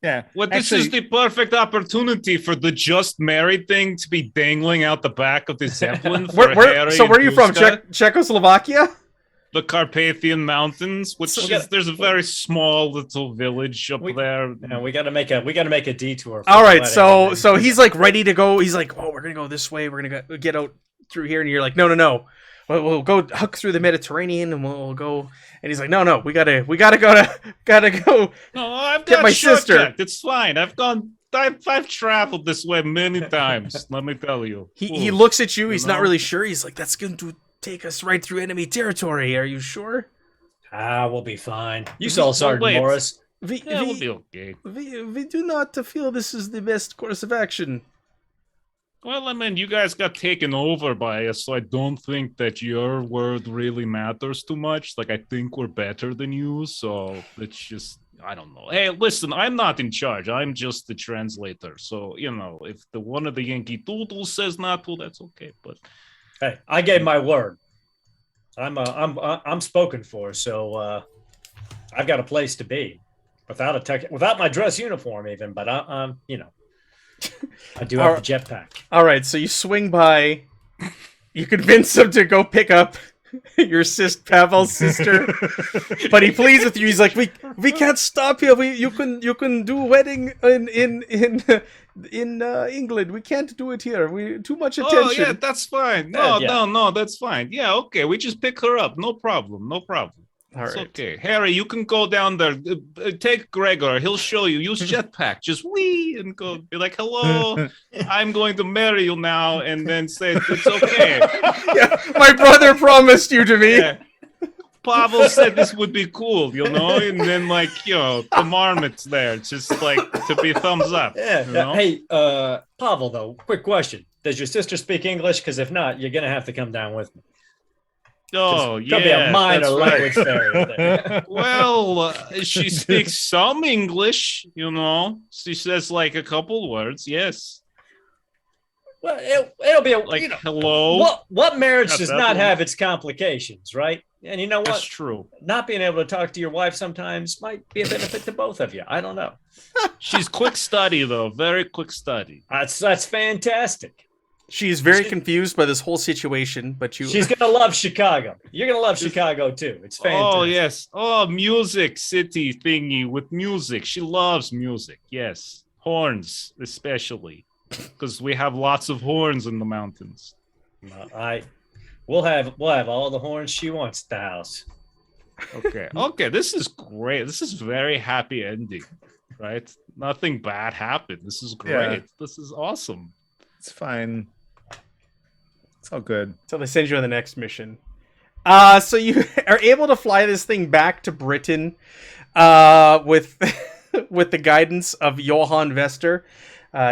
Yeah. Well, this is the perfect opportunity for the just married thing to be dangling out the back of the Zeppelin. Where are you from? Czechoslovakia? The Carpathian Mountains, there's a very small little village up there. Yeah, we gotta make a detour. All right, so he's like ready to go. He's like, oh, we're gonna go this way. We're gonna get out through here, and you're like, no. We'll go hook through the Mediterranean, and we'll go. And he's like, no, we gotta go. No, I've get got my sister. It's fine. I've traveled this way many times. Let me tell you. He looks at you. He's not really sure. He's like, that's going to take us right through enemy territory. Are you sure? We'll be fine. You saw Sergeant Morris. We'll be okay. We do not feel this is the best course of action. Well, I mean, you guys got taken over by us, so I don't think that your word really matters too much. Like, I think we're better than you, so it's just, I don't know. Hey, listen, I'm not in charge. I'm just the translator. So, if one of the Yankee Doodles says not to, that's okay. But hey, I gave my word. I'm spoken for, so I've got a place to be without my dress uniform even. But I do have the jetpack. All right, so you swing by. You convince him to go pick up your Pavel's sister, but he pleads with you. He's like, we can't stop here. You can do a wedding in England. We can't do it here. We too much attention. Oh yeah, that's fine. No, that's fine. Yeah, okay. We just pick her up. No problem. All right. Okay, Harry, you can go down there. Take Gregor. He'll show you. Use jetpack. Just wee and go. Be like, hello. I'm going to marry you now, and then say it's okay. Yeah, my brother promised you to me. Yeah. Pavel said this would be cool, and then the marmot's there, just like to be thumbs up. Yeah. Hey, Pavel, though, quick question: does your sister speak English? Because if not, you're gonna have to come down with me. Oh, yeah. Could be a minor language barrier. Well, she speaks some English, She says like a couple words, yes. Well, it'll be hello. What marriage does not have its complications, right? And you know what? That's true. Not being able to talk to your wife sometimes might be a benefit to both of you. I don't know. She's quick study, though. Very quick study. That's fantastic. She's very confused by this whole situation, but she's gonna love Chicago. You're gonna love Chicago too. It's fantastic. Oh yes. Oh, music city thingy with music. She loves music. Yes, horns especially, because we have lots of horns in the mountains. We'll have all the horns she wants at the house. Okay. This is great. This is very happy ending, right? Nothing bad happened. This is great. Yeah. This is awesome. It's fine. It's all good. So they send you on the next mission. So you are able to fly this thing back to Britain with the guidance of Johann Vester.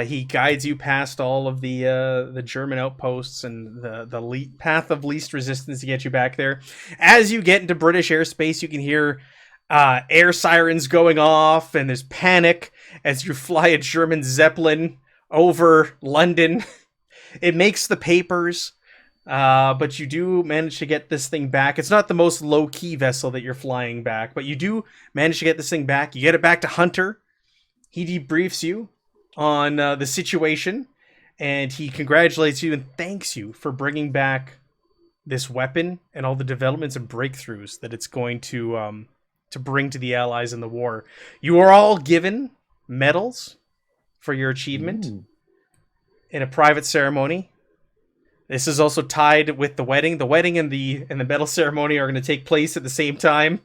He guides you past all of the German outposts and the path of least resistance to get you back there. As you get into British airspace, you can hear air sirens going off, and there's panic as you fly a German Zeppelin over London. It makes the papers, but you do manage to get this thing back. It's not the most low-key vessel that you're flying back, but you do manage to get this thing back. You get it back to Hunter. He debriefs you on the situation, and he congratulates you and thanks you for bringing back this weapon and all the developments and breakthroughs that it's going to bring to the Allies in the war. You are all given medals for your achievement in a private ceremony. This is also tied with the wedding. The wedding and the medal ceremony are going to take place at the same time.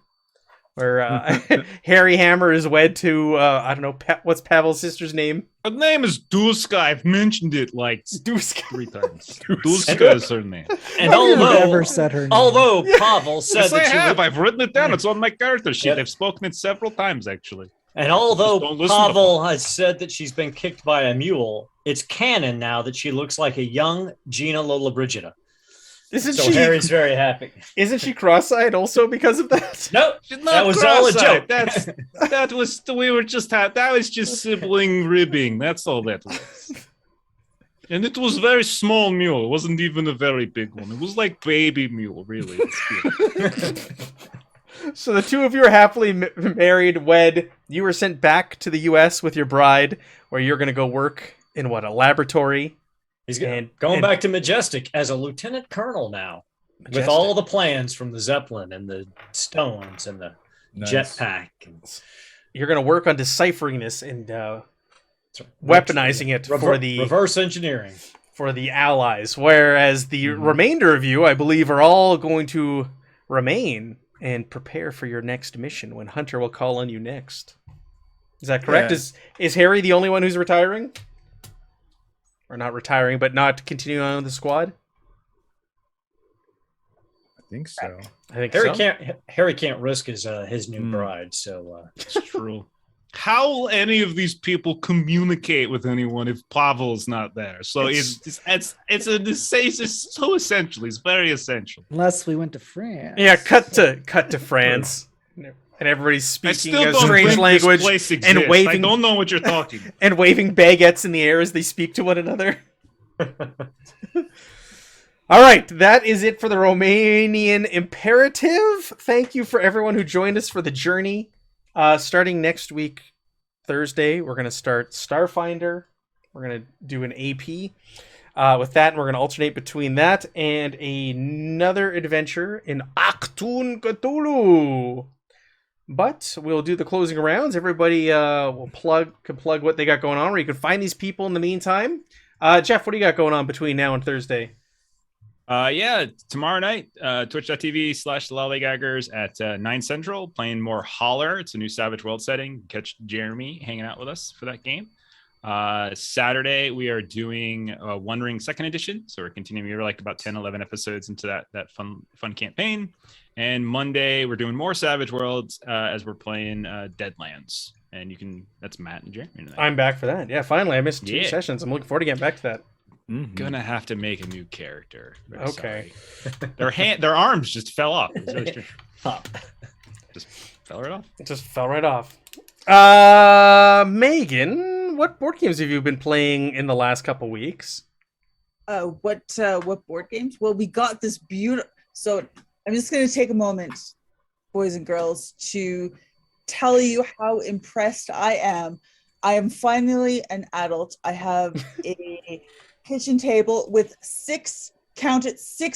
where Harry Hammer is wed to I don't know what's Pavel's sister's name. Her name is Duska. I've mentioned it like Duska. 3 times. Duska is her name. And Have you although ever said her name? although Pavel said Yes, I that she have. would, I've written it down. It's on my character sheet. Yep. I've spoken it several times, actually. and although Just don't listen to Pavel has said that she's been kicked by a mule, it's canon now that she looks like a young Gina Lollobrigida. Isn't So she? Harry's very happy. Isn't she cross-eyed also because of that? Nope, She's not that was all a cross-eyed. joke. That was just sibling ribbing. That's all that was. And it was very small mule. It wasn't even a very big one. It was like baby mule, really. So the two of you are happily married, wed. You were sent back to the U.S. with your bride, where you're going to go work in what, a laboratory? He's And- going and- back to Majestic as a lieutenant colonel now, with Majestic. all the plans from the Zeppelin and the stones and the Nice. jetpack. You're going to work on deciphering this and weaponizing it for the reverse engineering. for the allies, whereas the remainder of you, I believe, are all going to remain and prepare for your next mission when Hunter will call on you next. Is that correct? Yeah. Is Harry the only one who's retiring? Or not retiring, but not continuing on with the squad? I think so. I think Harry so. can't risk his new bride. So It's true. How will any of these people communicate with anyone if Pavel's not there? So it's so essential. It's very essential. Unless we went to France. Yeah, cut to France. And everybody's I speaking still a don't strange think language this place and exists. I waving don't know what you're talking about. and waving baguettes in the air as they speak to one another. All right, that is it for the Romanian Imperative. Thank you for everyone who joined us for the journey. Starting next week, Thursday, we're going to start Starfinder. We're going to do an AP with that, and we're going to alternate between that and another adventure in Achtung, Cthulhu. But we'll do the closing rounds. Everybody can plug what they got going on, where you can find these people in the meantime. Jeff, what do you got going on between now and Thursday? Tomorrow night, twitch.tv/lollygaggers at 9 Central, playing more Holler. It's a new Savage World setting. Catch Jeremy hanging out with us for that game. Saturday, we are doing Wondering 2nd Edition. So we're continuing. We're like about 10, 11 episodes into that fun campaign. And Monday, we're doing more Savage Worlds as we're playing Deadlands. And that's Matt and Jeremy tonight. I'm back for that. Yeah, finally. I missed 2 Yeah. sessions. I'm looking forward to getting back to that. Gonna have to make a new character. Very Okay. sorry. Their arms just fell off. It was really strange. Just fell right off. It just fell right off. Megan, what board games have you been playing in the last couple weeks? What board games? Well, we got this beautiful. So I'm just going to take a moment, boys and girls, to tell you how impressed I am. I am finally an adult. I have a kitchen table with 6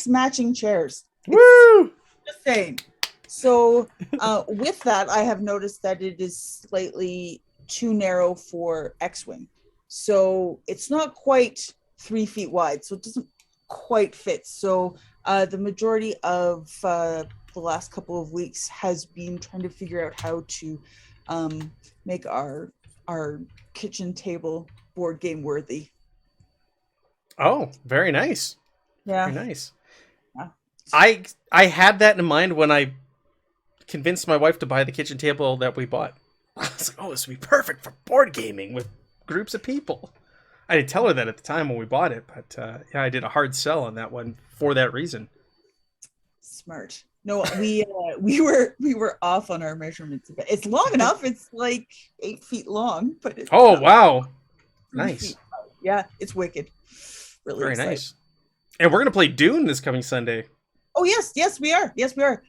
matching chairs. Woo! Just saying. So with that, I have noticed that it is slightly too narrow for X-Wing. So it's not quite 3 feet wide. So it doesn't quite fit. So the majority of the last couple of weeks has been trying to figure out how to make our kitchen table board game worthy. Oh, very nice. Yeah. Very nice. Yeah. I had that in mind when I convinced my wife to buy the kitchen table that we bought. I was like, oh, this would be perfect for board gaming with groups of people. I didn't tell her that at the time when we bought it, but yeah, I did a hard sell on that one for that reason. Smart. No, we were off on our measurements a bit. It's long enough. It's like 8 feet long, but it's Oh, not wow. 3 Nice. feet wide. Yeah, it's wicked. Really Very excited. nice. And we're going to play Dune this coming Sunday. Oh yes, we are. Yes, we are.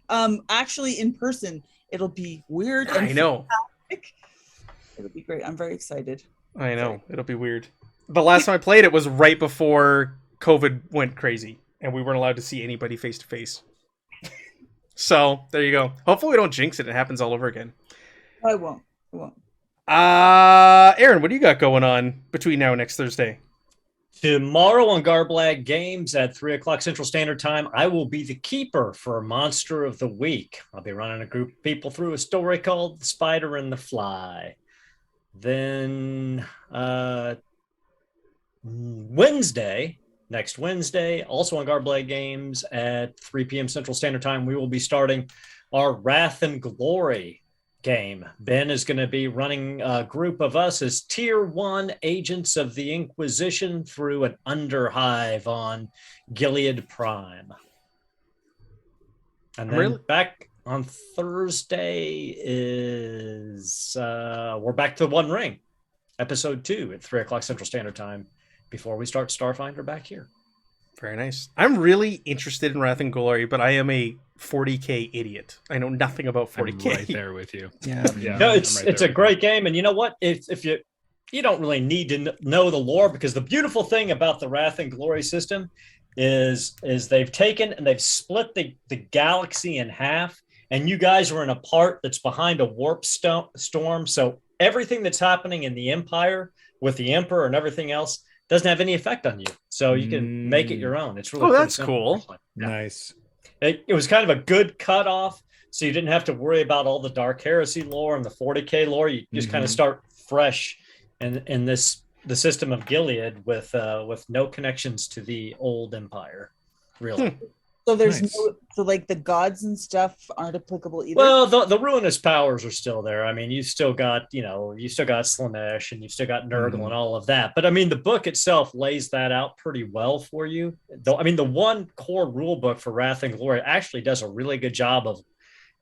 Actually, in person, it'll be weird. And I know. fantastic. It'll be great. I'm very excited. I know. It'll be weird. The last time I played it was right before COVID went crazy and we weren't allowed to see anybody face to face. So there you go. Hopefully we don't jinx it. It happens all over again. I won't. Aaron, what do you got going on between now and next Thursday? Tomorrow on Garblag Games at 3 o'clock Central Standard Time, I will be the keeper for Monster of the Week. I'll be running a group of people through a story called The Spider and the Fly. Then next Wednesday, also on Garblag Games at 3 p.m. Central Standard Time, we will be starting our Wrath and Glory game. Ben is going to be running a group of us as tier 1 agents of the Inquisition through an underhive on Gilead Prime. And then back on Thursday is we're back to One Ring, episode 2 at 3 o'clock Central Standard Time before we start Starfinder back here. Very nice. I'm really interested in Wrath and Glory, but I am a 40k idiot. I know nothing about 40k. I'm right there with you. Yeah. No, it's a great game, and you know what? If you don't really need to know the lore, because the beautiful thing about the Wrath and Glory system is they've taken and they've split the galaxy in half, and you guys are in a part that's behind a warp storm, so everything that's happening in the Empire with the Emperor and everything else doesn't have any effect on you, so you can make it your own. It's really that's cool. Yeah. Nice. It was kind of a good cutoff, so you didn't have to worry about all the Dark Heresy lore and the 40k lore. You just kind of start fresh in the system of Gilead with no connections to the old Empire, really. So there's Nice. so like the gods and stuff aren't applicable either. Well, the ruinous powers are still there. I mean, you still got Slanesh and you've still got Nurgle and all of that. But I mean, the book itself lays that out pretty well for you. Though, I mean, the one core rule book for Wrath and Glory actually does a really good job of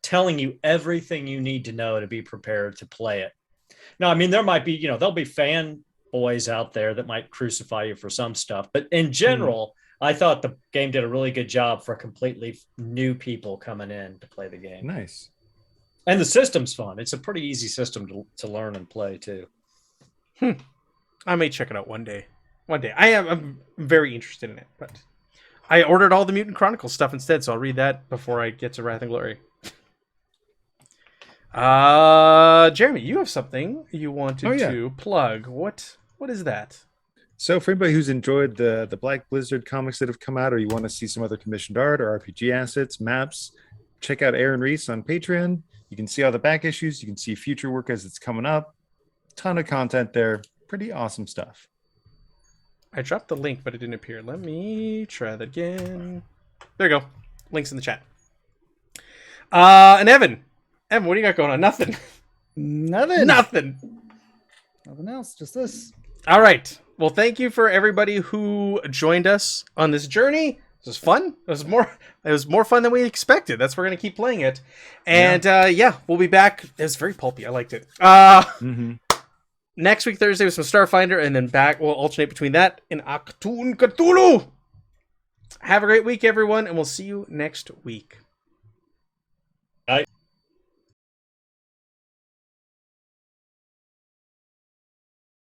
telling you everything you need to know to be prepared to play it. Now, I mean, there might be, there'll be fanboys out there that might crucify you for some stuff, but in general, I thought the game did a really good job for completely new people coming in to play the game. Nice. And the system's fun. It's a pretty easy system to learn and play too. I may check it out one day. I'm very interested in it, but I ordered all the Mutant Chronicles stuff instead, so I'll read that before I get to Wrath and Glory. Jeremy, you have something you wanted to plug. What is that? So for anybody who's enjoyed the Black Blizzard comics that have come out, or you want to see some other commissioned art or RPG assets, maps, check out Aaron Reese on Patreon. You can see all the back issues. You can see future work as it's coming up. Ton of content there. Pretty awesome stuff. I dropped the link, but it didn't appear. Let me try that again. There you go. Links in the chat. And Evan, what do you got going on? Nothing. Nothing. Nothing. Nothing else. Just this. All right. Well, thank you for everybody who joined us on this journey. This was fun. It was more fun than we expected. That's why we're gonna keep playing it. And we'll be back. It was very pulpy. I liked it. Next week Thursday with some Starfinder, and then back we'll alternate between that and Achtung, Cthulhu. Have a great week, everyone, and we'll see you next week.